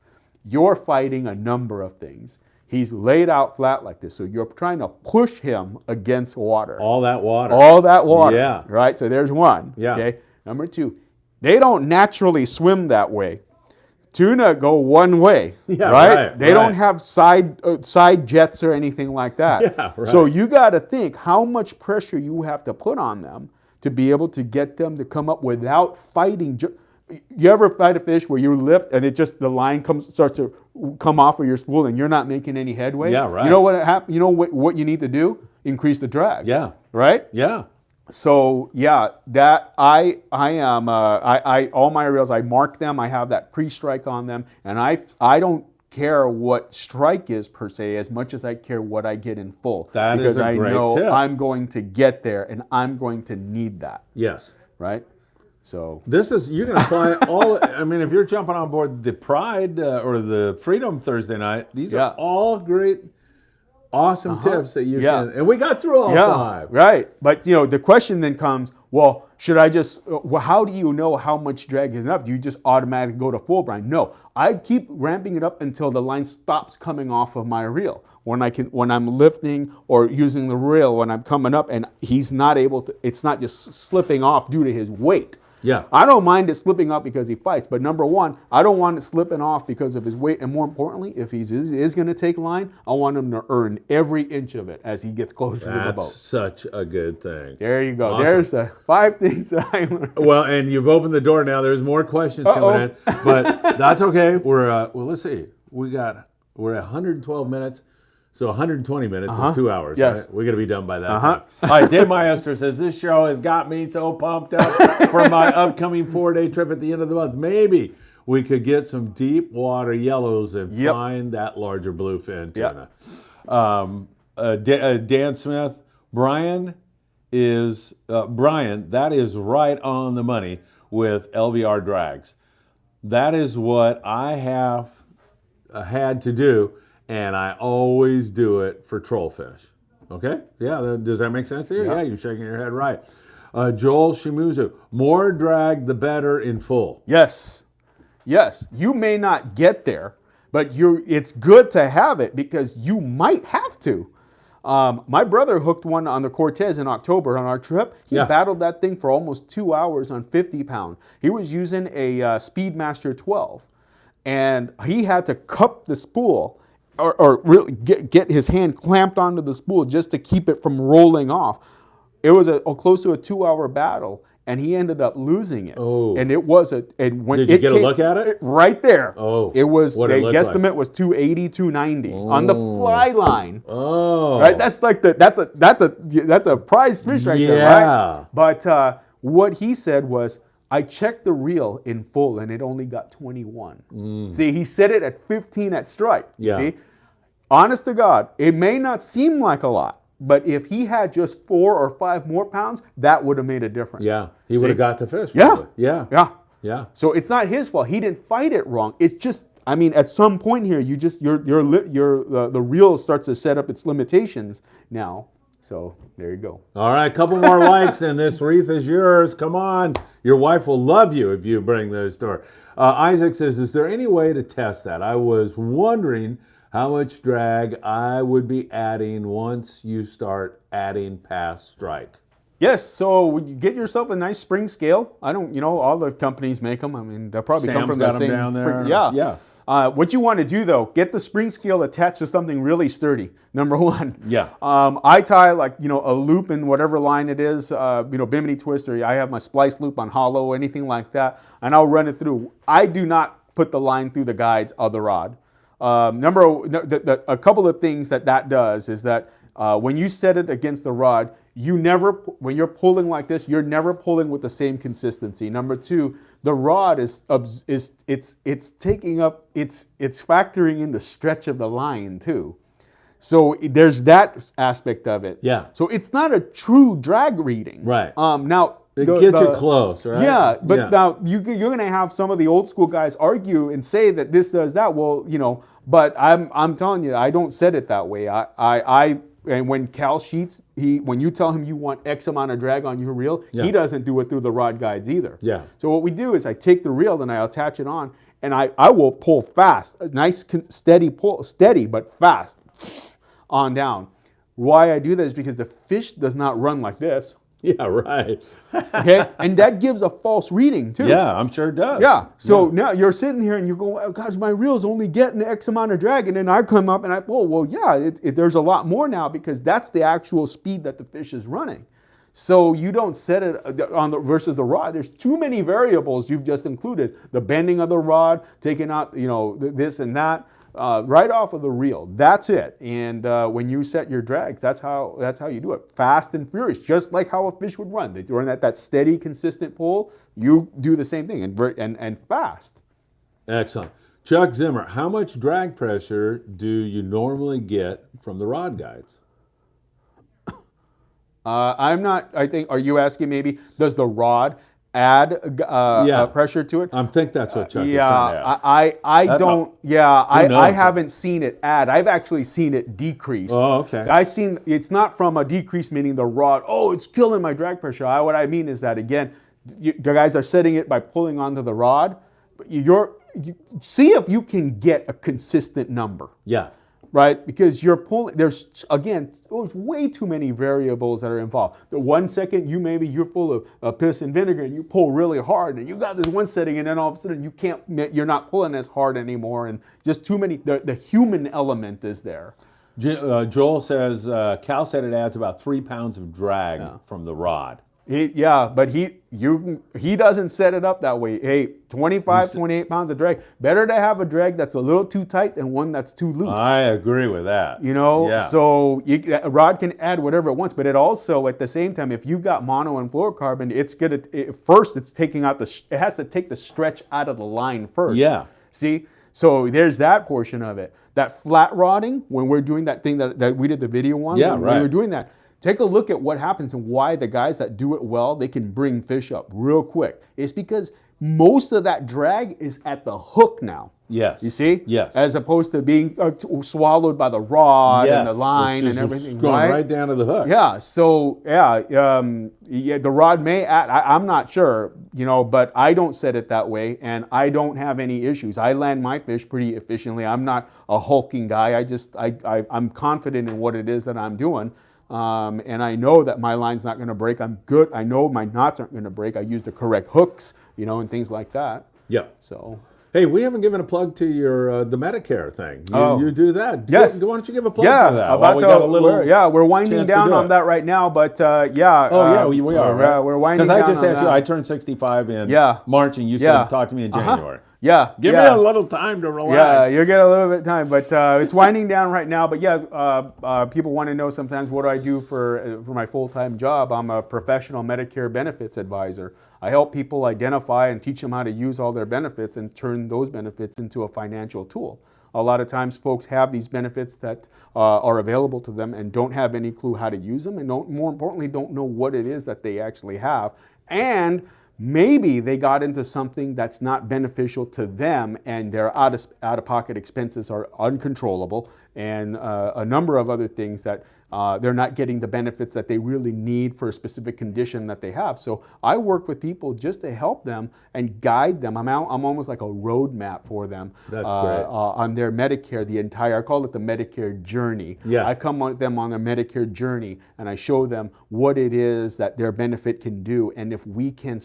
you're fighting a number of things. He's laid out flat like this, so you're trying to push him against water. All that water. All that water. Yeah. Right? So there's one. Yeah. Okay. Number two, they don't naturally swim that way. Tuna go one way, right? They don't have side jets or anything like that. Yeah, right. So you got to think how much pressure you have to put on them to be able to get them to come up without fighting. You ever fight a fish where you lift and the line starts to come off of your spool and you're not making any headway? Yeah, right. You know what happens? You know what you need to do? Increase the drag. Yeah. Right? Yeah. So yeah, that I am all my reels, I mark them. I have that pre-strike on them, and I don't care what strike is per se as much as I care what I get in full. That is a great because I know tip. I'm going to get there and I'm going to need that. Yes. Right. So you can apply all. I mean, if you're jumping on board the Pride or the Freedom Thursday night, these are all great. Awesome tips that you can, and we got through all 5. Right. But the question then comes, well, should I just? How do you know how much drag is enough? Do you just automatically go to full brine? No, I keep ramping it up until the line stops coming off of my reel. When I'm lifting or using the reel when I'm coming up, and he's not able to. It's not just slipping off due to his weight. Yeah. I don't mind it slipping up because he fights, but number one, I don't want it slipping off because of his weight. And more importantly, if he is going to take line, I want him to earn every inch of it as he gets closer to the boat. That's such a good thing. There you go. Awesome. There's the 5 things that I learned. Well, and you've opened the door now. There's more questions coming in, but that's okay. We're well. Let's see. We're at 112 minutes. So 120 minutes is 2 hours. Yes. Right? We're going to be done by that time. All right, Dave Maestro says, this show has got me so pumped up for my upcoming 4-day trip at the end of the month. Maybe we could get some deep water yellows and find that larger bluefin tuna. Dan Smith, Brian, that is right on the money with LVR drags. That is what I have had to do. And I always do it for trollfish. Okay? Yeah, does that make sense to you? Yeah, you're shaking your head right. Joel Shimuzu, more drag the better in full. Yes. Yes. You may not get there, but it's good to have it because you might have to. My brother hooked one on the Cortez in October on our trip. He battled that thing for almost 2 hours on 50 pound. He was using a Speedmaster 12. And he had to cup the spool or really get his hand clamped onto the spool just to keep it from rolling off. It was close to a 2-hour battle, and he ended up losing it. Oh. And it was and when Did you get a look at it? Right there. Oh. It was, what the it guesstimate like? was 280, 290 on the fly line. Oh. Right? That's like that's a prize fish right there, right? But what he said was, I checked the reel in full and it only got 21. See, he said it at 15 at strike. Yeah. See? Honest to God, it may not seem like a lot, but if he had just 4 or 5 more pounds, that would have made a difference. Yeah, he would have got the fish. Yeah. Probably. Yeah. So it's not his fault. He didn't fight it wrong. It's just, I mean, at some point here, the reel starts to set up its limitations now. So there you go. All right, a couple more likes and this wreath is yours. Come on. Your wife will love you if you bring those to her. Isaac says, is there any way to test that? I was wondering how much drag I would be adding once you start adding past strike. Yes, so you get yourself a nice spring scale. I don't, all the companies make them. I mean, they'll probably come from the same. Down there. Yeah. What you want to do though, get the spring scale attached to something really sturdy. Number one. Yeah. I tie a loop in whatever line it is, bimini twist, or I have my splice loop on hollow, anything like that, and I'll run it through. I do not put the line through the guides of the rod. A couple of things that does is that when you set it against the rod, when you're pulling like this, you're never pulling with the same consistency. Number two, the rod it's factoring in the stretch of the line too. So there's that aspect of it. Yeah. So it's not a true drag reading. Right. Now it gets you close, right? Yeah, but now you're going to have some of the old school guys argue and say that this does that. Well, but I'm telling you, I don't set it that way. And when Cal Sheets, when you tell him you want X amount of drag on your reel, he doesn't do it through the rod guides either. Yeah. So what we do is I take the reel and I attach it on, and I will pull fast, a nice steady pull, steady but fast, on down. Why I do that is because the fish does not run like this. Yeah, right. Okay, and that gives a false reading too. Yeah, I'm sure it does. Yeah, so now you're sitting here and you go, oh, gosh, my reel's only getting X amount of drag, and then I come up and I pull. Well, yeah, there's a lot more now because that's the actual speed that the fish is running. So you don't set it on versus the rod. There's too many variables you've just included. The bending of the rod, taking out, this and that. Right off of the reel. That's it. And when you set your drags, that's how you do it. Fast and furious, just like how a fish would run. They run at that steady, consistent pull. You do the same thing and fast. Excellent. Chuck Zimmer, how much drag pressure do you normally get from the rod guides? I think, are you asking maybe, does the rod add pressure to it? I think that's what Chuck is trying to ask. I haven't seen it add. I've actually seen it decrease. Oh, okay. It's not from a decrease meaning the rod, it's killing my drag pressure. What I mean is that, again, the guys are setting it by pulling onto the rod. But you see if you can get a consistent number. Yeah. right? Because you're pulling, there's way too many variables that are involved. The 1 second you're full of piss and vinegar and you pull really hard and you got this one setting and then all of a sudden you're not pulling as hard anymore, and just too many, the human element is there. Joel says, Cal said it adds about 3 pounds of drag from the rod. But he doesn't set it up that way. Hey, 25, 28 pounds of drag. Better to have a drag that's a little too tight than one that's too loose. I agree with that. So a rod can add whatever it wants, but it also, at the same time, if you've got mono and fluorocarbon, it has to take the stretch out of the line first. Yeah. See? So there's that portion of it. That flat rodding, when we're doing that thing that we did the video on, when we're doing that, take a look at what happens and why the guys that do it well, they can bring fish up real quick. It's because most of that drag is at the hook now. Yes. You see? Yes. As opposed to being swallowed by the rod and the line and everything. Going right down to the hook. Yeah. So, the rod may add, I'm not sure, but I don't set it that way and I don't have any issues. I land my fish pretty efficiently. I'm not a hulking guy. I'm confident in what it is that I'm doing. And I know that my line's not going to break. I'm good. I know my knots aren't going to break. I use the correct hooks, and things like that. Yeah. So. Hey, we haven't given a plug to your the Medicare thing. You do that. Yes. Why don't you give a plug for that? We're winding down on that right now, but we are. Right? We're winding down. Because I just asked you, I turned 65 in March, and you said talk to me in January. Give me a little time to relax. Yeah, you get a little bit of time, but it's winding down right now. But people want to know sometimes what do I do for my full-time job. I'm a professional Medicare benefits advisor. I help people identify and teach them how to use all their benefits and turn those benefits into a financial tool. A lot of times folks have these benefits that are available to them and don't have any clue how to use them, and more importantly, don't know what it is that they actually have. And maybe they got into something that's not beneficial to them and their out-of-pocket expenses are uncontrollable, and a number of other things that they're not getting the benefits that they really need for a specific condition that they have. So I work with people just to help them and guide them. I'm almost like a roadmap for them. That's great. On their Medicare, I call it the Medicare journey. Yeah. I come with them on their Medicare journey and I show them what it is that their benefit can do. And if we can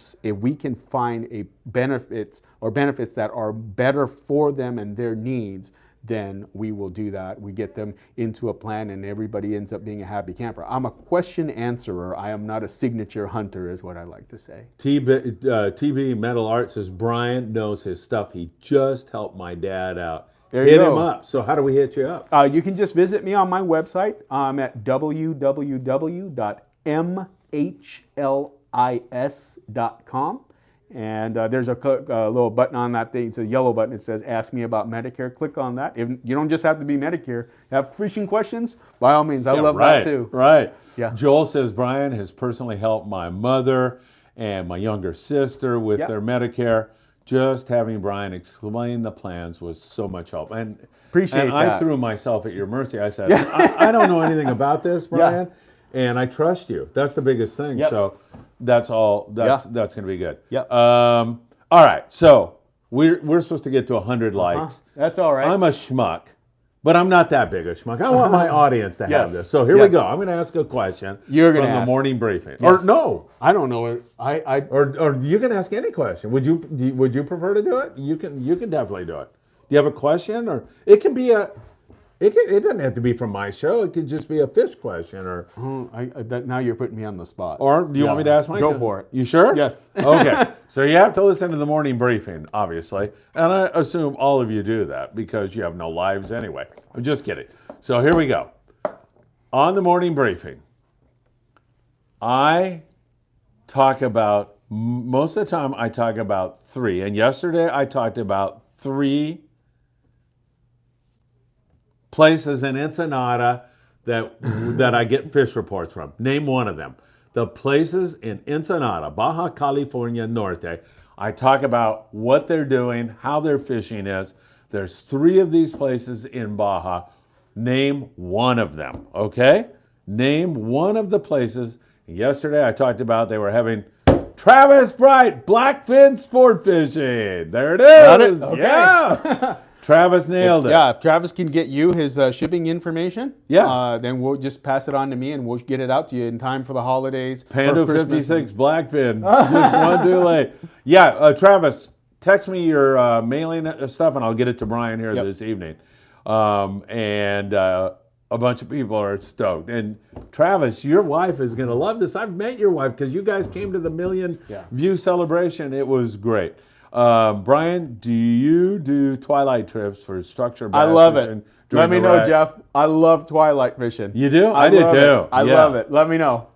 find benefits that are better for them and their needs, then we will do that. We get them into a plan and everybody ends up being a happy camper. I'm a question answerer. I am not a signature hunter, is what I like to say. TB Metal Art says, Brian knows his stuff. He just helped my dad out. Hit him up. So how do we hit you up? You can just visit me on my website. I'm at www.mhlis.com. And there's a little button on that thing. It's a yellow button. It says Ask Me About Medicare. Click on that. If you don't just have to be Medicare. Have fishing questions? By all means. I love that too. Right. Yeah. Joel says Brian has personally helped my mother and my younger sister with their Medicare. Just having Brian explain the plans was so much help. And appreciate that. I threw myself at your mercy. I said, I don't know anything about this, Brian. And I trust you. That's the biggest thing. Yep. So that's all. That's going to be good. Yep. All right. So we're supposed to get to 100 likes. That's all right. I'm a schmuck, but I'm not that big a schmuck. I want my audience to have this. So here we go. I'm going to ask a question from the morning briefing. Yes. Or no, I don't know. Or you can ask any question. Would you prefer to do it? You can definitely do it. Do you have a question, or it can be It doesn't have to be from my show. It could just be a fish question, or. Now you're putting me on the spot. Or do you want me to ask Mike? Go for it. You sure? Yes. Okay. So you have to listen to the morning briefing, obviously, and I assume all of you do that because you have no lives anyway. I'm just kidding. So here we go. On the morning briefing, I talk about most of the time. I talk about 3, and yesterday I talked about 3 places in Ensenada that I get fish reports from. Name one of them. The places in Ensenada, Baja California Norte. I talk about what they're doing, how their fishing is. There's 3 of these places in Baja. Name one of them, okay? Name one of the places. Yesterday I talked about they were having Travis Bright Blackfin sport fishing. There it is. Got it? Okay. Yeah. Travis nailed it. Yeah, if Travis can get you his shipping information, then we'll just pass it on to me and we'll get it out to you in time for the holidays. Panda 56 Blackfin, just one too late. Yeah, Travis, text me your mailing stuff and I'll get it to Brian here this evening. And a bunch of people are stoked. And Travis, your wife is going to love this. I've met your wife because you guys came to the million view celebration. It was great. Brian, do you do twilight trips for structure? I love it. Let me know, Jeff. I love twilight fishing. You do? I do too. I love it. Let me know.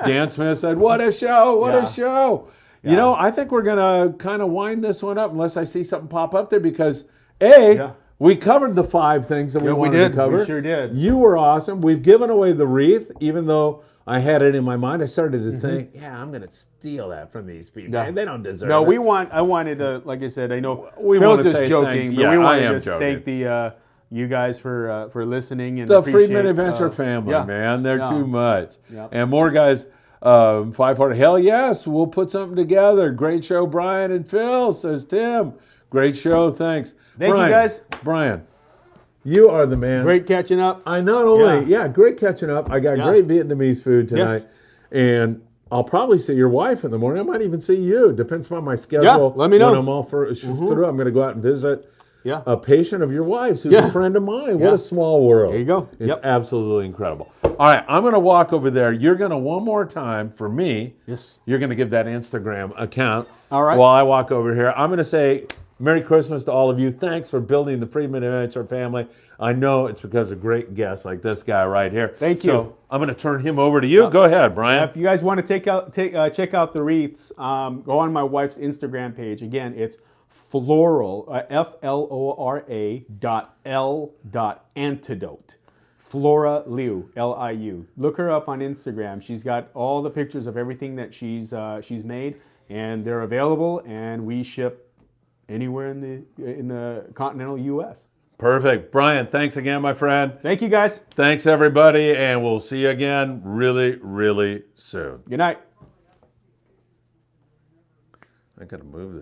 Dan Smith said, what a show, what a show. You know, I think we're going to kind of wind this one up unless I see something pop up there because, we covered the 5 things that we wanted to cover. We sure did. You were awesome. We've given away the wreath, even though I had it in my mind. I started to think, I'm going to steal that from these people. Yeah. They don't deserve it. No, I wanted to, like I said, I know Phil's just joking, but we want to just joking. thank you guys for listening. And the Friedman Adventure family, man. They're too much. And more guys, 540, hell yes, we'll put something together. Great show, Brian and Phil, says Tim. Great show, thanks. Thank you, guys. Brian, you are the man. Great catching up. I not only, great catching up. I got great Vietnamese food tonight. And I'll probably see your wife in the morning. I might even see you. Depends upon my schedule. Yeah, let me know. When I'm all through, I'm going to go out and visit a patient of your wife's who's a friend of mine. What a small world. There you go. It's absolutely incredible. All right, I'm going to walk over there. You're going to, one more time, for me, you're going to give that Instagram account. All right. While I walk over here. I'm going to say Merry Christmas to all of you. Thanks for building the Friedman Adventure family. I know it's because of great guests like this guy right here. Thank you. So I'm going to turn him over to you. Go ahead, Brian. If you guys want to check out the wreaths, go on my wife's Instagram page. Again, it's floral, FLORA.L.antidote. Flora Liu, Liu. Look her up on Instagram. She's got all the pictures of everything that she's made, and they're available. And we ship anywhere in the continental U.S. Perfect. Brian, thanks again, my friend. Thank you, guys. Thanks, everybody, and we'll see you again really, really soon. Good night. I got to move this.